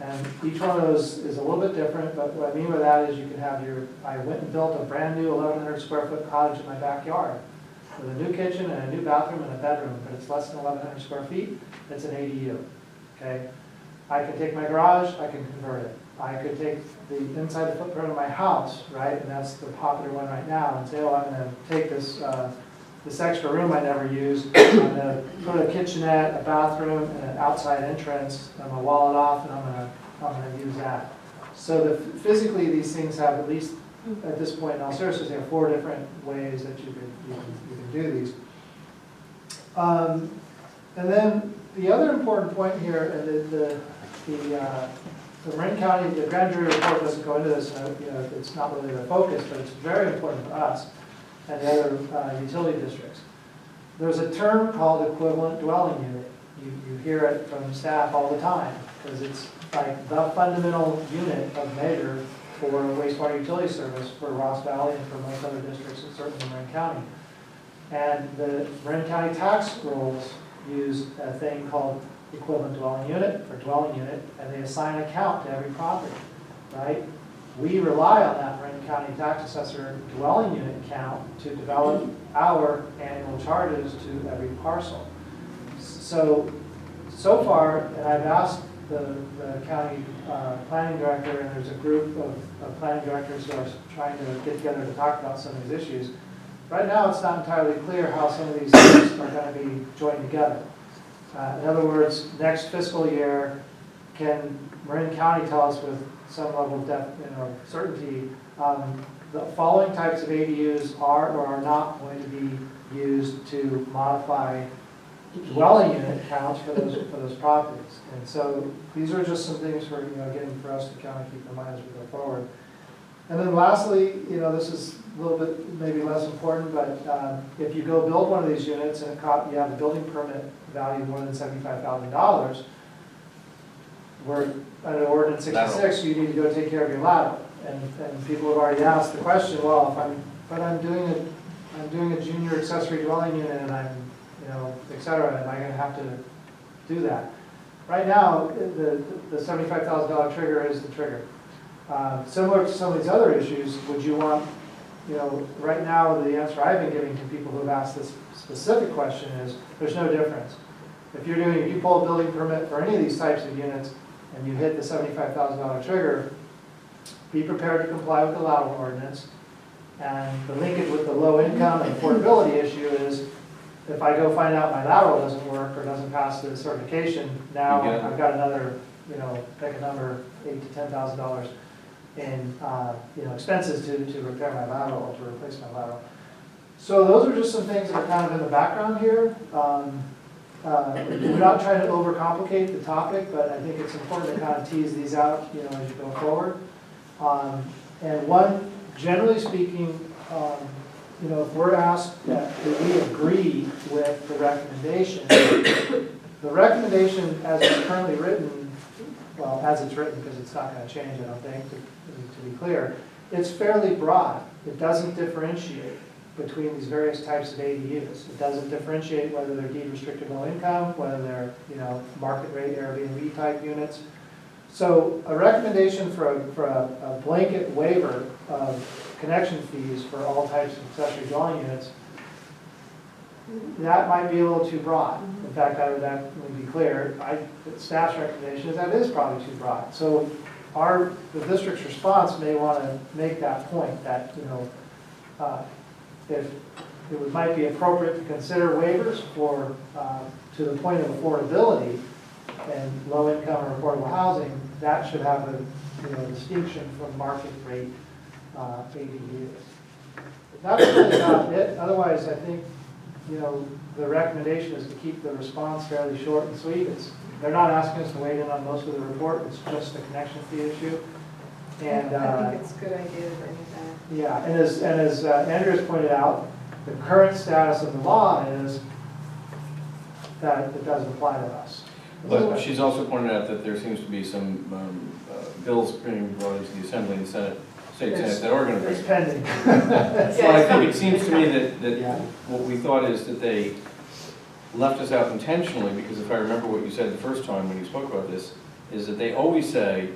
Speaker 6: And each one of those is a little bit different, but what I mean by that is you can have I went and built a brand new 1,100 square foot cottage in my backyard with a new kitchen and a new bathroom and a bedroom, but it's less than 1,100 square feet, it's an ADU, okay? I can take my garage, I can convert it. I could take the inside the footprint of my house, right, and that's the popular one right now, and say, oh, I'm going to take this extra room I never use, I'm going to put a kitchenette, a bathroom, and an outside entrance, I'm going to wall it off, and I'm going to use that. So physically, these things have, at least at this point in all seriousness, they have 4 different ways that you can do these. And then the other important point here, and the Marin County, the grand jury report doesn't go into this, it's not really the focus, but it's very important for us and the other utility districts. There's a term called equivalent dwelling unit. You hear it from staff all the time, because it's like the fundamental unit of measure for wastewater utility service for Ross Valley and for most other districts, and certainly Marin County. And the Marin County tax rules use a thing called equivalent dwelling unit or dwelling unit, and they assign a count to every property, right? We rely on that Marin County tax assessor dwelling unit count to develop our annual charges to every parcel. So far, and I've asked the county planning director, and there's a group of planning directors who are trying to get together to talk about some of these issues. Right now, it's not entirely clear how some of these things are going to be joined together. In other words, next fiscal year, can Marin County tell us with some level of certainty, the following types of ADUs are or are not going to be used to modify dwelling unit counts for those properties. And so these are just some things for, again, for us to kind of keep in mind as we go forward. And then lastly, this is a little bit maybe less important, but if you go build one of these units and you have a building permit value of more than $75,000, we're under ordinance 66, you need to go take care of your lateral. And people have already asked the question, well, I'm doing a junior accessory dwelling unit and I'm, et cetera, am I going to have to do that? Right now, the $75,000 trigger is the trigger. Similar to some of these other issues, would you want, right now the answer I've been giving to people who have asked this specific question is, there's no difference. If you pull a building permit for any of these types of units and you hit the $75,000 trigger, be prepared to comply with the lateral ordinance. And the linkage with the low income and affordability issue is, if I go find out my lateral doesn't work or doesn't pass the certification, now I've got another, pick a number, $8,000 to $10,000 in expenses to repair my lateral or to replace my lateral. So those are just some things that are kind of in the background here. We're not trying to overcomplicate the topic, but I think it's important to kind of tease these out, as you go forward. And one, generally speaking, if we're asked that we agree with the recommendation as it's currently written, well, as it's written, because it's not going to change, I don't think, to be clear, it's fairly broad. It doesn't differentiate between these various types of ADUs. It doesn't differentiate whether they're deed restricted low income, whether they're, market rate Airbnb type units. So a recommendation for a blanket waiver of connection fees for all types of accessory dwelling units, that might be a little too broad. In fact, I would be clear, staff's recommendation is that is probably too broad. So the district's response may want to make that point that, if it might be appropriate to consider waivers for, to the point of affordability and low income or affordable housing, that should have a distinction from market rate ADUs. That's really not it. Otherwise, I think, the recommendation is to keep the response fairly short and sweet. They're not asking us to weigh in on most of the report. It's just a connection fee issue. And
Speaker 7: I think it's a good idea to bring it back.
Speaker 6: yeah, and as Andrew has pointed out, the current status of the law is that it doesn't apply to us.
Speaker 3: But she's also pointed out that there seems to be some bills being brought into the Assembly and Senate, State Senate that are going to bring.
Speaker 6: It's pending.
Speaker 3: Well, I think it seems to me that what we thought is that they left us out intentionally, because if I remember what you said the first time when you spoke about this, is that they always say,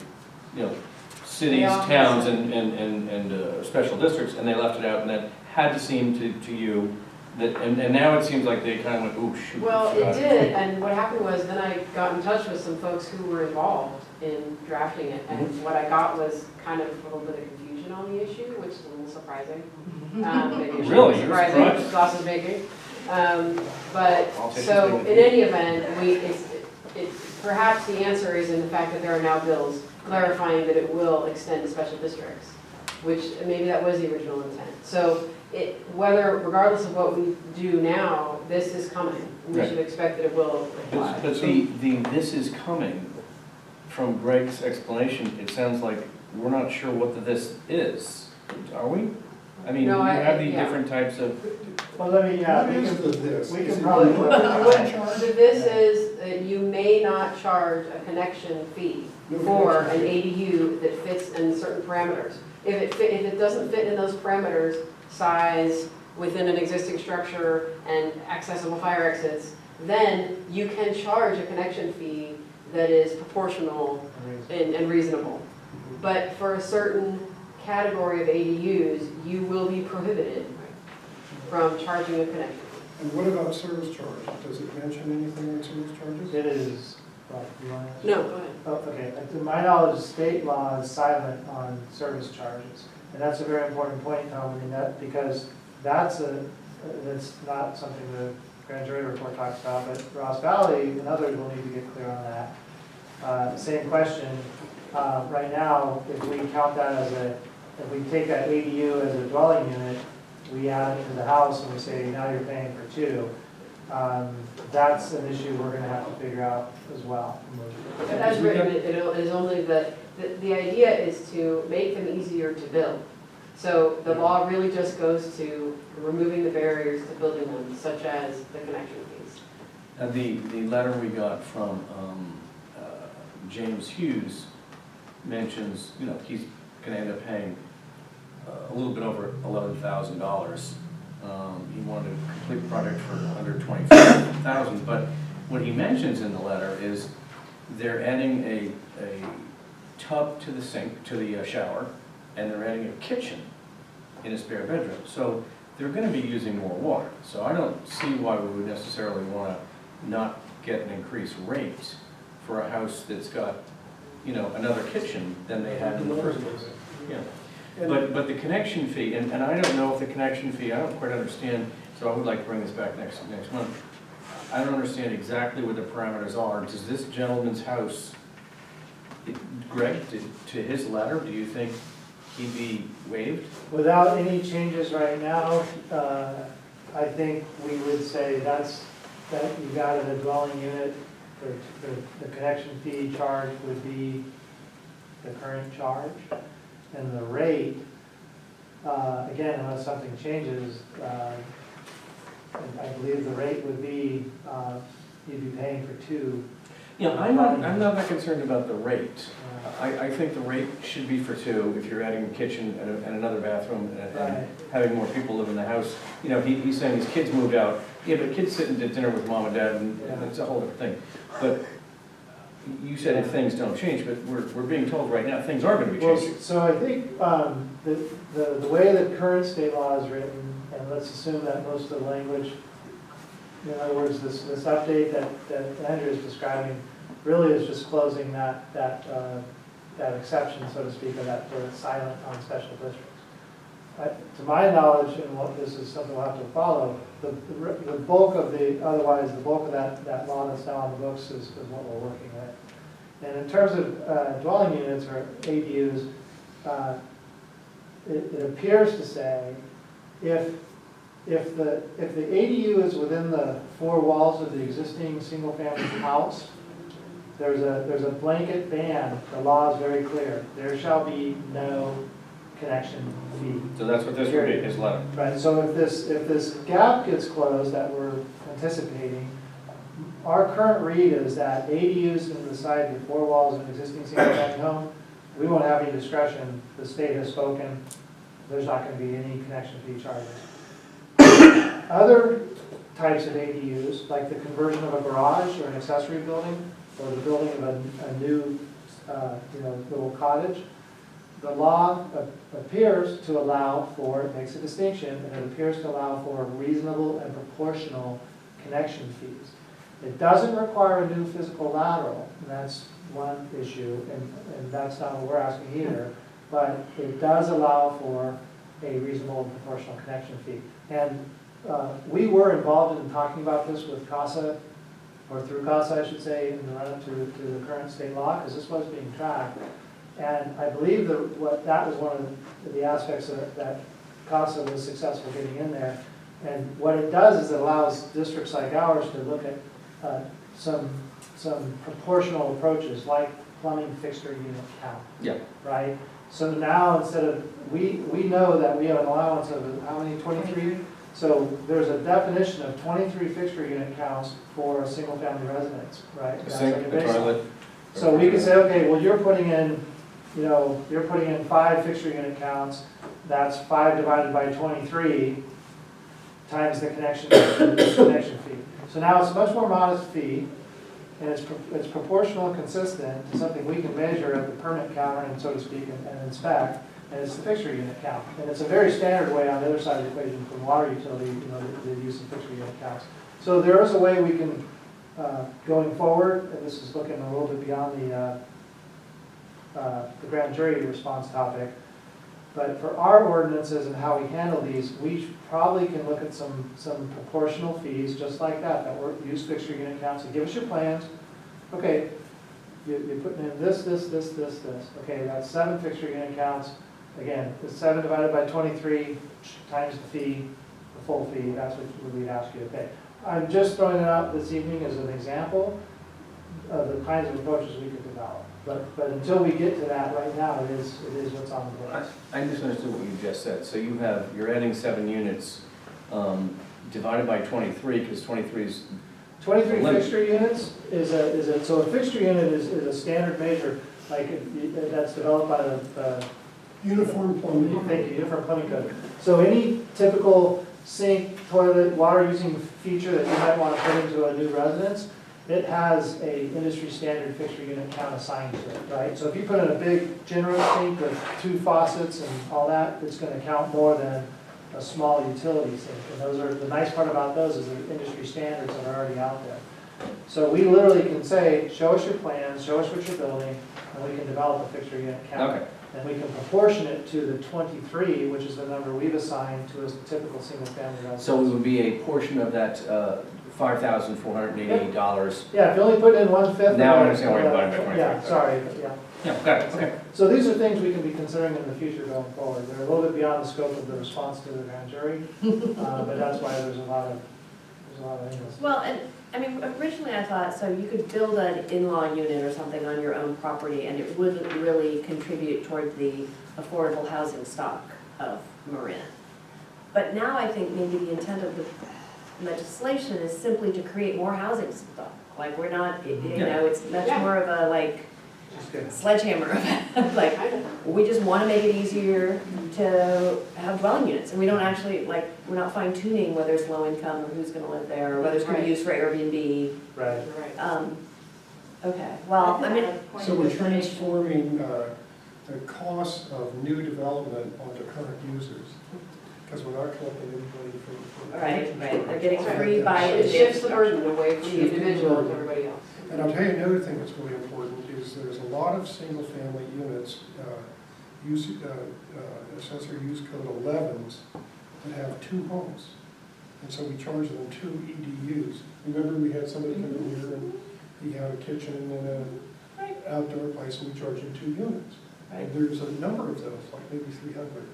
Speaker 3: cities, towns, and special districts, and they left it out, and that had to seem to you that, and now it seems like they kind of went, oh, shoot.
Speaker 12: Well, it did, and what happened was then I got in touch with some folks who were involved in drafting it, and what I got was kind of a little bit of confusion on the issue, which is a little surprising. Maybe
Speaker 3: Really?
Speaker 12: surprising, sausage making. But, so, in any event, perhaps the answer is in the fact that there are now bills clarifying that it will extend to special districts, which maybe that was the original intent. So, regardless of what we do now, this is coming. We should expect that it will apply.
Speaker 3: But this is coming, from Greg's explanation, it sounds like we're not sure what this is. Are we? I mean,
Speaker 12: No,
Speaker 3: you have the
Speaker 12: yeah.
Speaker 3: different types of.
Speaker 6: Well, let me,
Speaker 4: What is the this?
Speaker 6: we
Speaker 4: Is
Speaker 6: can
Speaker 4: it
Speaker 6: probably.
Speaker 12: The this is that you may not charge a connection fee for an ADU that fits in certain parameters. If it doesn't fit in those parameters, size, within an existing structure, and accessible fire exits, then you can charge a connection fee that is proportional and reasonable. But for a certain category of ADUs, you will be prohibited from charging a connection fee.
Speaker 4: And what about service charge? Does it mention anything on service charges?
Speaker 6: It is Well, you want to?
Speaker 1: No, go ahead.
Speaker 6: Oh, okay, to my knowledge, state law is silent on service charges. And that's a very important point, Tom, I mean, that, because that's not something the grand jury report talks about, but Ross Valley and others will need to get clear on that. Same question, right now, if we count that as if we take that ADU as a dwelling unit, we add it to the house and we say, now you're paying for two. That's an issue we're gonna have to figure out as well.
Speaker 1: But as written, it is only the idea is to make them easier to build. So the law really just goes to removing the barriers to building them, such as the connection fees.
Speaker 3: And the letter we got from James Hughes mentions, he's gonna end up paying a little bit over $11,000. He wanted to complete the project for under $25,000, but what he mentions in the letter is they're adding a tub to the sink, to the shower, and they're adding a kitchen in a spare bedroom. So they're gonna be using more water. So I don't see why we would necessarily wanna not get an increased rate for a house that's got, another kitchen than they had in the first place. Yeah. But the connection fee, and I don't know if the connection fee, I don't quite understand, so I would like to bring this back next month. I don't understand exactly what the parameters are. Does this gentleman's house, Greg, to his letter, do you think he'd be waived?
Speaker 6: Without any changes right now, I think we would say that you got it a dwelling unit, the connection fee charge would be the current charge. And the rate, again, unless something changes, I believe the rate would be, you'd be paying for two.
Speaker 3: I'm not that concerned about the rate. I think the rate should be for two if you're adding a kitchen and another bathroom and having more people live in the house. He's saying his kids moved out. Yeah, but kids sitting at dinner with mom and dad, and it's a whole different thing. But you said if things don't change, but we're being told right now things are going to be changing.
Speaker 6: Well, so I think the way that current state law is written, and let's assume that most of the language, in other words, this update that Andrew is describing, really is just closing that exception, so to speak, of that where it's silent on special districts. To my knowledge, and what this is something we'll have to follow, the bulk of the bulk of that law that's now on the books is what we're working with. And in terms of dwelling units or ADUs, it appears to say if the ADU is within the four walls of the existing single-family house, there's a blanket ban. The law is very clear. There shall be no connection fee.
Speaker 3: So that's what this would be, his letter.
Speaker 6: Right, so if this gap gets closed that we're anticipating, our current read is that ADUs inside the four walls of an existing single-family home, we won't have any discretion. The state has spoken. There's not going to be any connection fee charges. Other types of ADUs, like the conversion of a garage or an accessory building, or the building of a new, little cottage, the law appears to allow for, it makes a distinction, and it appears to allow for reasonable and proportional connection fees. It doesn't require a new physical lateral, and that's one issue, and that's not what we're asking either, but it does allow for a reasonable and proportional connection fee. And we were involved in talking about this with CASA, or through CASA, I should say, in the run-up to the current state law, because this was being tracked. And I believe that was one of the aspects that CASA was successful getting in there. And what it does is it allows districts like ours to look at some proportional approaches, like plumbing fixture unit count.
Speaker 3: Yeah.
Speaker 6: Right? So now instead of, we know that we have an allowance of how many, 23? So there's a definition of 23 fixture unit counts for a single family residence, right?
Speaker 3: A sink, a toilet.
Speaker 6: So we could say, okay, well, you're putting in 5 fixture unit counts. That's 5 divided by 23 times the connection fee. So now it's a much more modest fee, and it's proportional and consistent to something we can measure at the permit counter, and so to speak, and inspect. And it's the fixture unit count. And it's a very standard way on the other side of the equation from water utility, the use of fixture unit counts. So there is a way we can going forward, and this is looking a little bit beyond the grand jury response topic, but for our ordinances and how we handle these, we probably can look at some proportional fees, just like that we're, use fixture unit counts, and give us your plans. Okay, you're putting in this. Okay, that's 7 fixture unit counts. Again, the 7 divided by 23 times the fee, the full fee, that's what we'd ask you to pay. I'm just throwing it out this evening as an example of the kinds of approaches we could develop. But until we get to that, right now, it is what's on the books.
Speaker 3: I misunderstood what you just said. So you're adding 7 units divided by 23, because 23 is
Speaker 6: 23 fixture units so a fixture unit is a standard measure, like that's developed by the
Speaker 4: Uniform plumbing.
Speaker 6: thank you, Uniform Plumbing Code. So any typical sink, toilet, water using feature that you might want to put into a new residence, it has a industry standard fixture unit count assigned to it, right? So if you put in a big generous sink with 2 faucets and all that, it's going to count more than a small utility sink. And those are, the nice part about those is the industry standards that are already out there. So we literally can say, show us your plans, show us what you're building, and we can develop a fixture unit count.
Speaker 3: Okay.
Speaker 6: And we can proportion it to the 23, which is the number we've assigned to a typical single-family residence.
Speaker 3: So it would be a portion of that $5,488.
Speaker 6: Yeah, if you only put in 1/5.
Speaker 3: Now I understand why you're dividing by 23.
Speaker 6: Yeah, sorry, but yeah.
Speaker 3: Yeah, got it, okay.
Speaker 6: So these are things we can be considering in the future going forward. They're a little bit beyond the scope of the response to the grand jury, but that's why there's a lot of interest.
Speaker 1: Well, and, I mean, originally I thought, so you could build an in-law unit or something on your own property, and it wouldn't really contribute toward the affordable housing stock of Marin. But now I think maybe the intent of the legislation is simply to create more housing stock. Like, we're not, you know, it's much more of a, like,
Speaker 6: Just kidding.
Speaker 1: sledgehammer of like, we just want to make it easier to have dwelling units. And we don't actually, like, we're not fine tuning whether it's low income or who's going to live there, or whether it's going to be used for Airbnb.
Speaker 6: Right.
Speaker 1: Okay, well, I mean,
Speaker 4: So we're transforming the cost of new development onto current users, because we're not collecting anybody for.
Speaker 1: right, they're getting free by
Speaker 12: It shifts the burden away from the individual and everybody else.
Speaker 4: And I'll tell you another thing that's really important is there's a lot of single-family units, accessory use code 11s, that have 2 homes. And so we charge them 2 EDUs. Remember we had somebody come in here and he had a kitchen and an outdoor place, and we charge him 2 units. And there's a number of those, like maybe 300.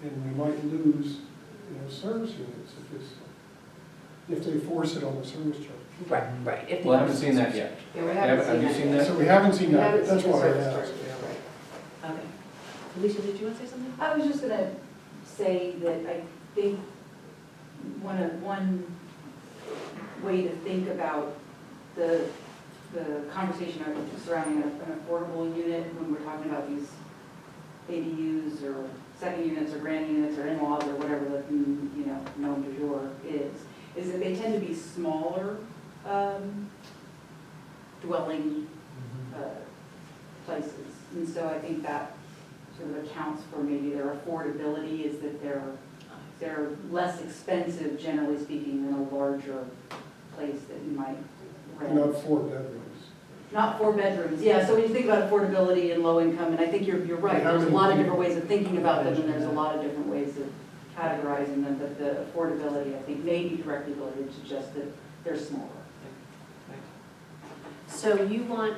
Speaker 4: And we might lose, service units if they force it on the service charge.
Speaker 1: right. If
Speaker 3: Well, I haven't seen that yet.
Speaker 12: Yeah, we haven't
Speaker 3: Have you seen that?
Speaker 4: So we haven't seen
Speaker 12: We
Speaker 4: that,
Speaker 12: haven't
Speaker 4: that's
Speaker 12: seen the
Speaker 4: why I
Speaker 12: service
Speaker 4: asked.
Speaker 12: charge.
Speaker 1: Okay. Alicia, did you want to say something?
Speaker 2: I was just gonna say that I think one way to think about the conversation surrounding an affordable unit when we're talking about these ADUs or second units or grand units or in-laws or whatever the, nom du jour is that they tend to be smaller dwelling places. And so I think that sort of accounts for maybe their affordability, is that they're less expensive, generally speaking, than a larger place that you might rent.
Speaker 4: Not 4 bedrooms.
Speaker 2: Not 4 bedrooms, yeah, so when you think about affordability and low income, and I think you're right, there's a lot of different ways of thinking about them, and there's a lot of different ways of categorizing them, but the affordability, I think, may be directly related to just that they're smaller.
Speaker 1: So you want,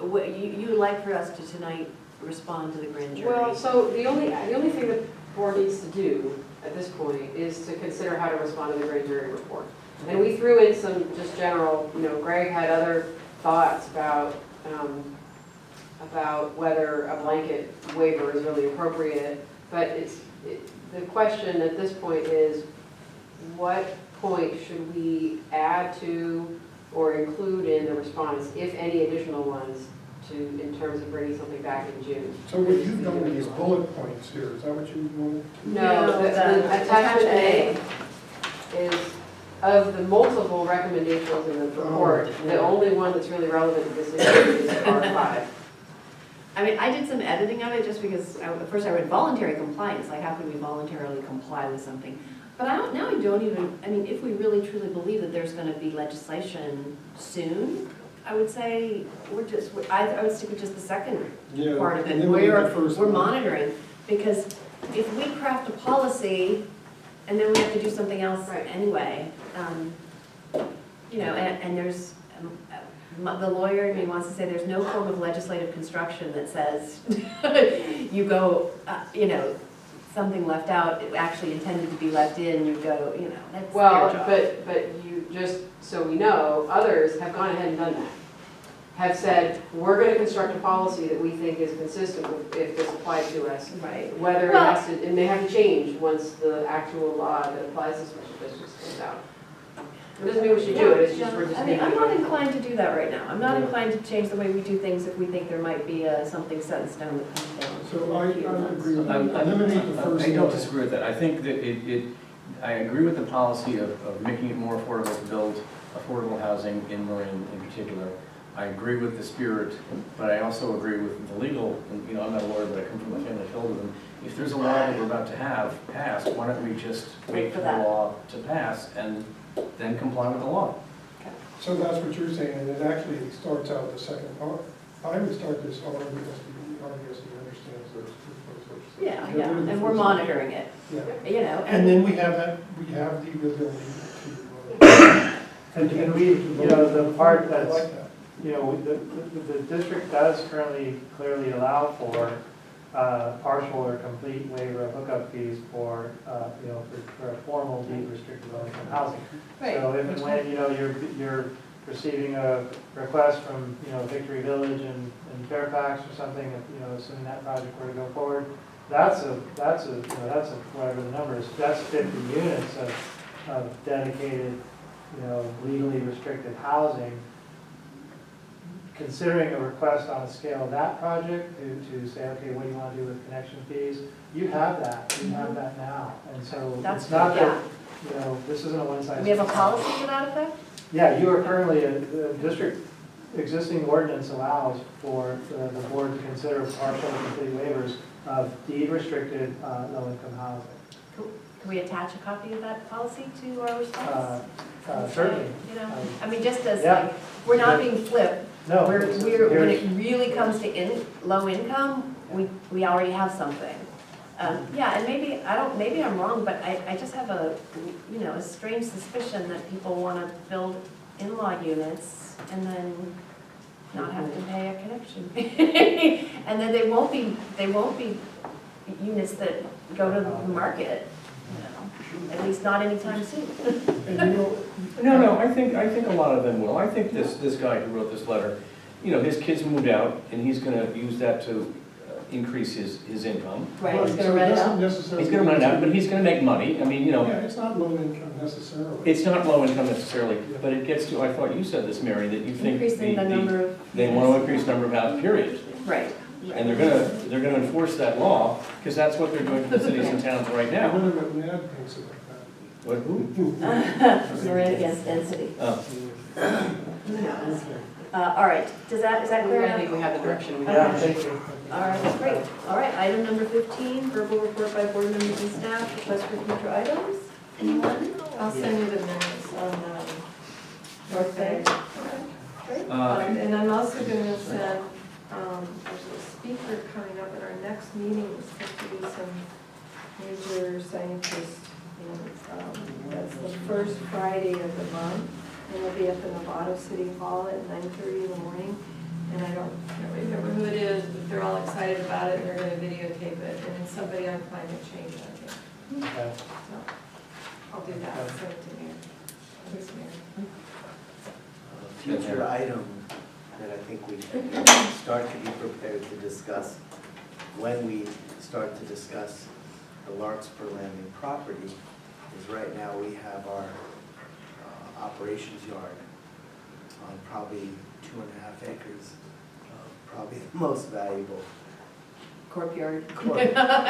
Speaker 1: you would like for us to tonight respond to the grand jury?
Speaker 12: Well, so the only thing the board needs to do at this point is to consider how to respond to the grand jury report. And we threw in some just general, Greg had other thoughts about whether a blanket waiver is really appropriate, but the question at this point is, what point should we add to or include in the response, if any additional ones, in terms of bringing something back in June?
Speaker 4: So what you've done with these bullet points here, is that what you want?
Speaker 12: No, the attachment A is, of the multiple recommendations in the report, the only one that's really relevant to this issue is R5.
Speaker 1: I mean, I did some editing of it just because, at first I read voluntary compliance, like how can we voluntarily comply with something? But I don't even, I mean, if we really truly believe that there's gonna be legislation soon, I would say, I would stick with just the second
Speaker 4: Yeah,
Speaker 1: part of
Speaker 4: and
Speaker 1: it.
Speaker 4: then we need the first
Speaker 1: We're
Speaker 4: one.
Speaker 1: monitoring, because if we craft a policy and then we have to do something else
Speaker 12: Right.
Speaker 1: anyway, you know, and there's, the lawyer in me wants to say there's no form of legislative construction that says you go, you know, something left out, it actually intended to be left in, you go, you know, that's their
Speaker 12: Well,
Speaker 1: job.
Speaker 12: but you, just so we know, others have gone ahead and done that. Have said, we're gonna construct a policy that we think is consistent with, if this applied to us.
Speaker 1: Right.
Speaker 12: Whether it
Speaker 1: Well-
Speaker 12: has to, it may have to change once the actual law that applies to special districts comes out. It doesn't mean we should do it, it's just we're just
Speaker 1: I mean,
Speaker 12: making.
Speaker 1: I'm not inclined to do that right now. I'm not inclined to change the way we do things if we think there might be something set in stone that comes down.
Speaker 4: So I agree with that.
Speaker 3: I'm-
Speaker 4: Eliminate the first
Speaker 3: I don't
Speaker 4: line.
Speaker 3: disagree with that. I think that I agree with the policy of making it more affordable to build affordable housing in Marin in particular. I agree with the spirit, but I also agree with the legal, and, you know, I'm not a lawyer, but I come from a family filled with them. If there's a law that we're about to have passed, why don't we just wait for the law to pass and then comply with the law?
Speaker 4: So that's what you're saying, and it actually starts out the second part. I would start this RVSD understands those two things.
Speaker 1: Yeah, yeah, and we're monitoring it,
Speaker 4: Yeah,
Speaker 1: you know.
Speaker 4: and then we have the ability to.
Speaker 6: And we, you know, the part
Speaker 4: I
Speaker 6: that's,
Speaker 4: like that.
Speaker 6: you know, the district does currently clearly allow for partial or complete waiver of hookup fees for, you know, for a formal deed restricted low-income housing.
Speaker 1: Right.
Speaker 6: So if and when, you know, you're receiving a request from, you know, Victory Village and Fairfax or something, if, you know, assuming that project were to go forward, that's a, whatever the number is, that's 50 units of dedicated, you know, legally restricted housing. Considering a request on a scale of that project to say, okay, what do you want to do with connection fees? You have that now. And so
Speaker 1: That's
Speaker 6: it's not
Speaker 1: good,
Speaker 6: that, you know, this isn't a one-size.
Speaker 1: We have a policy to that effect?
Speaker 6: Yeah, you are currently, the district existing ordinance allows for the board to consider partial or complete waivers of deed restricted low-income housing.
Speaker 1: Can we attach a copy of that policy to our response?
Speaker 6: Certainly.
Speaker 1: You know, I mean, just as
Speaker 6: Yeah.
Speaker 1: like, we're not being flip.
Speaker 6: No.
Speaker 1: When
Speaker 6: here's-
Speaker 1: it really comes to low income, we already have something. Yeah, and maybe I'm wrong, but I just have a strange suspicion that people want to build in-law units and then not have to pay a connection fee. And then they won't be units that go to the market, you know, at least not anytime soon.
Speaker 4: And you know,
Speaker 3: No, I think a lot of them will. I think this guy who wrote this letter, you know, his kids moved out, and he's gonna use that to increase his income.
Speaker 1: Right, he's
Speaker 4: so
Speaker 1: gonna rent it
Speaker 4: doesn't
Speaker 1: out.
Speaker 4: necessarily-
Speaker 3: He's gonna rent it out, but he's gonna make money. I mean, you know,
Speaker 4: Yeah, it's not low income necessarily.
Speaker 3: it's not low income necessarily, but it gets to, I thought you said this, Mary, that you think
Speaker 1: Increasing the number of.
Speaker 3: they want to increase the number of houses, period.
Speaker 1: Right.
Speaker 3: And they're gonna enforce that law, because that's what they're doing to the cities and towns right
Speaker 4: I
Speaker 3: now.
Speaker 4: wonder what Ned thinks about that.
Speaker 3: What, who?
Speaker 1: Marin against density.
Speaker 3: Oh.
Speaker 1: Who knows? All right, is that clear
Speaker 12: I
Speaker 1: enough?
Speaker 12: think we have the direction we
Speaker 6: Yeah,
Speaker 12: need.
Speaker 6: thank you.
Speaker 1: All right, great. All right, item number 15, verbal report by board members and staff, request for future items. Anyone?
Speaker 7: I'll send you the minutes on North Bay.
Speaker 1: Great.
Speaker 7: And I'm also going to send, there's a speaker coming up at our next meeting, it's supposed to be some major scientist, and that's the first Friday of the month, and it'll be up in Novato City Hall at 9:30 in the morning, and I don't remember who it is, but they're all excited about it, and they're going to videotape it, and it's somebody on climate change, I think.
Speaker 6: Yeah.
Speaker 7: So I'll do that, I'll send it to Mary. Thanks, Mary.
Speaker 9: Future item that I think we should start to be prepared to discuss when we start to discuss the Larkspur Landing property is right now we have our operations yard on probably 2.5 acres, probably the most valuable
Speaker 1: Courtyard.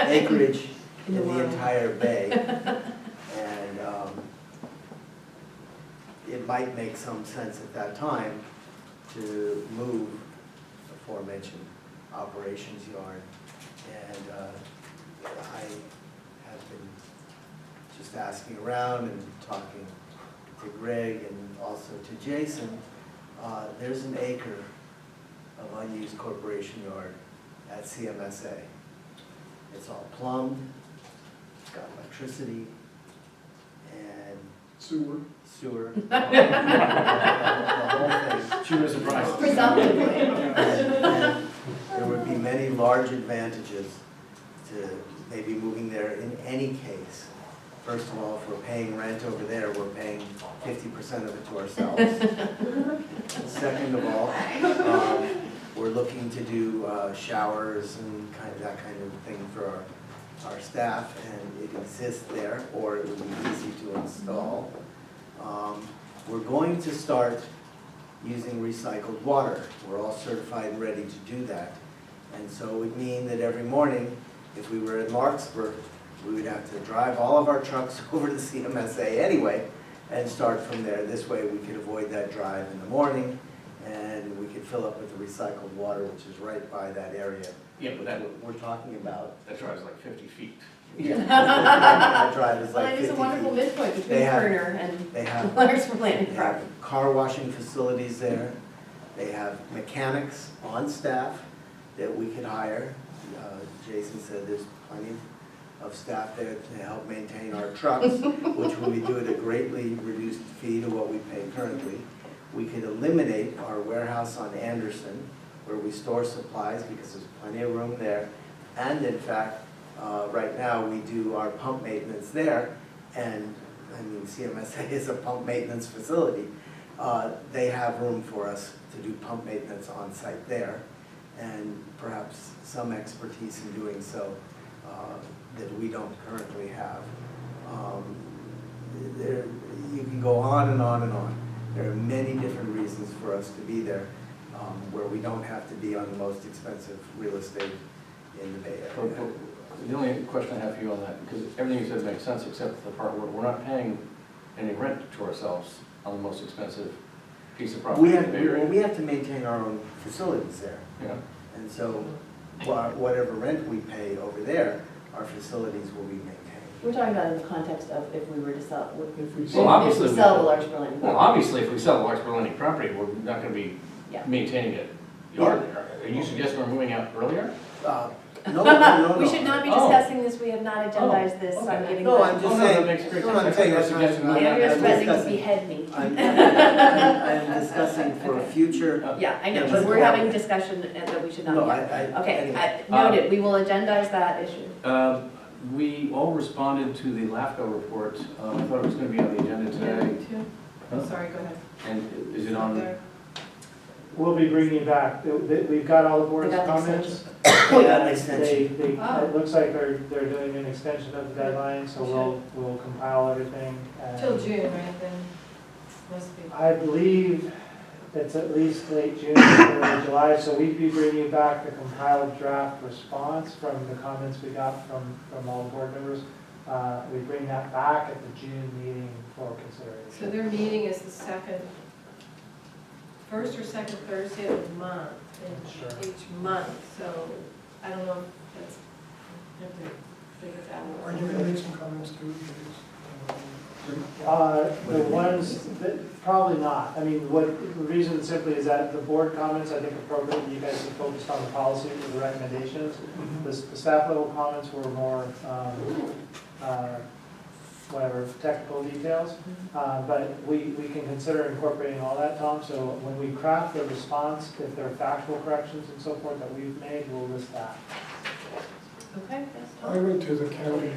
Speaker 9: acreage
Speaker 1: In
Speaker 9: in
Speaker 1: the
Speaker 9: the
Speaker 1: world.
Speaker 9: entire bay. And it might make some sense at that time to move the aforementioned operations yard. And I have been just asking around and talking to Greg and also to Jason, there's an acre of unused corporation yard at CMSA. It's all plumbed, it's got electricity and
Speaker 4: Sewer.
Speaker 9: sewer. The whole thing.
Speaker 3: She was surprised.
Speaker 1: Presumptively.
Speaker 9: And there would be many large advantages to maybe moving there in any case. First of all, if we're paying rent over there, we're paying 50% of it to ourselves. Second of all, we're looking to do showers and that kind of thing for our staff, and it exists there, or it would be easy to install. We're going to start using recycled water. We're all certified and ready to do that. And so it would mean that every morning, if we were in Larkspur, we would have to drive all of our trucks over to CMSA anyway and start from there. This way we could avoid that drive in the morning, and we could fill up with the recycled water, which is right by that area.
Speaker 3: Yeah, but that,
Speaker 9: We're talking about.
Speaker 3: that drive's like 50 feet.
Speaker 9: Yeah. That drive is
Speaker 1: Well,
Speaker 9: like
Speaker 1: it
Speaker 9: 50
Speaker 1: is a wonderful
Speaker 9: feet.
Speaker 1: midpoint between
Speaker 9: They have-
Speaker 1: Turner and
Speaker 9: They have
Speaker 1: Larkspur Landing
Speaker 9: They
Speaker 1: Park.
Speaker 9: have car washing facilities there. They have mechanics on staff that we could hire. Jason said there's plenty of staff there to help maintain our trucks, which we would do at a greatly reduced fee to what we pay currently. We could eliminate our warehouse on Anderson, where we store supplies, because there's plenty of room there. And in fact, right now, we do our pump maintenance there, and I mean, CMSA is a pump maintenance facility. They have room for us to do pump maintenance on site there, and perhaps some expertise in doing so that we don't currently have. You can go on and on and on. There are many different reasons for us to be there, where we don't have to be on the most expensive real estate in the Bay Area.
Speaker 3: The only question I have for you on that, because everything you said makes sense except the part where we're not paying any rent to ourselves on the most expensive piece of property in the Bay Area.
Speaker 9: We have to maintain our own facilities there.
Speaker 3: Yeah.
Speaker 9: And so whatever rent we pay over there, our facilities will be maintained.
Speaker 1: We're talking about in the context of if we were to sell,
Speaker 4: If we
Speaker 3: Well, obviously,
Speaker 1: if we sell the Larkspur Landing
Speaker 3: Well,
Speaker 1: Park.
Speaker 3: obviously, if we sell a Larkspur Landing property, we're not going to be
Speaker 1: Yeah.
Speaker 3: maintaining it. Are you suggesting we're moving out earlier?
Speaker 9: No.
Speaker 1: We should not be
Speaker 3: Oh.
Speaker 1: discussing this, we have not agendized this, I'm
Speaker 3: okay.
Speaker 1: giving
Speaker 9: No,
Speaker 1: the.
Speaker 9: I'm just
Speaker 3: Oh, no,
Speaker 9: saying.
Speaker 3: that makes great
Speaker 9: no,
Speaker 3: sense.
Speaker 9: I'm saying
Speaker 3: I
Speaker 9: that's
Speaker 3: suggest
Speaker 9: not-
Speaker 3: moving out.
Speaker 1: Andrea's
Speaker 9: I'm
Speaker 1: threatening to
Speaker 9: discussing-
Speaker 1: behead me.
Speaker 9: I'm discussing for
Speaker 1: Okay.
Speaker 9: future.
Speaker 1: Yeah, I know,
Speaker 9: Yeah,
Speaker 1: but
Speaker 9: but-
Speaker 1: we're having discussion that we should not
Speaker 9: No,
Speaker 1: be. Okay,
Speaker 9: anyway.
Speaker 1: noted, we will agendize that issue.
Speaker 3: We all responded to the LAFCO report. I thought it was going to be on the agenda today.
Speaker 12: Oh, sorry, go ahead.
Speaker 3: And is it on?
Speaker 6: We'll be bringing it back. We've got all the board's
Speaker 1: They got the
Speaker 6: comments.
Speaker 9: We got an
Speaker 6: And
Speaker 9: extension.
Speaker 6: It looks like they're doing an extension of the deadline, so we'll compile everything. and-
Speaker 7: Till June, right, then, must be.
Speaker 6: I believe it's at least late June, early July, so we'd be bringing back the compiled draft response from the comments we got from all the board members. We bring that back at the June meeting for
Speaker 7: So
Speaker 6: consideration.
Speaker 7: their meeting is the first or second Thursday of the month,
Speaker 6: Sure.
Speaker 7: each month, so I don't know if that's, if they figured that out.
Speaker 4: Are you going to make some comments too?
Speaker 6: The ones, probably not. I mean, the reason simply is that the board comments, I think appropriately, you guys have focused on the policy with the recommendations. The staff level comments were more, whatever, technical details. But we can consider incorporating all that, Tom, so when we craft the response, if there are factual corrections and so forth that we've made, we'll list that.
Speaker 1: Okay, yes,
Speaker 4: I
Speaker 1: Tom.
Speaker 4: went to the county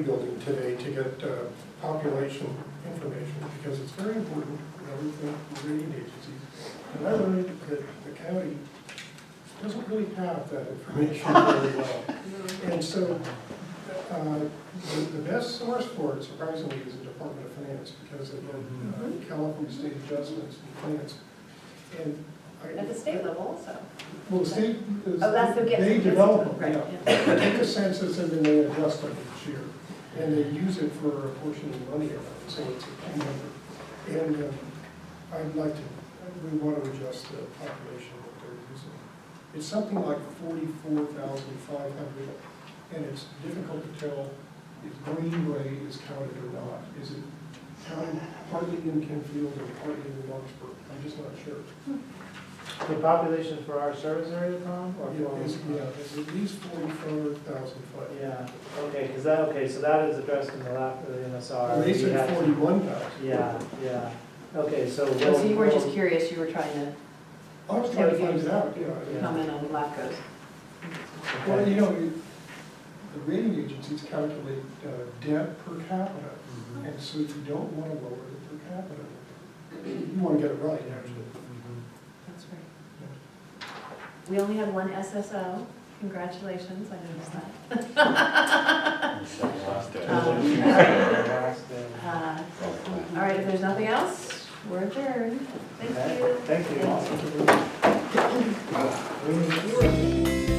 Speaker 4: building today to get population information, because it's very important for everything for rating agencies. And I learned that the county doesn't really have that information very well. And so the best source for it, surprisingly, is the Department of Finance, because of the California State Adjustments and Finance. And
Speaker 1: At the state level also.
Speaker 4: well, the state,
Speaker 1: Oh, that's the
Speaker 4: they develop them,
Speaker 1: Right,
Speaker 4: yeah. They take a census and then they adjust them each year. And they use it for apportioning money around, so it's a key number. And I'd like to, we want to adjust the population that they're using. It's something like 44,500, and it's difficult to tell if Greenway is counted or not. Is it counted partly in Kenfield or partly in Larkspur? I'm just not sure.
Speaker 6: The population for our service area, Tom, or for?
Speaker 4: It's at least 44,000 foot.
Speaker 6: Yeah, okay, so that is addressed in the MSR.
Speaker 4: They
Speaker 6: We
Speaker 4: said
Speaker 6: had-
Speaker 4: 41,000.
Speaker 6: Yeah, yeah, okay, so
Speaker 1: So you were
Speaker 6: we'll,
Speaker 1: just curious, you were trying to
Speaker 4: I was trying to find it out,
Speaker 6: Yeah.
Speaker 1: comment on LAFCO's.
Speaker 4: Well, you know, the rating agencies calculate debt per capita, and so you don't want to lower it per capita. You want to get it right, actually.
Speaker 1: That's right. We only had one SSO. Congratulations, I noticed that.
Speaker 10: Last day.
Speaker 6: last,
Speaker 1: All right, if there's nothing else, we're adjourned. Thank
Speaker 6: okay,
Speaker 1: you.
Speaker 6: thank you.
Speaker 1: Thank you.
Speaker 6: We need-